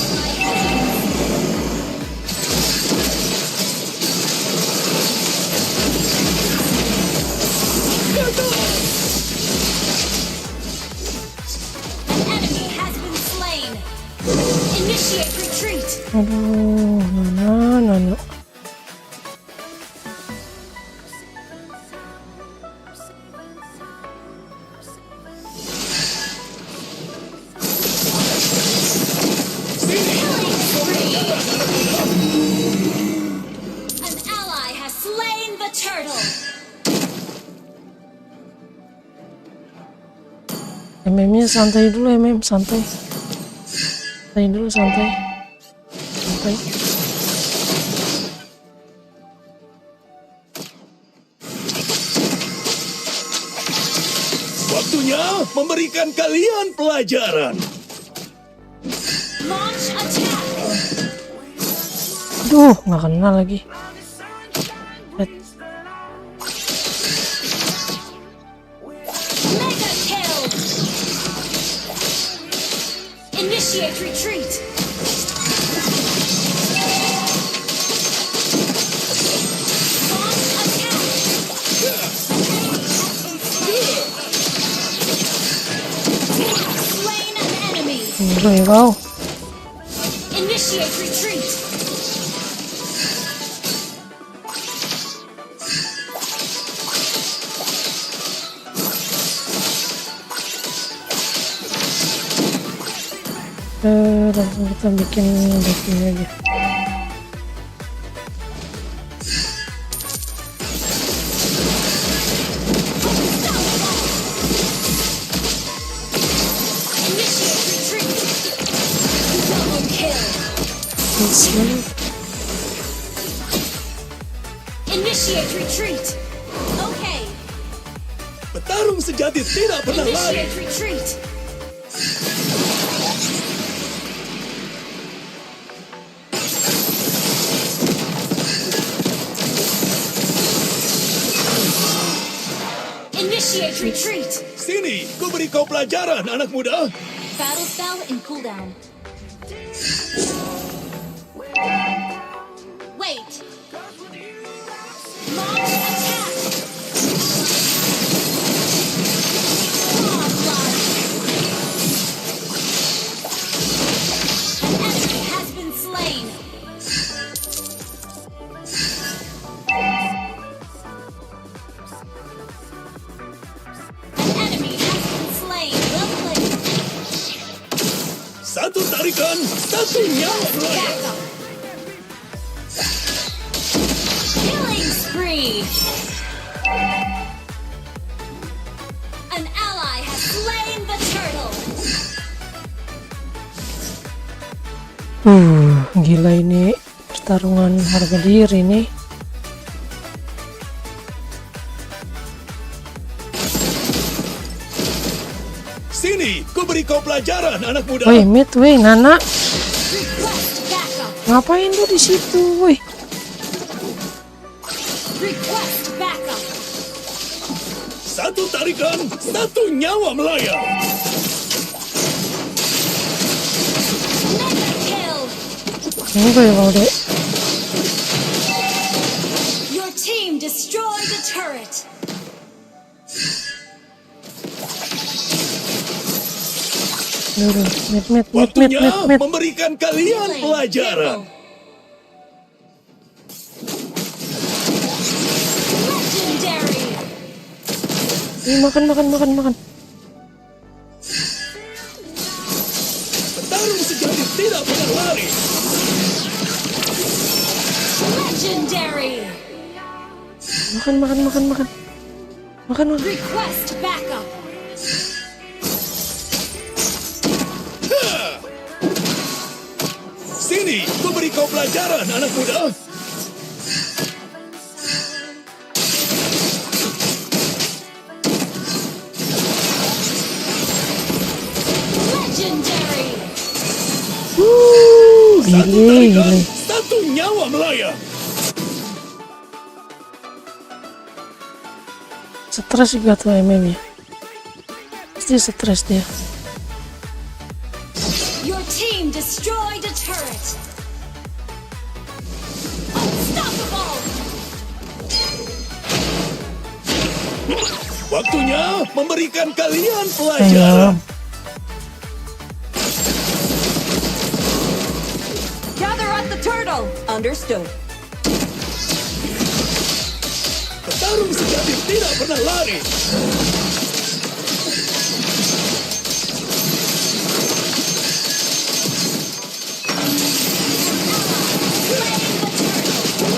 An enemy has been slain. Initiate retreat. Aduh, nana. An ally has slain the turtle. MM-nya santai dulu, santai. Santai dulu, santai. Waktunya memberikan kalian pelajaran. Launch attack. Aduh, nggak kena lagi. Mega kill. Initiate retreat. Launch attack. Slain an enemy. Udah kau. Initiate retreat. Langsung kita bikin ini aja. Kingsman. Initiate retreat. Okay. Petarung sejati tidak pernah lari. Initiate retreat. Initiate retreat. Sini, ku beri kau pelajaran, anak muda. Battle spell in cooldown. Wait. Launch attack. Onslaught. An enemy has been slain. An enemy has been slain. Well played. Satu tarikan, satu nyawa melayang. Back up. Killing spree. An ally has slain the turtle. Gila ini pertarungan harga diri nih. Sini, ku beri kau pelajaran, anak muda. Woi, mid, woi, Nana. Request backup. Ngapain lu di situ, woi? Request backup. Satu tarikan, satu nyawa melayang. Mega kill. Enggak ya kalau deh. Your team destroyed the turret. Mid. Waktunya memberikan kalian pelajaran. Legendary. Ih, makan. Petarung sejati tidak pernah lari. Legendary. Makan. Request backup. Sini, ku beri kau pelajaran, anak muda. Legendary. Satu Gile. tarikan, satu nyawa melayang. Stres juga tuh MM-nya. Pasti stres dia. Your team destroyed a turret. Unstoppable. Waktunya memberikan kalian Ayo. pelajaran. Gather at the turtle. Understood. Petarung sejati tidak pernah lari.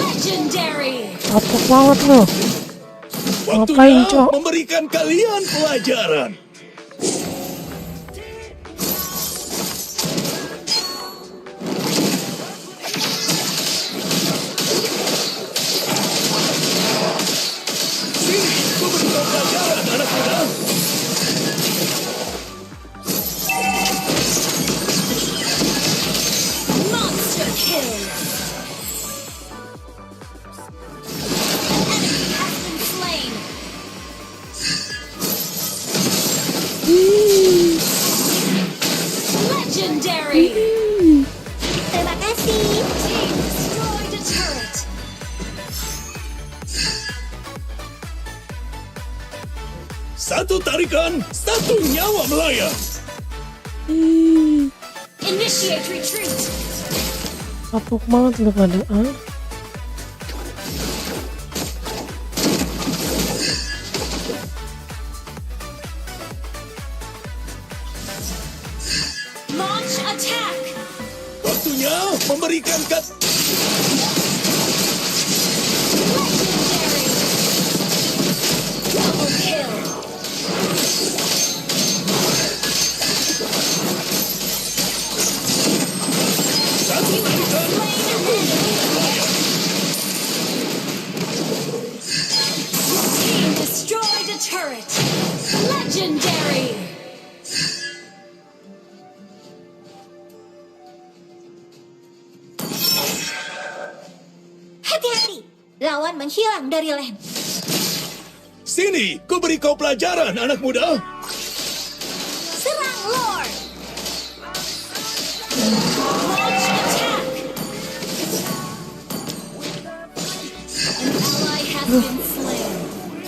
Legendary. Kapok banget lu. Ngapain, Waktunya Cok? memberikan kalian pelajaran. Sini, ku beri kau pelajaran, anak muda. Monster kill. An enemy has been slain. Legendary. Terima kasih. Team destroyed a turret. Satu tarikan, satu nyawa melayang. Initiate retreat. Kapok banget lu pada. Launch attack. Waktunya memberikan kat. Legendary. Double kill. Satu tarikan, lawan menghilang dari lane. Sini, ku beri kau pelajaran, anak muda. Serang Lord. Launch attack. An ally has been slain.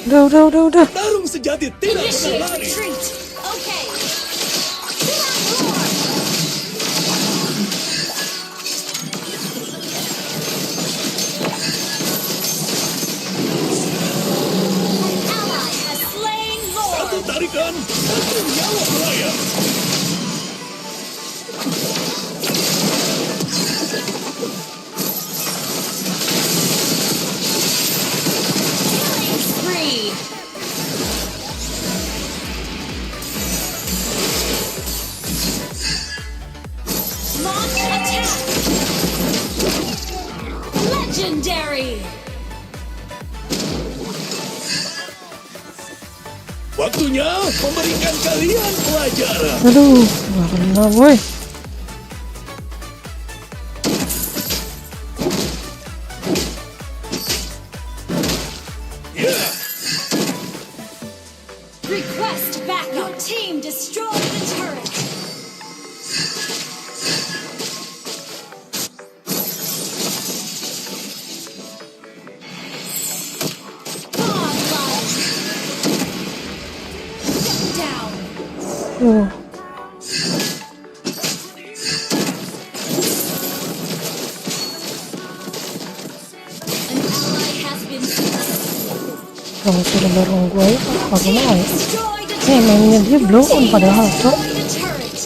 Udah. Tarung sejati tidak pernah Initiate lari. retreat. Okay. Serang Lord. An ally has slain Satu Lord. tarikan, satu nyawa melayang. Killing spree. Launch attack. Legendary. Waktunya memberikan kalian pelajaran. Aduh, nggak kena boy. Ya, Request backup. Your team destroyed the turret. Godlike. Shut down. Tuh, An ally has been kalau sudah dorong gue ya, apa mau ya? destroyed the Mainnya dia blow on padahal cok. destroyed the turret.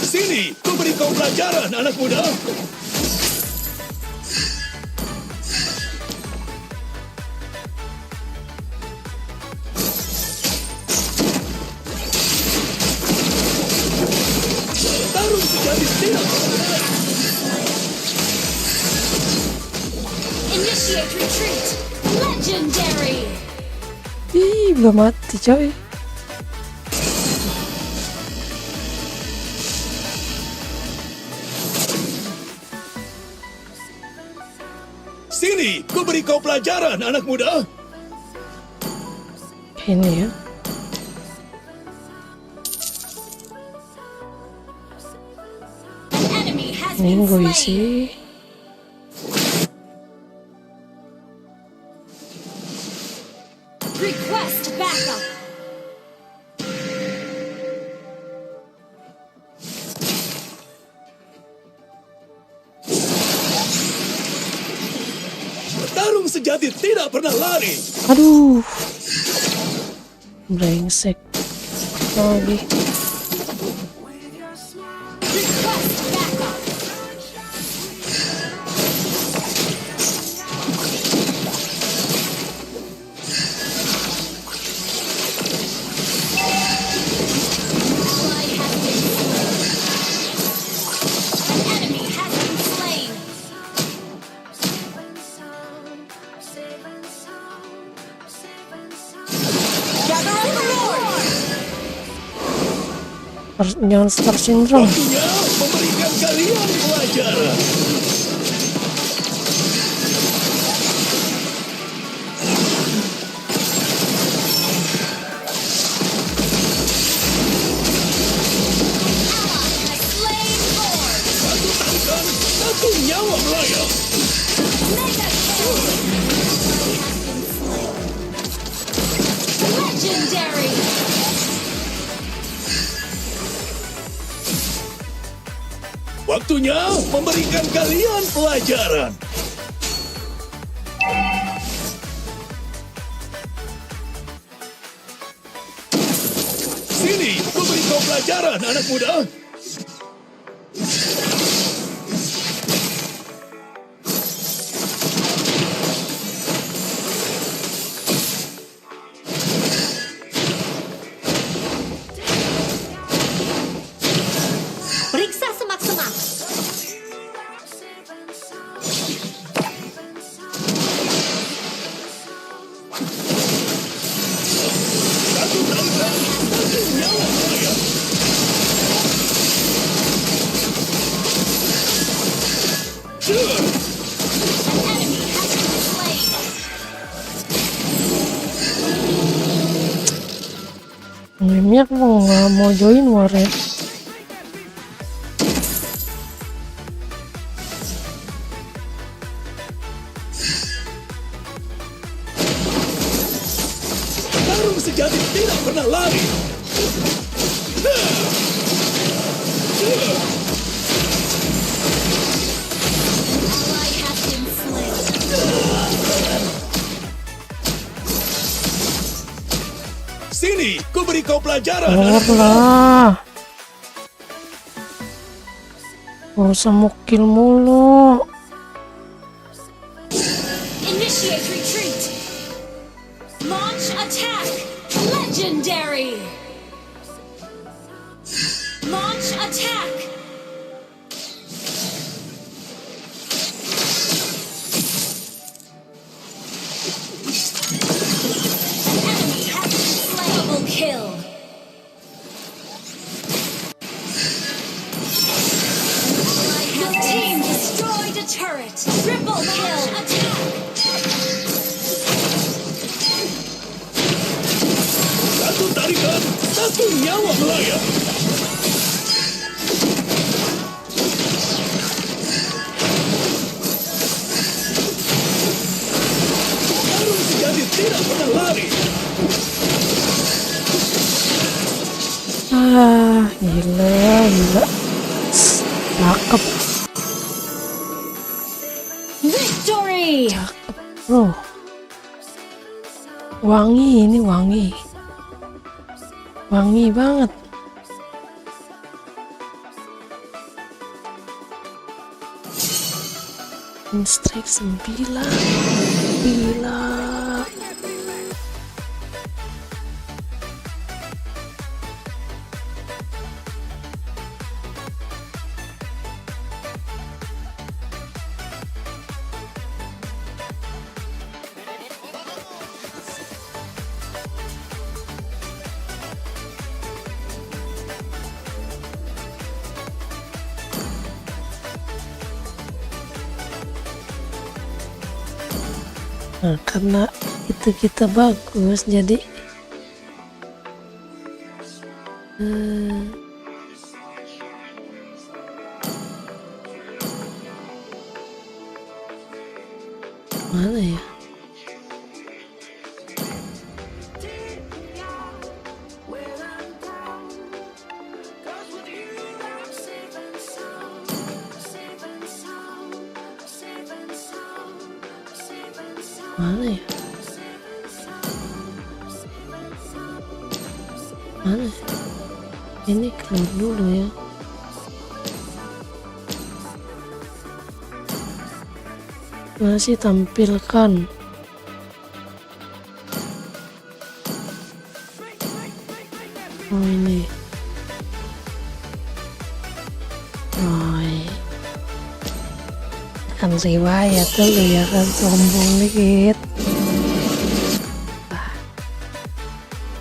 sini, ku beri kau pelajaran, anak muda. Tarung sejati tidak pernah lari. Initiate retreat. Legendary. Ih, belum mati coy. Sini, ku beri kau pelajaran, anak muda. Ini ya. An enemy has been Ini gue slain. isi. Request backup. Tarung sejati tidak pernah lari. Aduh. Brengsek. Lagi. Request backup. Ally has been slain. An enemy has been slain. Gather up the Lord. Jangan star syndrome. Waktunya memberikan kalian pelajaran. Has slain Lord. Satu tarikan, satu nyawa melayang. Mega kill. Ally has been slain. Legendary. Waktunya memberikan kalian pelajaran. Sini, ku beri kau pelajaran, anak muda. Periksa semak-semak. Satu enemy has been slain. Mimiak nggak mau join war ya. Tarung sejati tidak pernah lari. Ally has been slain. Sini, ku beri kau pelajaran. War lah. Gak usah mukil mulu. Initiate retreat. Launch attack. Legendary. Launch attack. Enemy has been slain. Double kill. Your team destroyed a turret. Triple kill. Attack. Satu tarikan, satu nyawa melayang. Tarung sejati tidak pernah lari. Gila. Cakep. Victory. Bro. Wangi ini wangi. Wangi banget. Strike 9. Gila. Nah, karena itu kita bagus jadi mana ya? Mana ya? Mana ya? Ini keluar dulu ya. Masih tampilkan. Oh ini. Oh iya. Kan riwayat dulu ya kan, sombong dikit.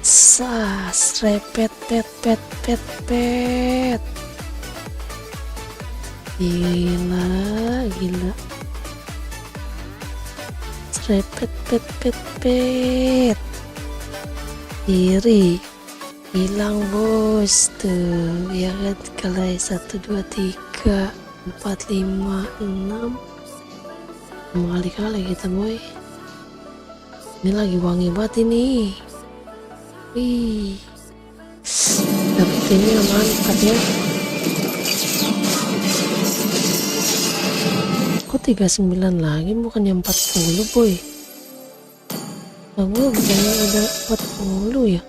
Sas repet pet. Gila. Repet pet. Iri. Hilang bos tuh. Ya kan, kalau 1 2 3 4 5 6 kali kita boy. Ini lagi wangi banget ini. Wih, dapet ini mantap ya. Kok 39 lagi bukannya 40 boy? Nah, gue bukannya udah 40 ya.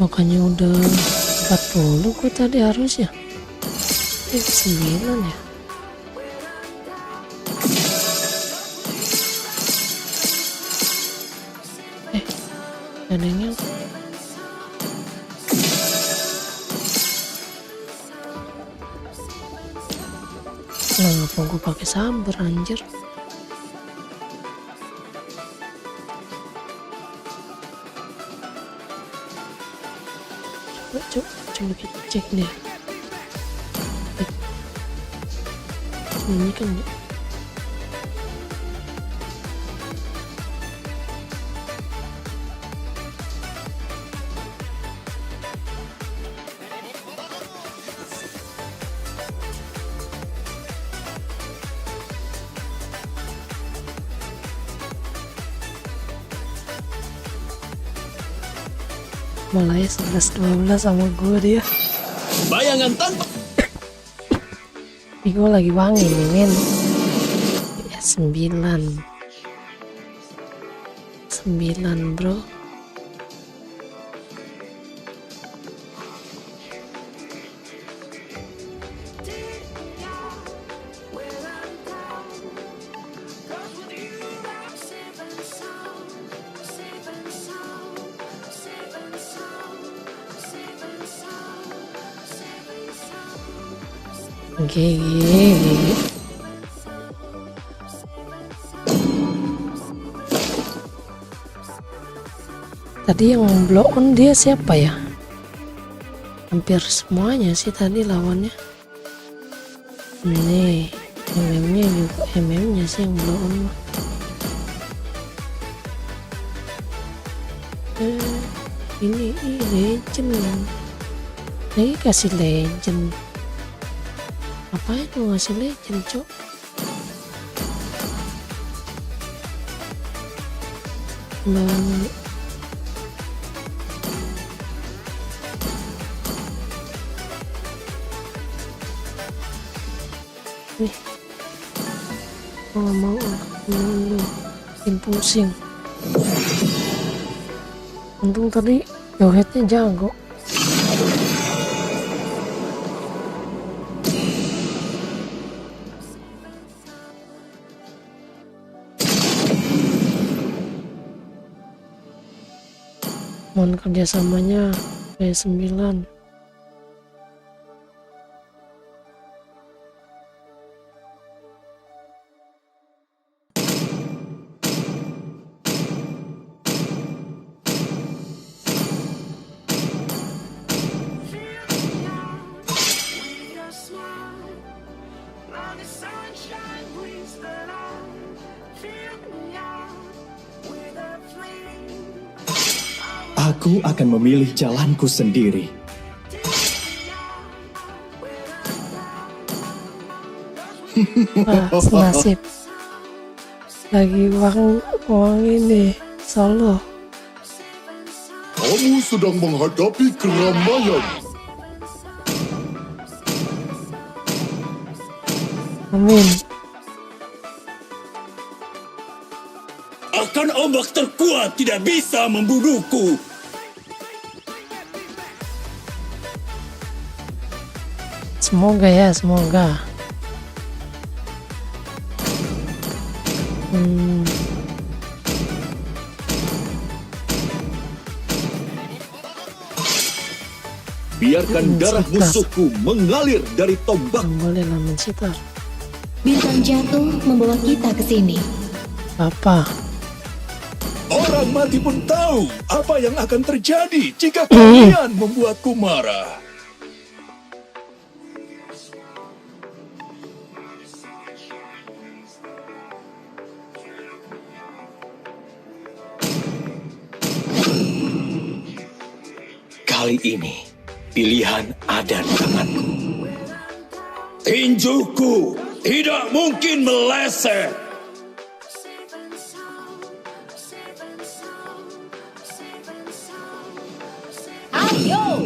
Makanya udah 40 gue tadi harusnya. 9 ya. Ada yang Kenapa gue pakai sabar anjir? Coba kita cek dia. Ini kan ya. Malah ya 11-12 sama gue dia. Bayangan tanpa Ini gue lagi wangi nih men. Ya 9 bro. Oke. Tadi yang blow on dia siapa ya? Hampir semuanya sih tadi lawannya. Nih, MM-nya juga MM-nya sih yang blow on. Ini legend. Lagi kasih legend. Ngapain lu ngasih legend, cok? Bang. Nih. Gua gak mau dulu. Bikin pusing. Untung tadi Johetnya jago. Mohon kerjasamanya kayak 9. Aku akan memilih jalanku sendiri. Senasib. Lagi uang ini solo. Kamu sedang menghadapi keramaian. Amin. akan ombak terkuat tidak bisa membunuhku. Semoga ya, semoga. Biarkan darah musuhku mengalir dari tombak. Boleh lah mensitar. Bintang jatuh membawa kita ke sini. Apa? Orang mati pun tahu apa yang akan terjadi jika kalian membuatku marah. Kali ini pilihan ada di tanganku. Tinjuku tidak mungkin meleset. Ayo!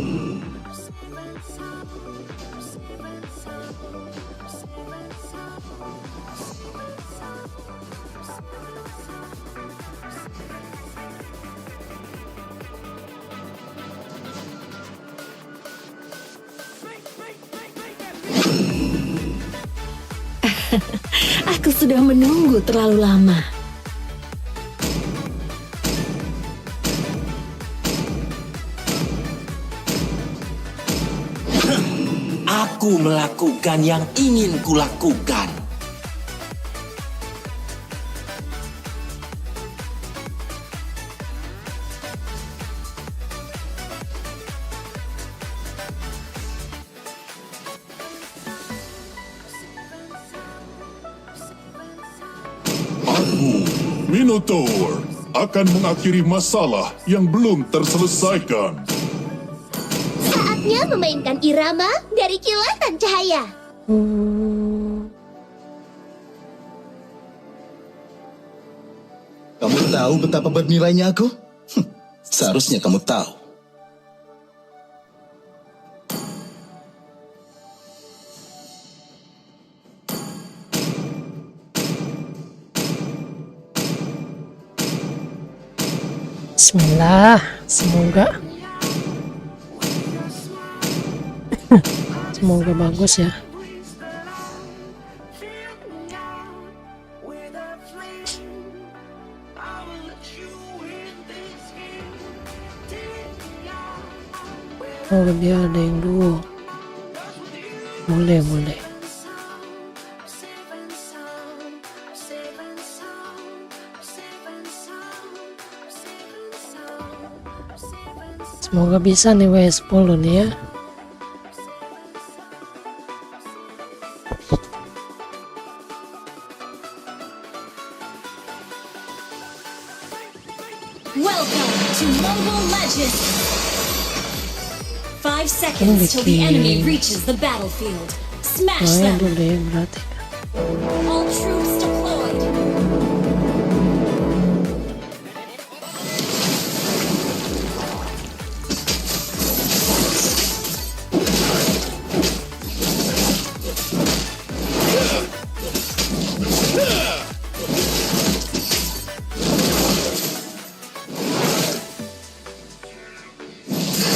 Aku sudah menunggu terlalu lama. Aku melakukan yang ingin kulakukan. Aku, Minotaur, akan mengakhiri masalah yang belum terselesaikan. Saatnya memainkan irama dari kilatan cahaya. Kamu tahu betapa bernilainya aku? Seharusnya kamu tahu. Bismillah, semoga semoga bagus ya. Oh, dia ada yang duo. Boleh. Semoga bisa nih WS10 nih ya. Welcome to Mobile Legends. 5 seconds till the enemy reaches the battlefield. Smash them. Dulu ya berarti. All troops deployed.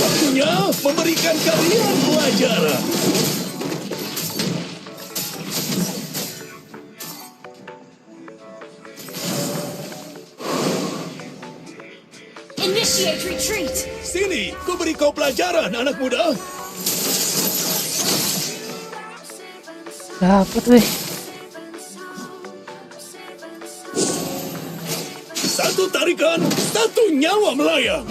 Waktunya memberikan kalian pelajaran. Initiate retreat. Sini, ku beri kau pelajaran, anak muda. Dapat weh. Satu tarikan, satu nyawa melayang.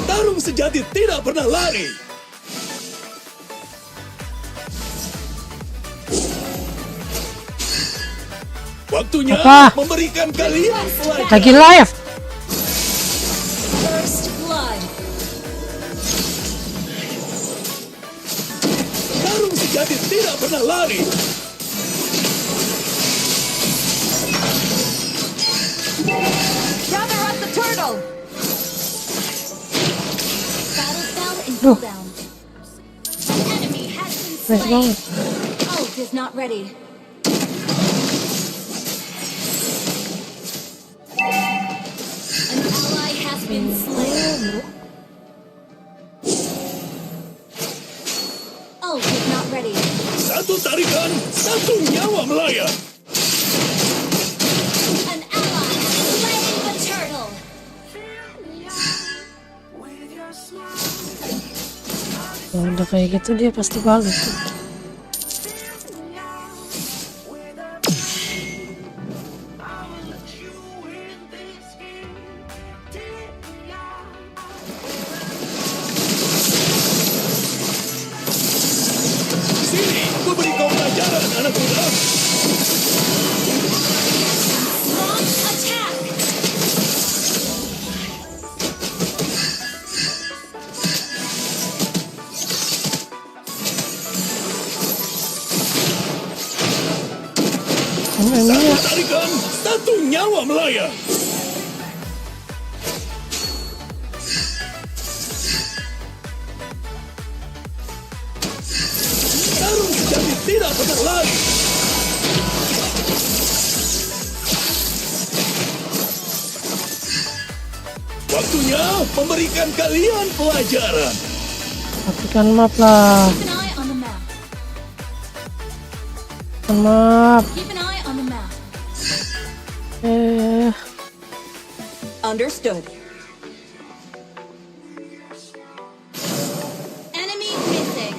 Tarung sejati tidak pernah lari. Waktunya Apa? memberikan kalian pelajaran. Lagi live. First blood. Tarung sejati tidak pernah lari. Gather up the turtle. Battle fell in cooldown. An enemy has been Nice banget. slain. Ult is not ready. An ally has been slain. Ult is not ready. Satu tarikan, satu nyawa melayang. An ally has slain the turtle. Kalau udah kayak gitu dia pasti balik tuh. Sini, ku beri kau pelajaran, anak muda. Launch attack. Satu tarikan, satu nyawa melayang. Tarung sejati tidak pernah lari. Waktunya memberikan kalian pelajaran. Lakukan map lah. Keep an eye on the map. Map. Keep an eye on the map. Understood. Enemy missing.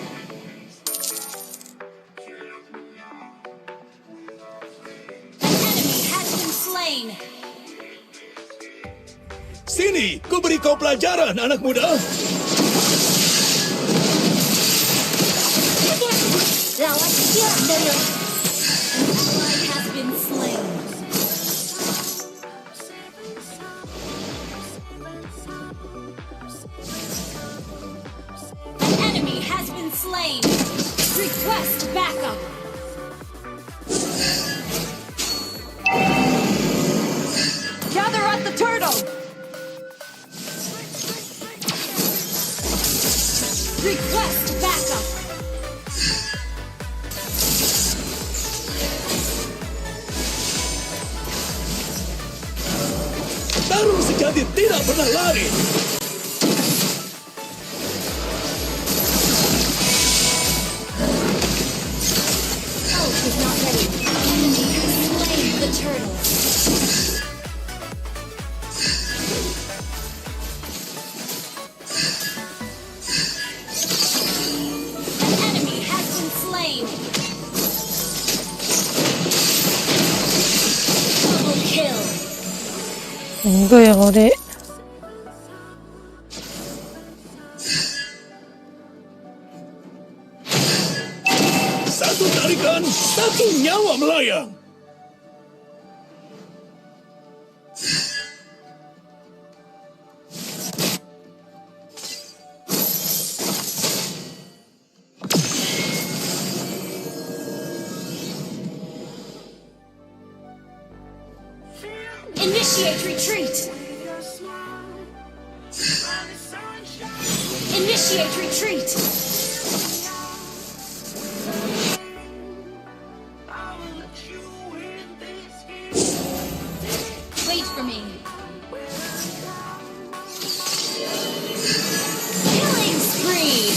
An enemy has been slain. Sini, ku beri kau pelajaran, anak muda. Lawan dia dari. An ally has been slain. An enemy has been slain. Request backup. Gather at the turtle. Request backup. Tarung sejati tidak pernah lari. Ult is not ready. Enemy has slain the turtle. An enemy has been slain. Double kill. Enggak ya kode. Satu tarikan, satu nyawa melayang. Initiate retreat. Initiate retreat. Wait for me. Killing spree.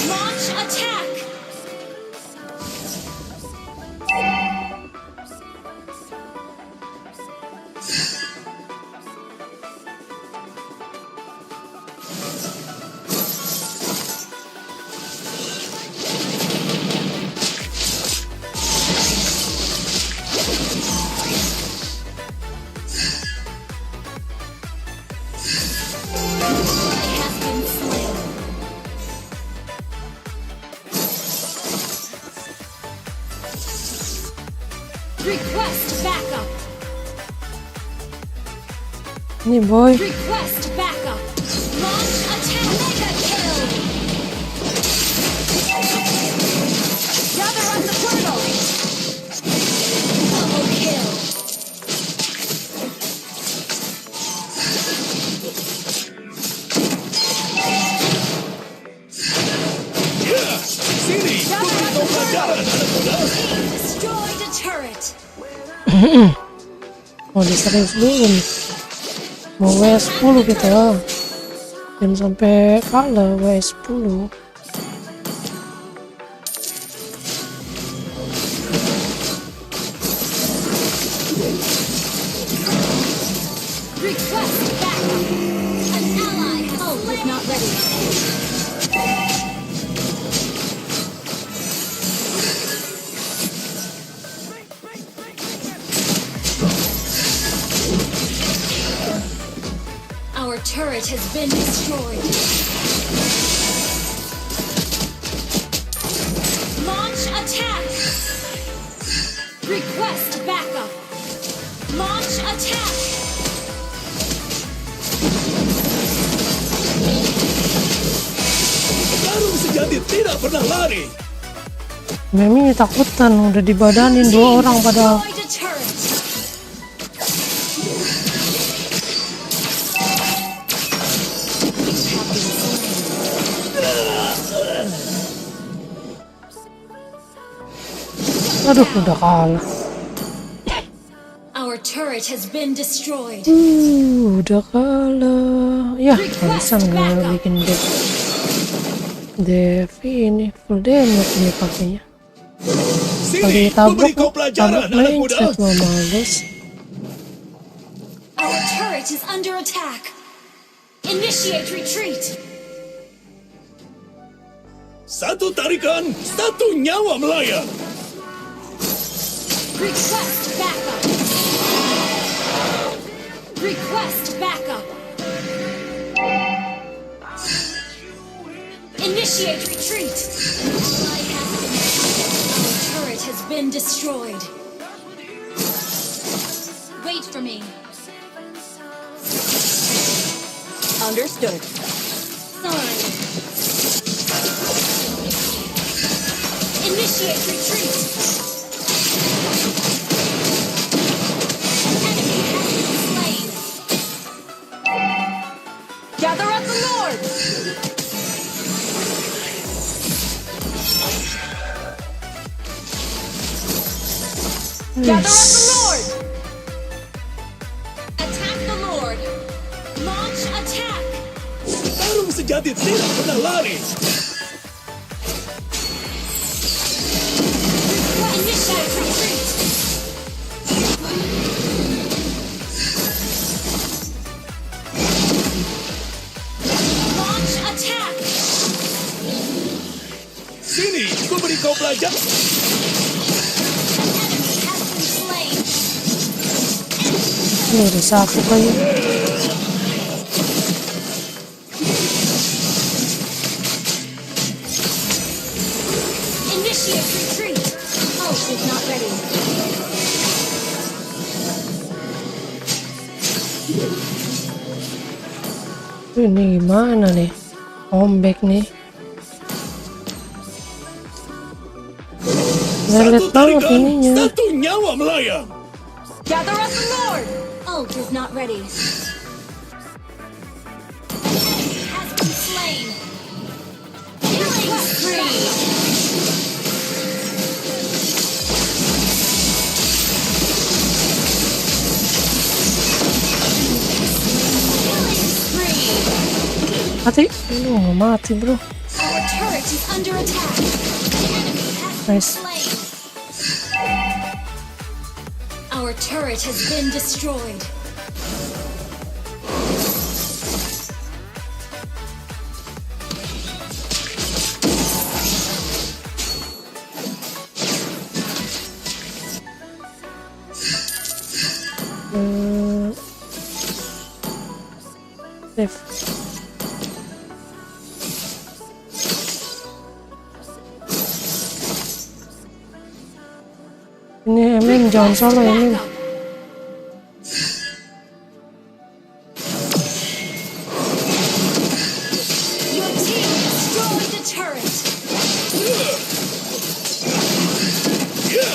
Launch attack. Ally has been slain. Request backup. Ini boy. Request backup. Launch attack. Mega kill. Gather at the turtle. Double kill. Ya, sini, ku beri kau pelajaran, anak muda. Destroyed a turret. Mau di serius dulu nih. Mau W10 kita. Jangan sampai kalah W10. Request backup. An ally ult is not ready. Our turret has been destroyed. Launch attack. Request backup. Launch attack. Tarung sejati tidak pernah lari. Memi takutan udah dibadanin 2 orang padahal. Destroyed a turret. Aduh, udah kalah. Our turret has been destroyed. Udah kalah. Ya, bisa nggak bikin Devi ini full damage nih pakainya. Kalau Sini, ditabrak, memberi kau pelajaran, anak muda. mindset mama guys. Our turret is under attack. Initiate retreat. Satu tarikan, satu nyawa melayang. Request backup. Request backup. Initiate retreat. Our turret has been destroyed. Wait for me. Understood. Sorry. Initiate retreat. An enemy has been slain. Gather up the Lord. Gather up the Lord. Attack the Lord. Launch attack. Tarung sejati tidak pernah lari. Initiate retreat. Launch attack. Sini, ku beri kau pelajaran. An enemy has been slain. Ini udah satu kali. Initiate retreat. Ult is not ready. Ini gimana nih? Comeback nih. Lelet Satu banget tarikan, ininya. satu nyawa melayang. Gather up the Lord. Ult is not ready. An enemy has been slain. Killing spree. Killing spree. Mati? Aduh, nggak mati bro. Our turret is under attack. An enemy has been Nice. slain. Our turret has been destroyed. Save. Ini Emin jangan salah Emin. Your team destroyed the turret. Ya.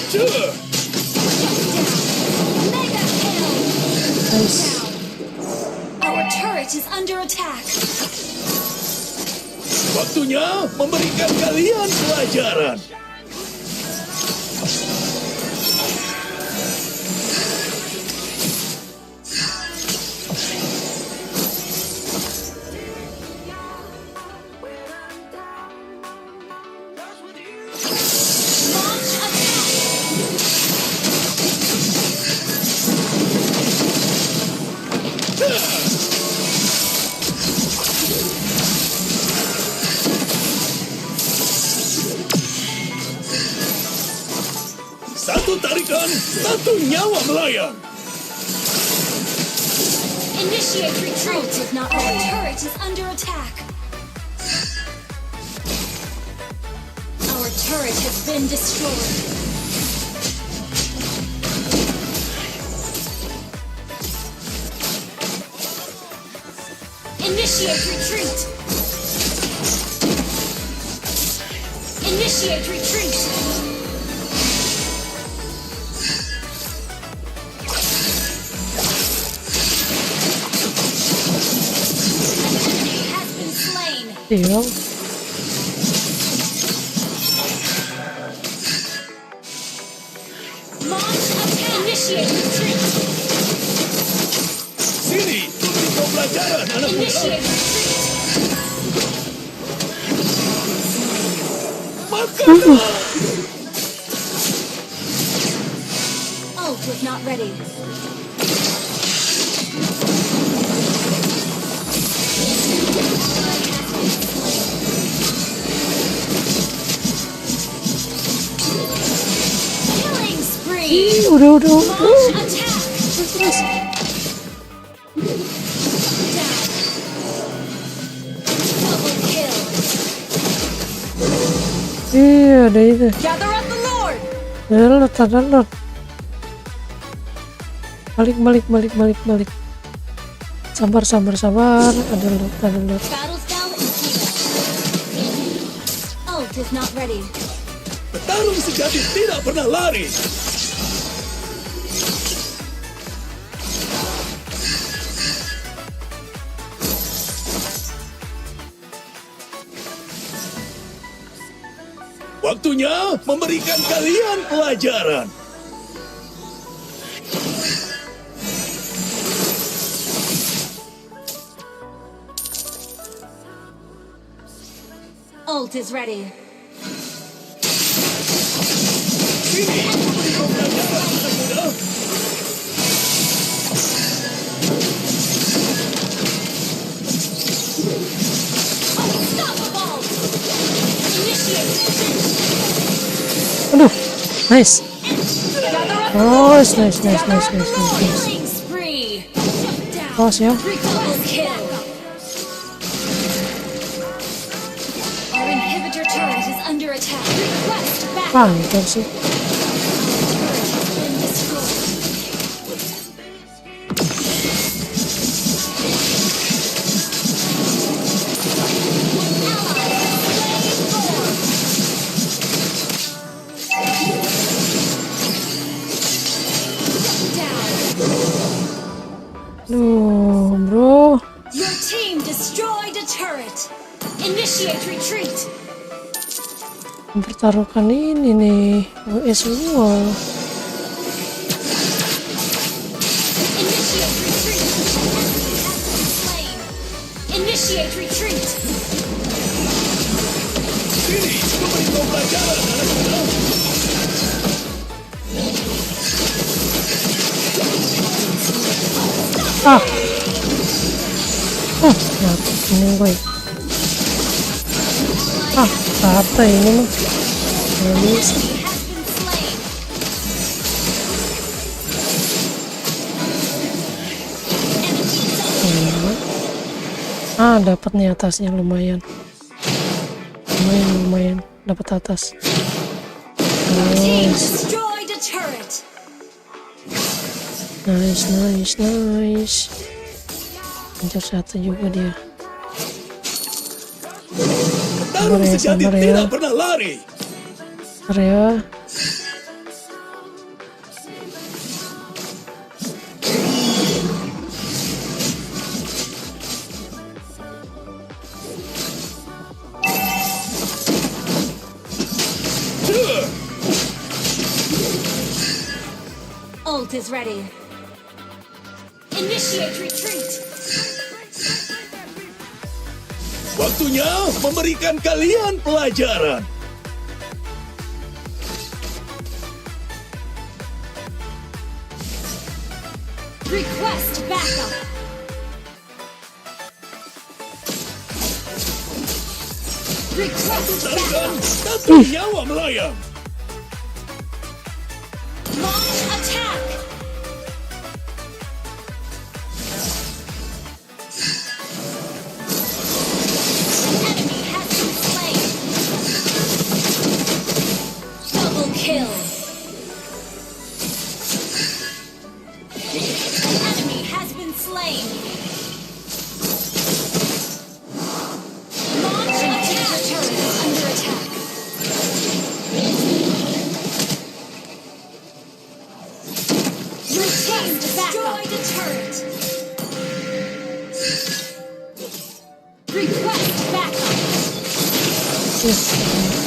Cer. Mega kill. Nice. Our turret is under attack. Waktunya memberikan kalian pelajaran. Launch attack. Satu tarikan, satu nyawa melayang. Initiate retreat. If not, our turret is under attack. Our turret has been destroyed. Initiate retreat. Initiate retreat. An enemy has been slain. Deal. Initiate retreat. Sini, beri kau pelajaran anak muda. Initiate retreat. Makanlah. Ult was not ready. Killing spree. Udah. Launch attack. Terus. Down. Double kill. Iya, ada itu. Gather up the Lord. Ada lot. Balik. Sabar. Ada lot. Battle spell in Kino. Ult is not ready. Petarung sejati tidak pernah lari. Waktunya memberikan kalian pelajaran. Ult is ready. Sini, beri kau pelajaran anak muda. Unstoppable. Initiate retreat. Aduh, nice. Nice. Killing spree. Down. Awas ya. Double kill. Our inhibitor turret is under attack. Request back. Panjang sih. Been destroyed. Duh, bro. Your team destroyed a turret. Initiate retreat. Mempertaruhkan ini nih. WS wall. Initiate retreat. Slain. Initiate retreat. Sini, beri kau pelajaran anak muda. Ini gue. Apa ini mah? Nggak bisa. Dapat nih atasnya lumayan. Dapat atas. Nice. Hancur satu juga dia. Petarung sejati tidak pernah lari. Area. Ult is ready. Initiate retreat. Waktunya memberikan kalian pelajaran. Request backup. Request Tarikan backup. satu nyawa melayang. Launch attack. Enemy has been slain. Double kill. Enemy has been slain. Launch attack. Turret is under attack. Your team destroyed a turret. Request backup.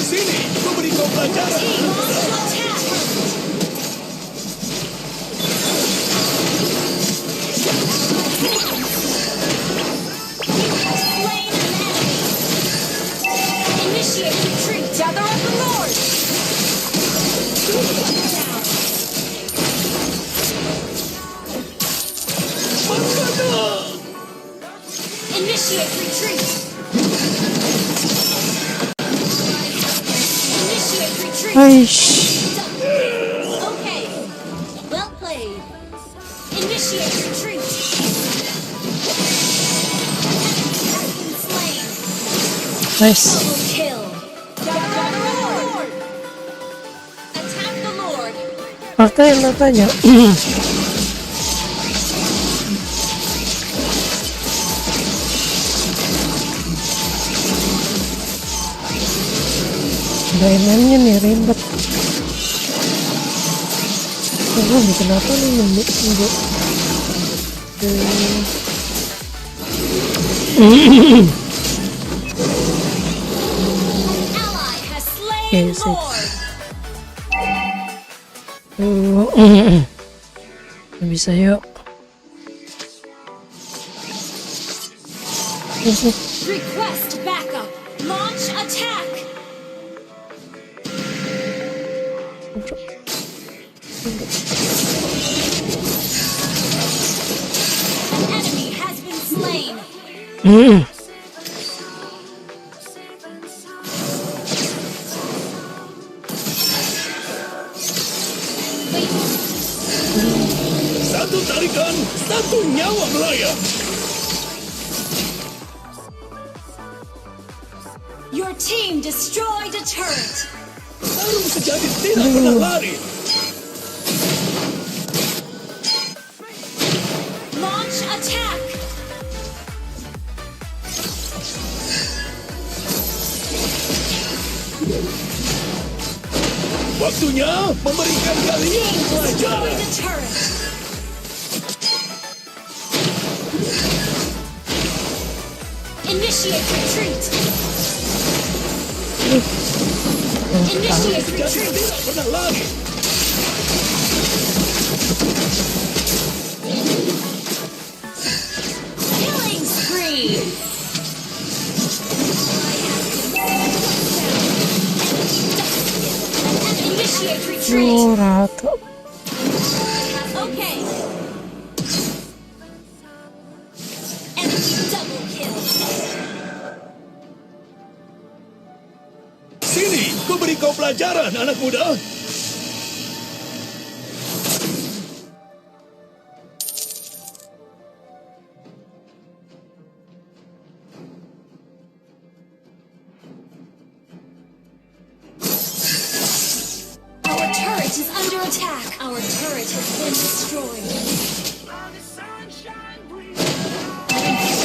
Sini, memberi kau pelajaran. Team launch attack. Aish. Okay. Well played. Initiate retreat. Slain. Nice. Double kill. Attack the Lord. Pakai matanya. Mainannya nih ribet. Kenapa nih nembuk. Ally has slain Lord. Bisa yuk. Request backup. Launch attack. An enemy has been slain. Satu tarikan, satu nyawa melayang. Your team destroyed a turret. Tarung sejati tidak pernah lari. Launch attack. Waktunya memberikan kalian pelajaran. Destroy the turret. Initiate retreat. Initiate Sejati retreat. tidak pernah lari. Killing spree. Initiate retreat. Ratu. Okay. Enemy double kill. Sini, ku beri kau pelajaran, anak muda. Our turret is under attack. Our turret has been destroyed.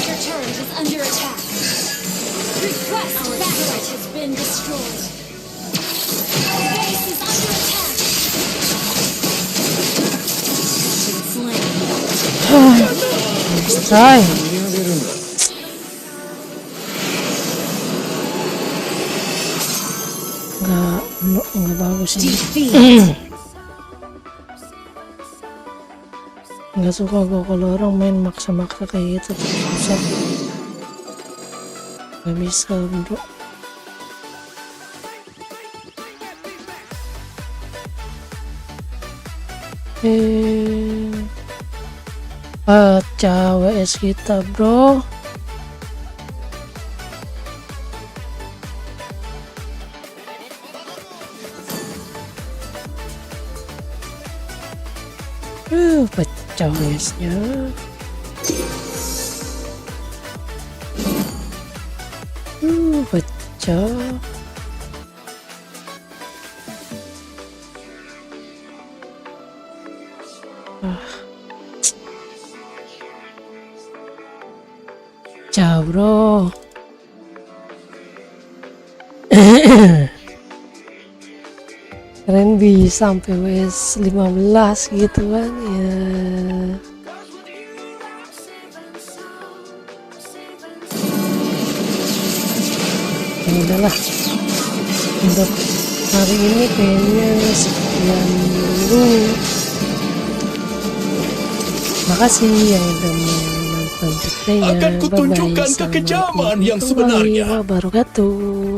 Your turret is under attack. Request our turret has been destroyed. Our base is under attack. Let's try. Nggak bagus ini. Nggak suka gue kalau orang main maksa-maksa kayak gitu, susah. Nggak bisa bro. Pecah WS kita bro. Pecah WS-nya. Pecah. Pecah bro. Keren bisa sampai WS 15 gitu kan ya. Ya udahlah, untuk hari ini kayaknya sekian dulu. Makasih yang udah menonton videonya. Akan kutunjukkan kekejaman yang sebenarnya. Wabarakatuh.